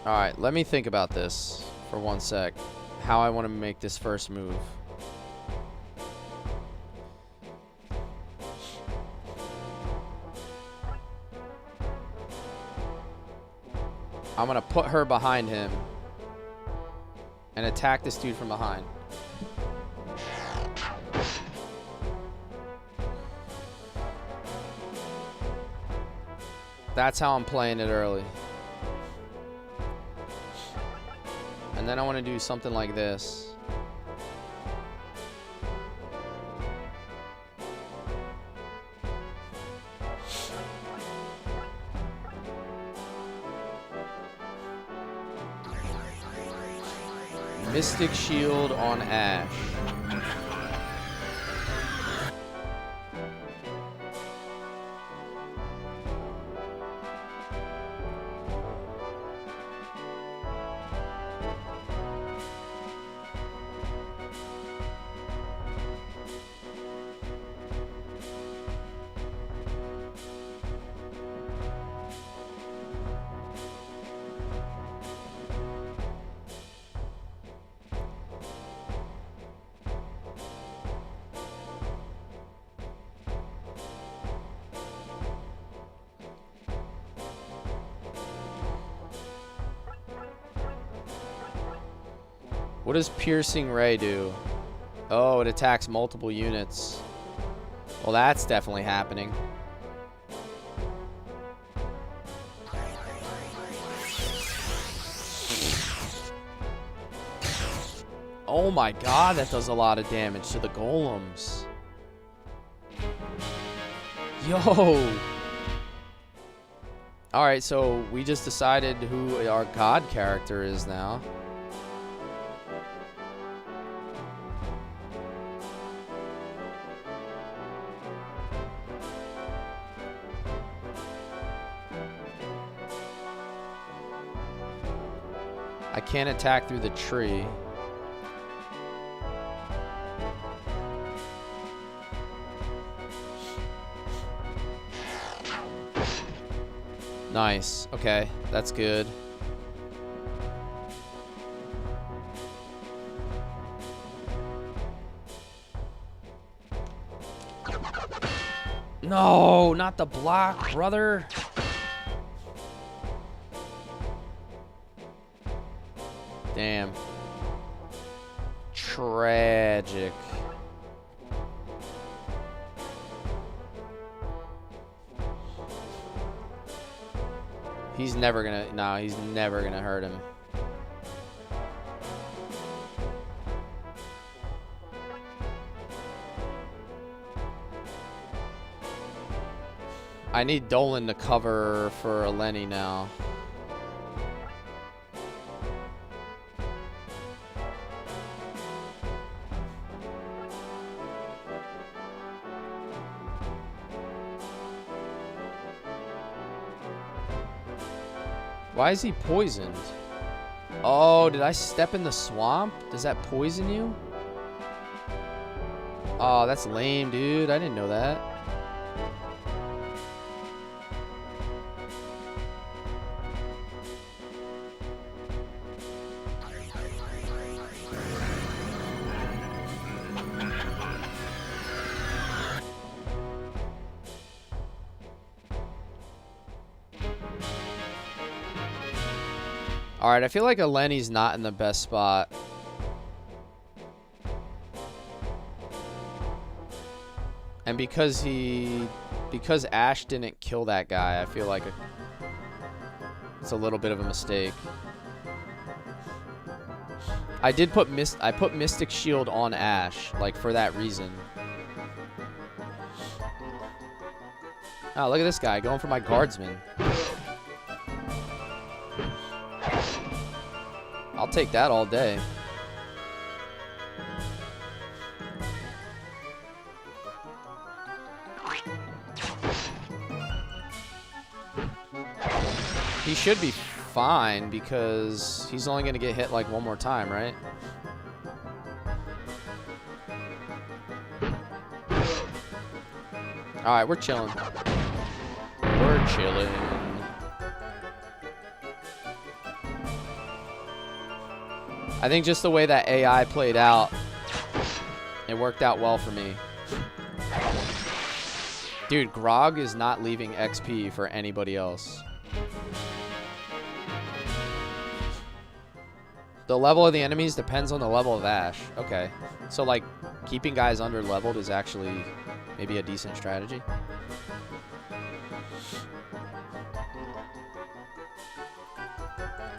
Alright, let me think about this for one sec. How I want to make this first move. I'm going to put her behind him and attack this dude from behind. That's how I'm playing it early. And then I want to do something like this. Mystic Shield on Ash. What does Piercing Ray do? Oh, it attacks multiple units. Well, that's definitely happening. Oh my god, that does a lot of damage to the golems. Yo! Alright, so we just decided who our god character is now. I can't attack through the tree. Nice. Okay, that's good. No, not the block, brother. Damn. Tragic. He's never gonna, no, he's never gonna hurt him. I need Dolan to cover for Eleni now. Why is he poisoned? Oh, did I step in the swamp? Does that poison you? Oh, that's lame, dude. I didn't know that. Alright, I feel like Eleni's not in the best spot. And because Ash didn't kill that guy, I feel like it's a little bit of a mistake. I put Mystic Shield on Ash, like for that reason. Oh, look at this guy going for my guardsman. I'll take that all day. He should be fine because he's only going to get hit like one more time, right? Alright, we're chilling. We're chilling. I think just the way that AI played out, it worked out well for me. Dude, Grog is not leaving XP for anybody else. The level of the enemies depends on the level of Ash. Okay. So, like, keeping guys under-leveled is actually maybe a decent strategy.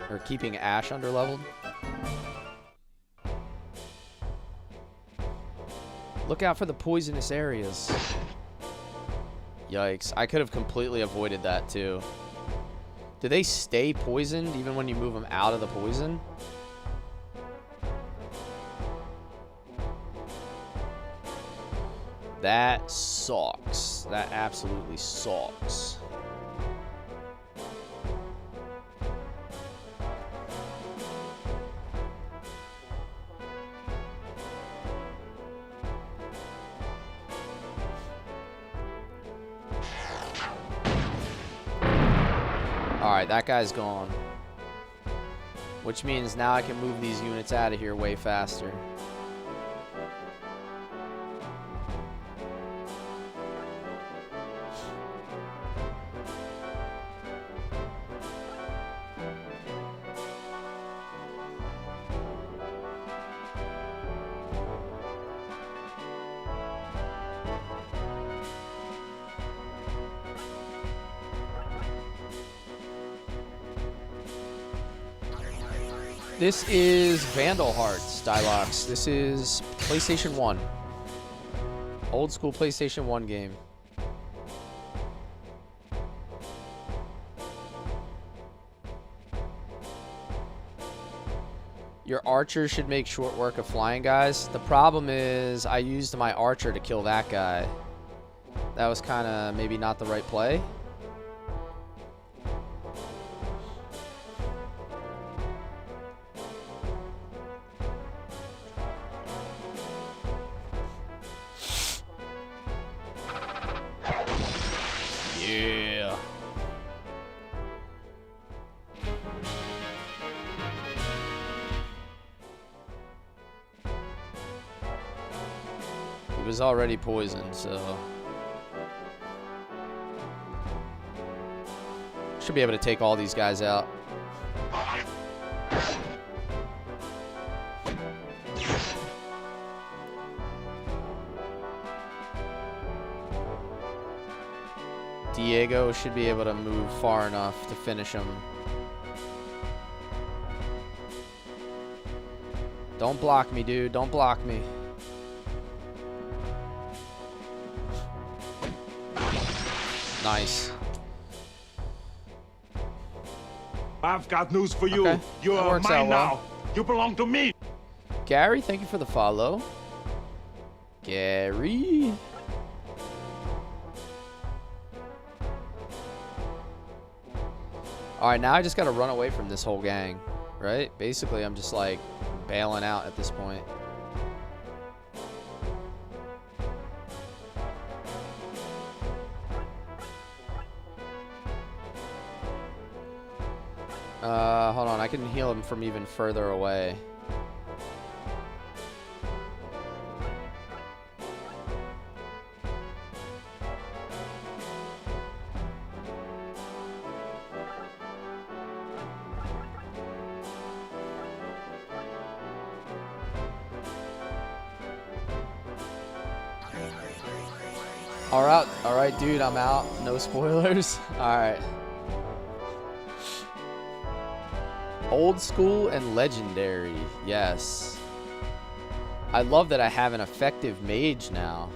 Or keeping Ash under-leveled. Look out for the poisonous areas. Yikes. I could have completely avoided that too. Do they stay poisoned even when you move them out of the poison? That sucks. That absolutely sucks. Alright, that guy's gone. Which means now I can move these units out of here way faster. This is Vandal Hearts, Dialox. This is PlayStation 1. Old school PlayStation 1 game. Your archer should make short work of flying guys. The problem is I used my archer to kill that guy. That was kind of maybe not the right play. Yeah. He was already poisoned, so should be able to take all these guys out. Diego should be able to move far enough to finish him. Don't block me, dude. Don't block me. Nice. I've got news for you. Okay. You That are works out mine well. now. You belong to me. Gary, thank you for the follow. Gary. Alright, now I just gotta run away from this whole gang, right? Basically, I'm just like bailing out at this point. Hold on, I can heal him from even further away. All right, dude, I'm out. No spoilers. All right. Old school and legendary. Yes. I love that I have an effective mage now.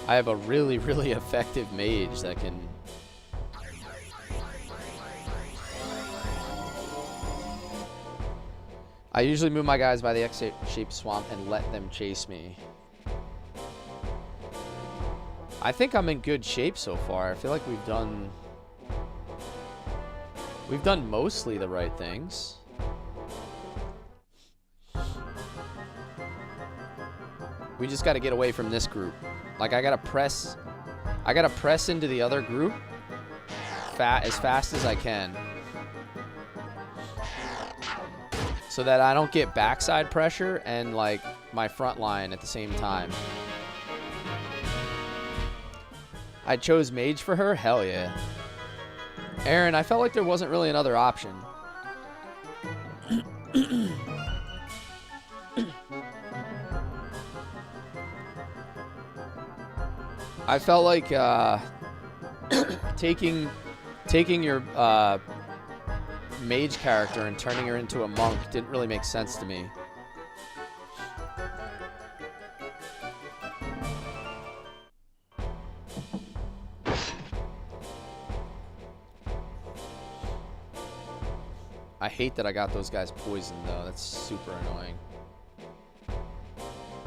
I have a really, really effective mage that can... I usually move my guys by the X-shaped swamp and let them chase me. I think I'm in good shape so far. I feel like we've done mostly the right things. We just got to get away from this group. Like I got to press into the other group as fast as I can. So that I don't get backside pressure and like my front line at the same time. I chose mage for her? Hell yeah. Aaron, I felt like there wasn't really another option. I felt like taking taking your mage character and turning her into a monk didn't really make sense to me. I hate that I got those guys poisoned, though. That's super annoying.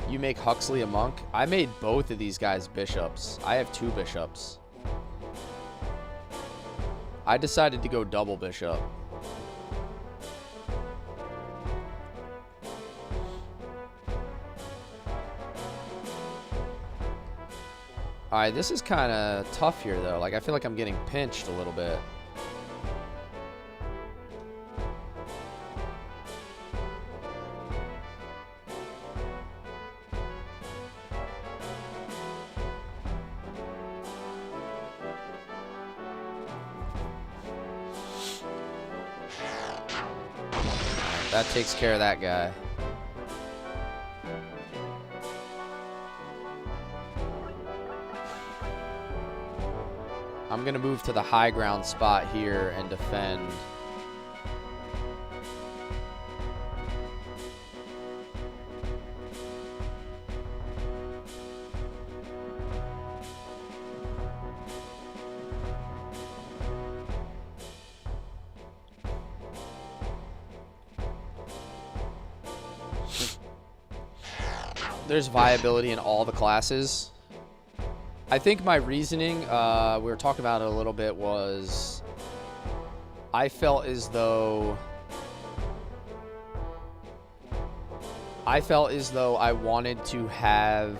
You make Huxley a monk? I made both of these guys bishops. I have 2 bishops. I decided to go double bishop. Alright, this is kind of tough here, though. Like, I feel like I'm getting pinched a little bit. That takes care of that guy. I'm gonna move to the high ground spot here and defend. There's viability in all the classes. I think my reasoning, we were talking about it a little bit, was I felt as though I wanted to have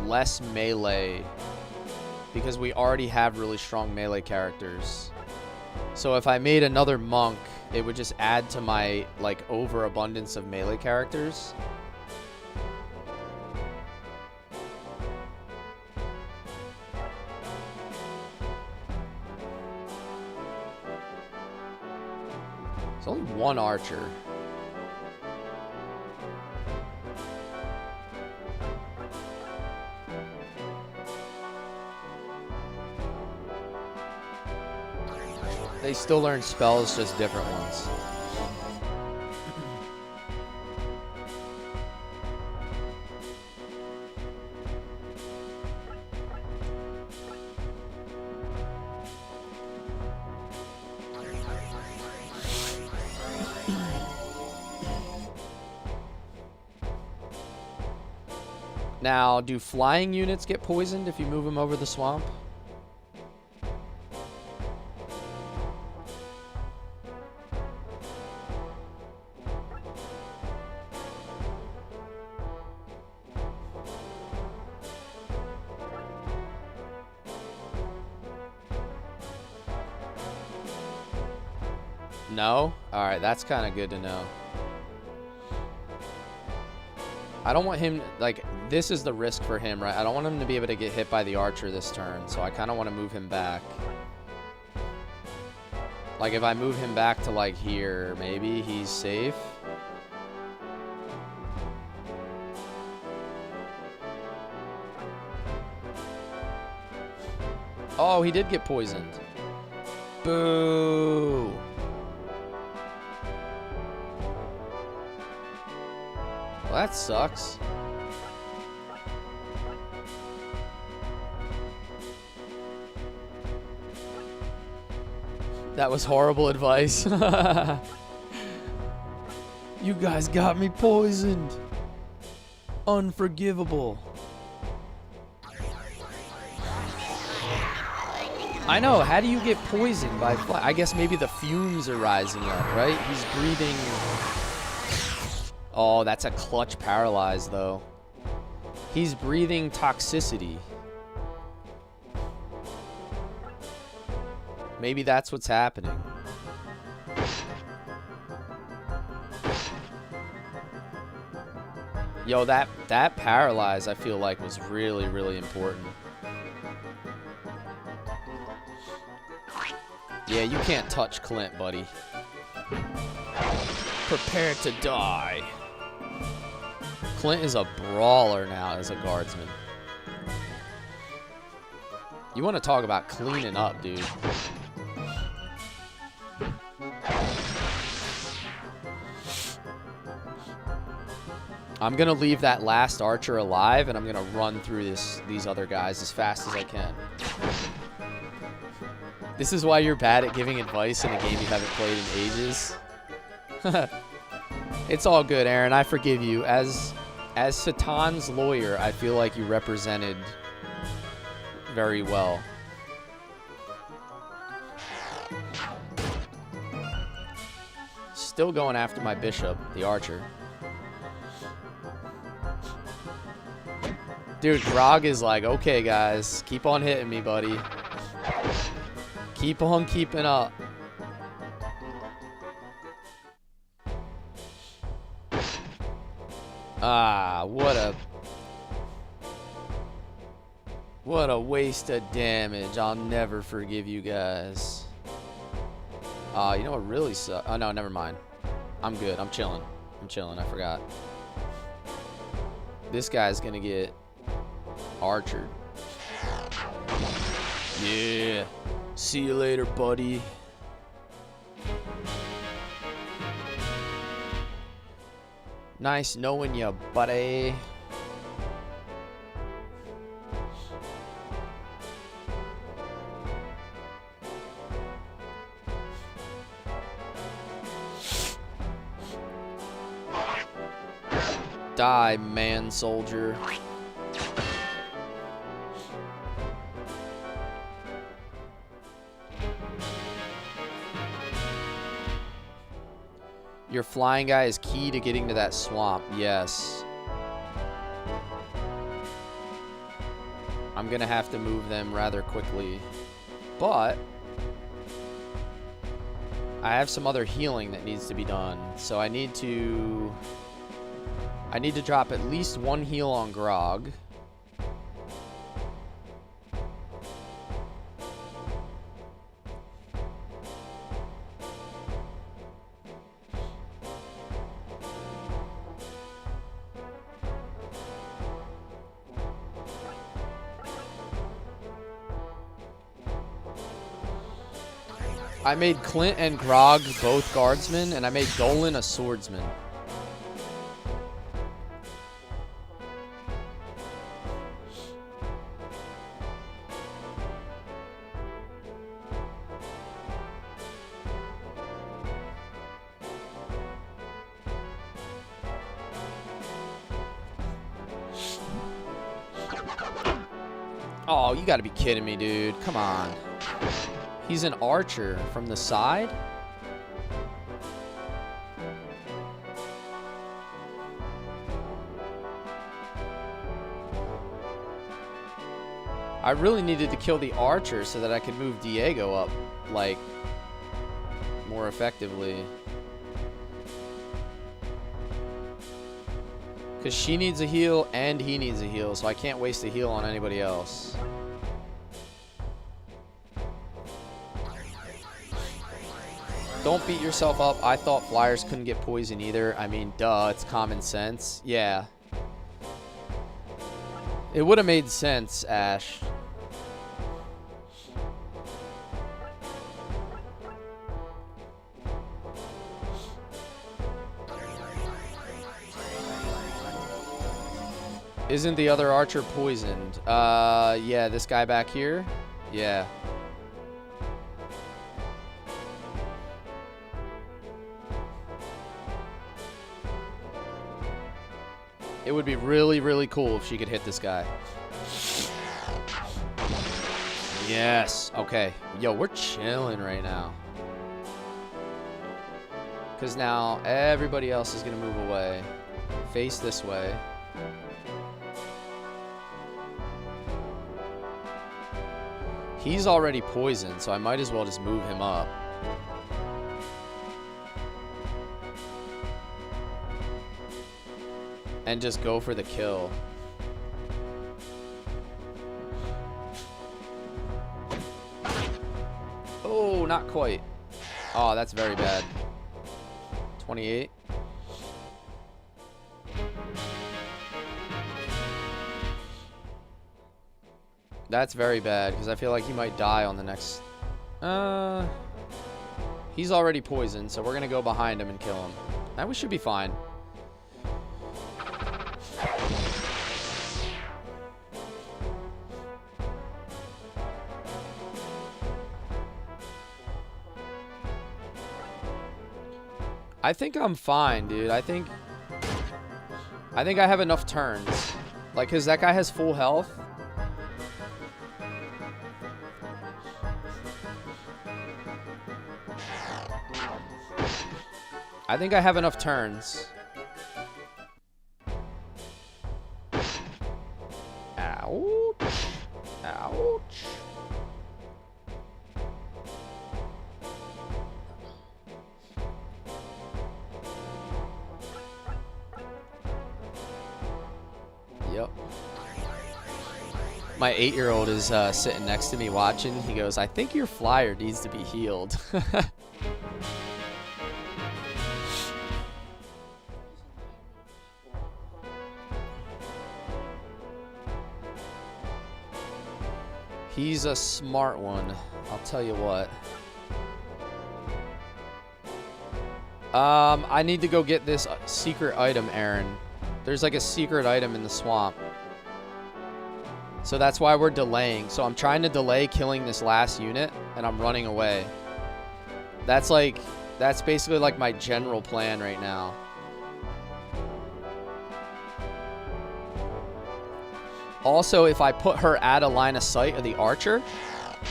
less melee because we already have really strong melee characters. So if I made another monk, it would just add to my like overabundance of melee characters. It's only 1 archer. They still learn spells, just different ones. Now, do flying units get poisoned if you move them over the swamp? No? Alright, that's kind of good to know. I don't want him, like, this is the risk for him, right? I don't want him to be able to get hit by the archer this turn, so I kind of want to move him back. Like, if I move him back to, like, here, maybe he's safe. Oh, he did get poisoned. Boo! Well, that sucks. That was horrible advice. You guys got me poisoned. Unforgivable. I know, how do you get poisoned by fly? I guess maybe the fumes are rising up, right? He's breathing. Oh, that's a clutch paralyze, though. He's breathing toxicity. Maybe that's what's happening. Yo, that paralyze, I feel like, was really, really important. Yeah, you can't touch Clint, buddy. Prepare to die. Clint is a brawler now as a guardsman. You want to talk about cleaning up, dude. I'm going to leave that last archer alive, and I'm going to run through these other guys as fast as I can. This is why you're bad at giving advice in a game you haven't played in ages. It's all good, Aaron. I forgive you. As Satan's lawyer, I feel like you represented very well. Still going after my bishop, the archer. Dude, Grog is like, okay, guys, keep on hitting me, buddy. Keep on keeping up. Ah, what a waste of damage. I'll never forgive you guys. You know what really sucks? Oh, no, never mind. I'm good. I'm chilling. I forgot. This guy's gonna get archered. Yeah. See you later, buddy. Nice knowing you, buddy. Die, man soldier. Your flying guy is key to getting to that swamp. Yes. I'm gonna have to move them rather quickly. But I have some other healing that needs to be done. So I need to drop at least one heal on Grog. I made Clint and Grog both guardsmen, and I made Dolan a swordsman. Oh, you gotta be kidding me, dude. Come on. He's an archer from the side? I really needed to kill the archer so that I could move Diego up, like, more effectively. Because she needs a heal and he needs a heal, so I can't waste a heal on anybody else. Don't beat yourself up. I thought flyers couldn't get poison either. I mean, duh, it's common sense. Yeah. It would have made sense, Ash. Isn't the other archer poisoned? Yeah, this guy back here? Yeah. It would be really, really cool if she could hit this guy. Yes. Okay. Yo, we're chilling right now. Because now everybody else is going to move away. Face this way. He's already poisoned, so I might as well just move him up. And just go for the kill. Oh, not quite. Oh, that's very bad. 28. That's very bad, because I feel like he might die on the next... He's already poisoned, so we're going to go behind him and kill him. Now we should be fine. I think I'm fine, dude. I think I have enough turns. Like, because that guy has full health. I think I have enough turns. Ouch. Ouch. Yep. My 8-year-old is sitting next to me watching. He goes, I think your flyer needs to be healed. He's a smart one, I'll tell you what. I need to go get this secret item, Aaron. There's like a secret item in the swamp. So that's why we're delaying. So I'm trying to delay killing this last unit, and I'm running away. That's basically like my general plan right now. Also, if I put her at a line of sight of the archer,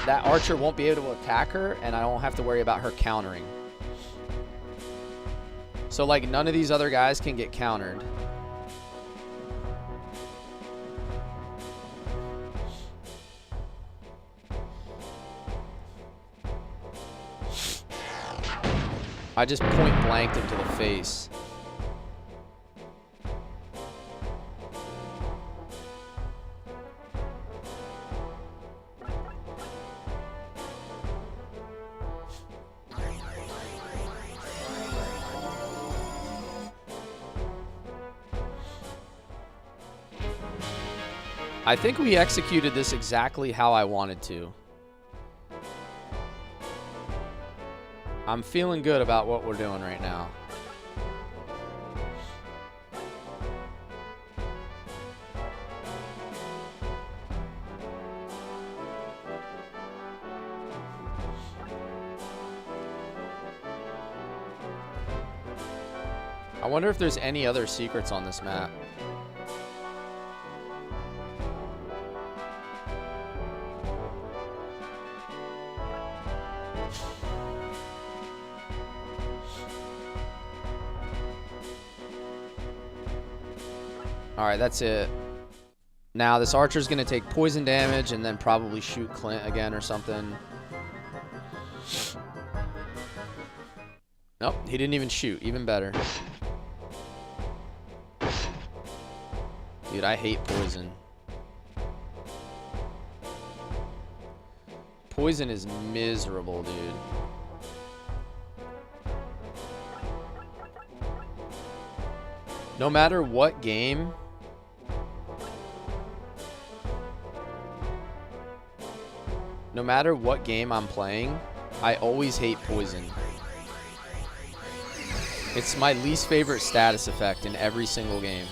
that archer won't be able to attack her, and I don't have to worry about her countering. So, like, none of these other guys can get countered. I just point blanked him to the face. I think we executed this exactly how I wanted to. I'm feeling good about what we're doing right now. I wonder if there's any other secrets on this map. Alright, that's it. Now, this archer's going to take poison damage and then probably shoot Clint again or something. Nope, he didn't even shoot. Even better. Dude, I hate poison. Poison is miserable, dude. No matter what game... No matter what game I'm playing, I always hate poison. It's my least favorite status effect in every single game.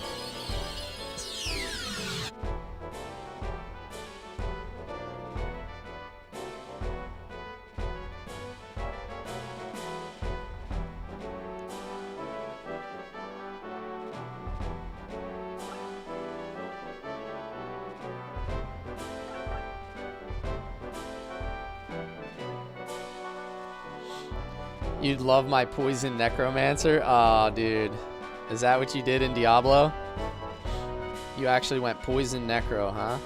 You'd love my poison necromancer? Aw, dude. Is that what you did in Diablo? You actually went poison necro, huh?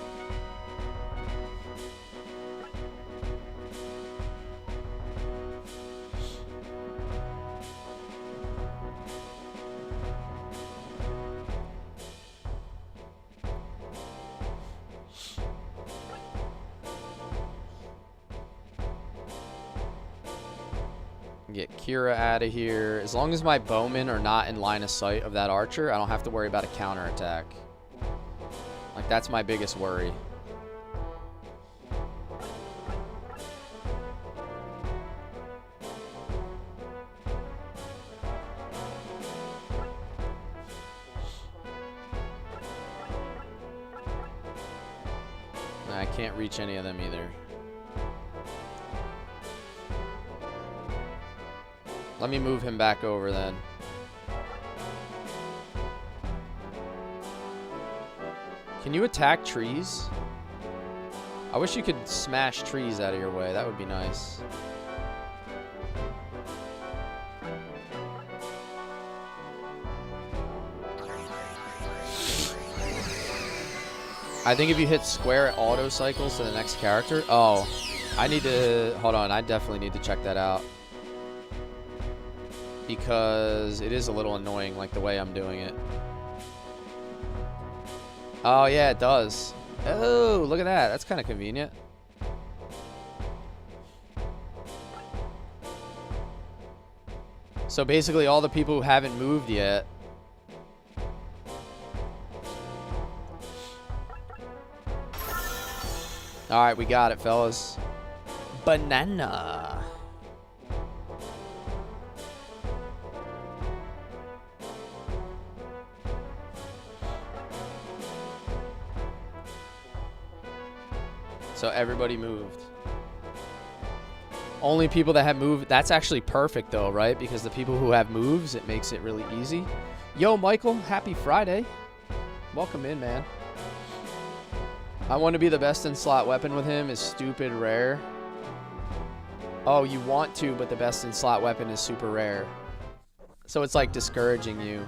Get Kira out of here. As long as my bowmen are not in line of sight of that archer, I don't have to worry about a counterattack. Like, that's my biggest worry. I can't reach any of them either. Let me move him back over then. Can you attack trees? I wish you could smash trees out of your way. That would be nice. I think if you hit square, it auto cycles to the next character. Oh, I need to... Hold on. I definitely need to check that out. Because it is a little annoying, like the way I'm doing it. Oh, yeah, it does. Oh, look at that. That's kind of convenient. So basically all the people who haven't moved yet. All right, we got it, fellas. Banana. So everybody moved. Only people that have moved. That's actually perfect though, right? Because the people who have moves, it makes it really easy. Yo, Michael, happy Friday. Welcome in, man. I want to be the best in slot weapon with him is stupid rare. Oh, you want to, but the best in slot weapon is super rare. So it's like discouraging you.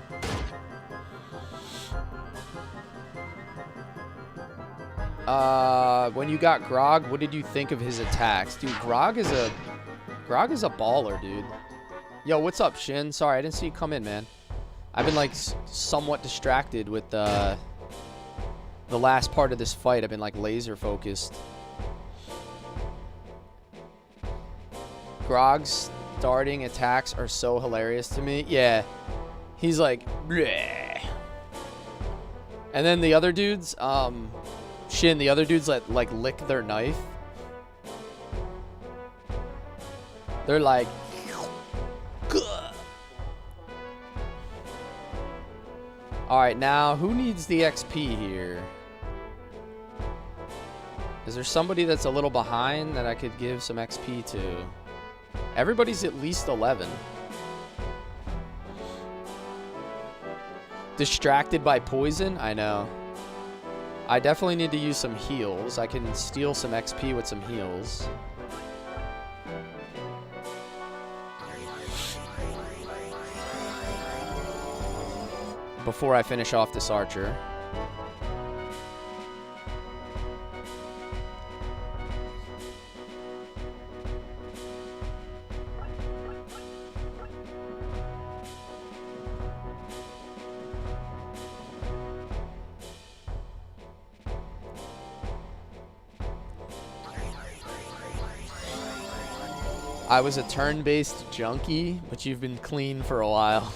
When you got Grog, what did you think of his attacks? Dude, Grog is a baller, dude. Yo, what's up, Shin? Sorry, I didn't see you come in, man. I've been like somewhat distracted with the last part of this fight. I've been like laser focused. Grog's starting attacks are so hilarious to me. Yeah. He's like, bleh. And then the other dudes, Shin, the other dudes like lick their knife. They're like, gah. All right, now who needs the XP here? Is there somebody that's a little behind that I could give some XP to? Everybody's at least 11. Distracted by poison? I know. I definitely need to use some heals. I can steal some XP with some heals. Before I finish off this archer. I was a turn-based junkie, but you've been clean for a while.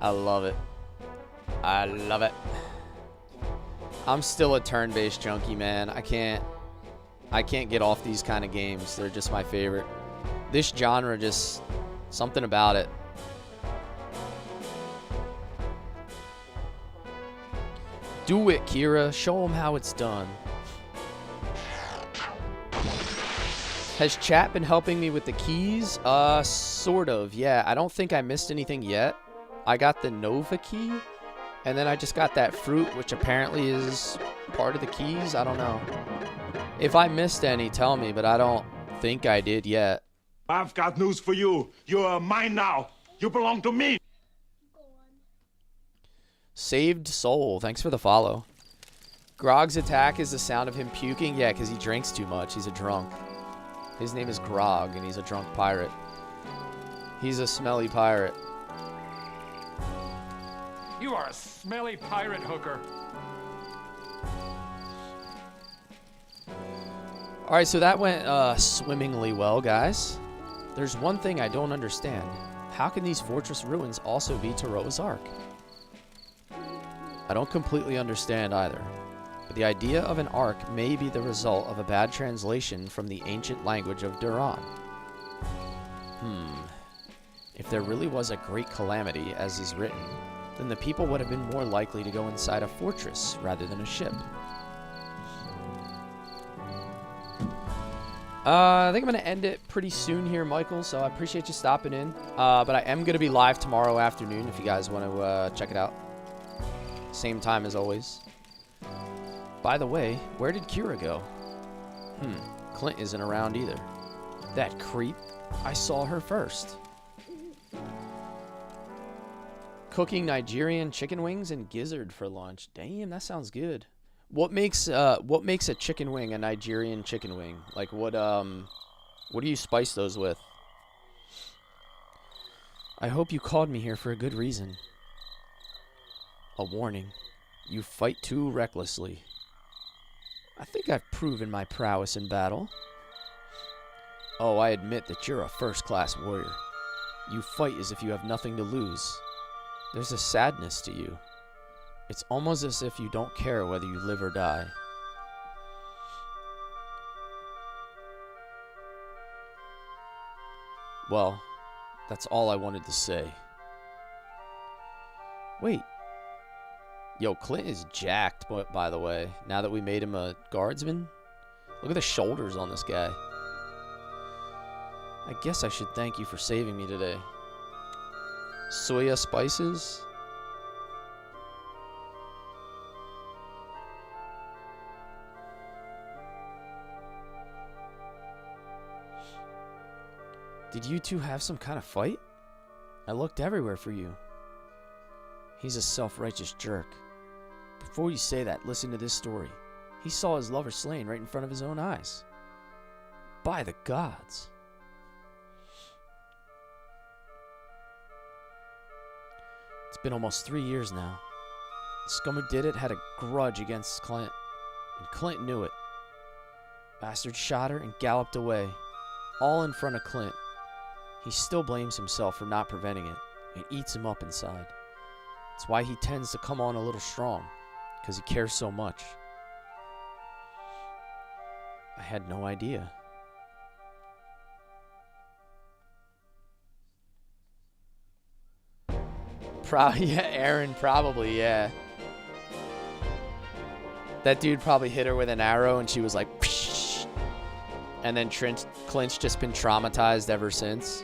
I love it. I love it. I'm still a turn-based junkie, man. I can't get off these kind of games. They're just my favorite. This genre, just something about it. Do it, Kira. Show them how it's done. Has chat been helping me with the keys? Sort of, yeah. I don't think I missed anything yet. I got the Nova key, and then I just got that fruit, which apparently is part of the keys. I don't know. If I missed any, tell me, but I don't think I did yet. I've got news for you. You're mine now. You belong to me. Saved Soul, thanks for the follow. Grog's attack is the sound of him puking? Yeah, because he drinks too much. He's a drunk. His name is Grog, and he's a drunk pirate. He's a smelly pirate. You are a smelly pirate hooker. Alright, so that went swimmingly well, guys. There's one thing I don't understand. How can these fortress ruins also be Taroa's Ark? I don't completely understand either. But the idea of an ark may be the result of a bad translation from the ancient language of Duran. If there really was a great calamity, as is written, then the people would have been more likely to go inside a fortress rather than a ship. I think I'm going to end it pretty soon here, Michael, so I appreciate you stopping in. But I am going to be live tomorrow afternoon if you guys want to check it out. Same time as always. By the way, where did Kira go? Clint isn't around either. That creep. I saw her first. Cooking Nigerian chicken wings and gizzard for lunch. Damn, that sounds good. What makes a chicken wing a Nigerian chicken wing? Like what do you spice those with? I hope you called me here for a good reason. A warning. You fight too recklessly. I think I've proven my prowess in battle. Oh, I admit that you're a first-class warrior. You fight as if you have nothing to lose. There's a sadness to you. It's almost as if you don't care whether you live or die. Well, that's all I wanted to say. Wait. Yo, Clint is jacked, by the way, now that we made him a guardsman. Look at the shoulders on this guy. I guess I should thank you for saving me today. Soya spices? Did you two have some kind of fight? I looked everywhere for you. He's a self-righteous jerk. Before you say that, listen to this story. He saw his lover slain right in front of his own eyes. By the gods. It's been almost 3 years now. The scum who did it had a grudge against Clint, and Clint knew it. Bastard shot her and galloped away, all in front of Clint. He still blames himself for not preventing it. It eats him up inside. It's why he tends to come on a little strong, because he cares so much. I had no idea. Yeah, Aaron, probably, yeah. That dude probably hit her with an arrow and she was like, psh! And then Clint's just been traumatized ever since.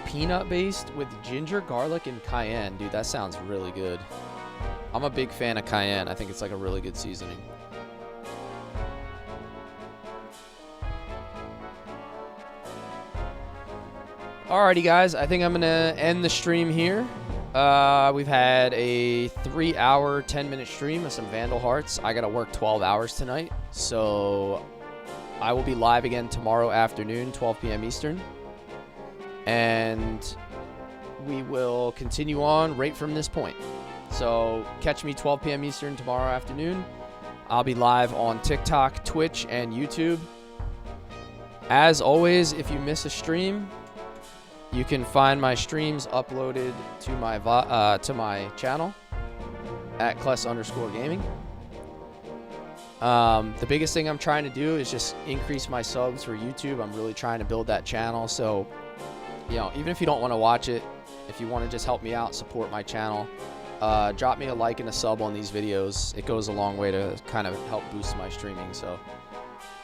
Peanut based with ginger, garlic, and cayenne. Dude, that sounds really good. I'm a big fan of cayenne. I think it's like a really good seasoning. Alrighty, guys. I think I'm going to end the stream here. We've had a 3-hour, 10-minute stream of some Vandal Hearts. I got to work 12 hours tonight. So I will be live again tomorrow afternoon, 12 p.m. Eastern. And we will continue on right from this point. So catch me 12 p.m. Eastern tomorrow afternoon. I'll be live on TikTok, Twitch, and YouTube. As always, if you miss a stream, you can find my streams uploaded to my channel at Cless_gaming. The biggest thing I'm trying to do is just increase my subs for YouTube. I'm really trying to build that channel. So, you know, even if you don't want to watch it, if you want to just help me out, support my channel, drop me a like and a sub on these videos. It goes a long way to kind of help boost my streaming. So,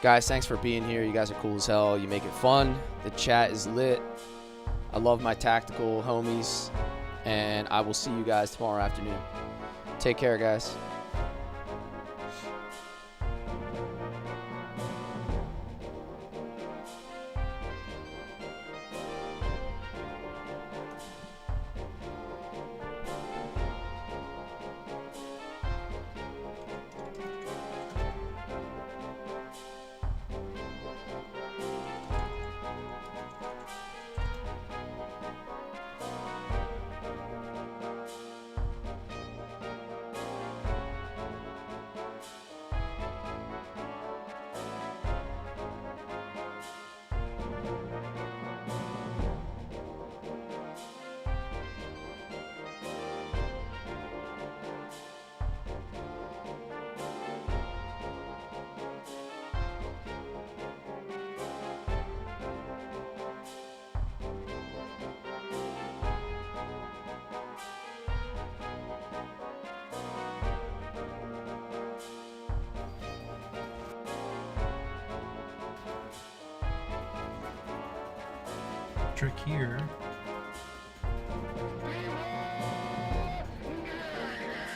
guys, thanks for being here. You guys are cool as hell. You make it fun. The chat is lit. I love my tactical homies, and I will see you guys tomorrow afternoon. Take care, guys. trick here.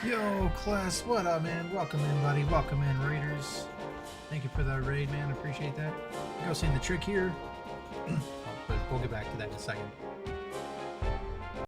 Yo, Cless, what up, man? Welcome in, buddy. Welcome in, Raiders. Thank you for that raid, man. Appreciate that. Go see the trick here. But we'll get back to that in a second.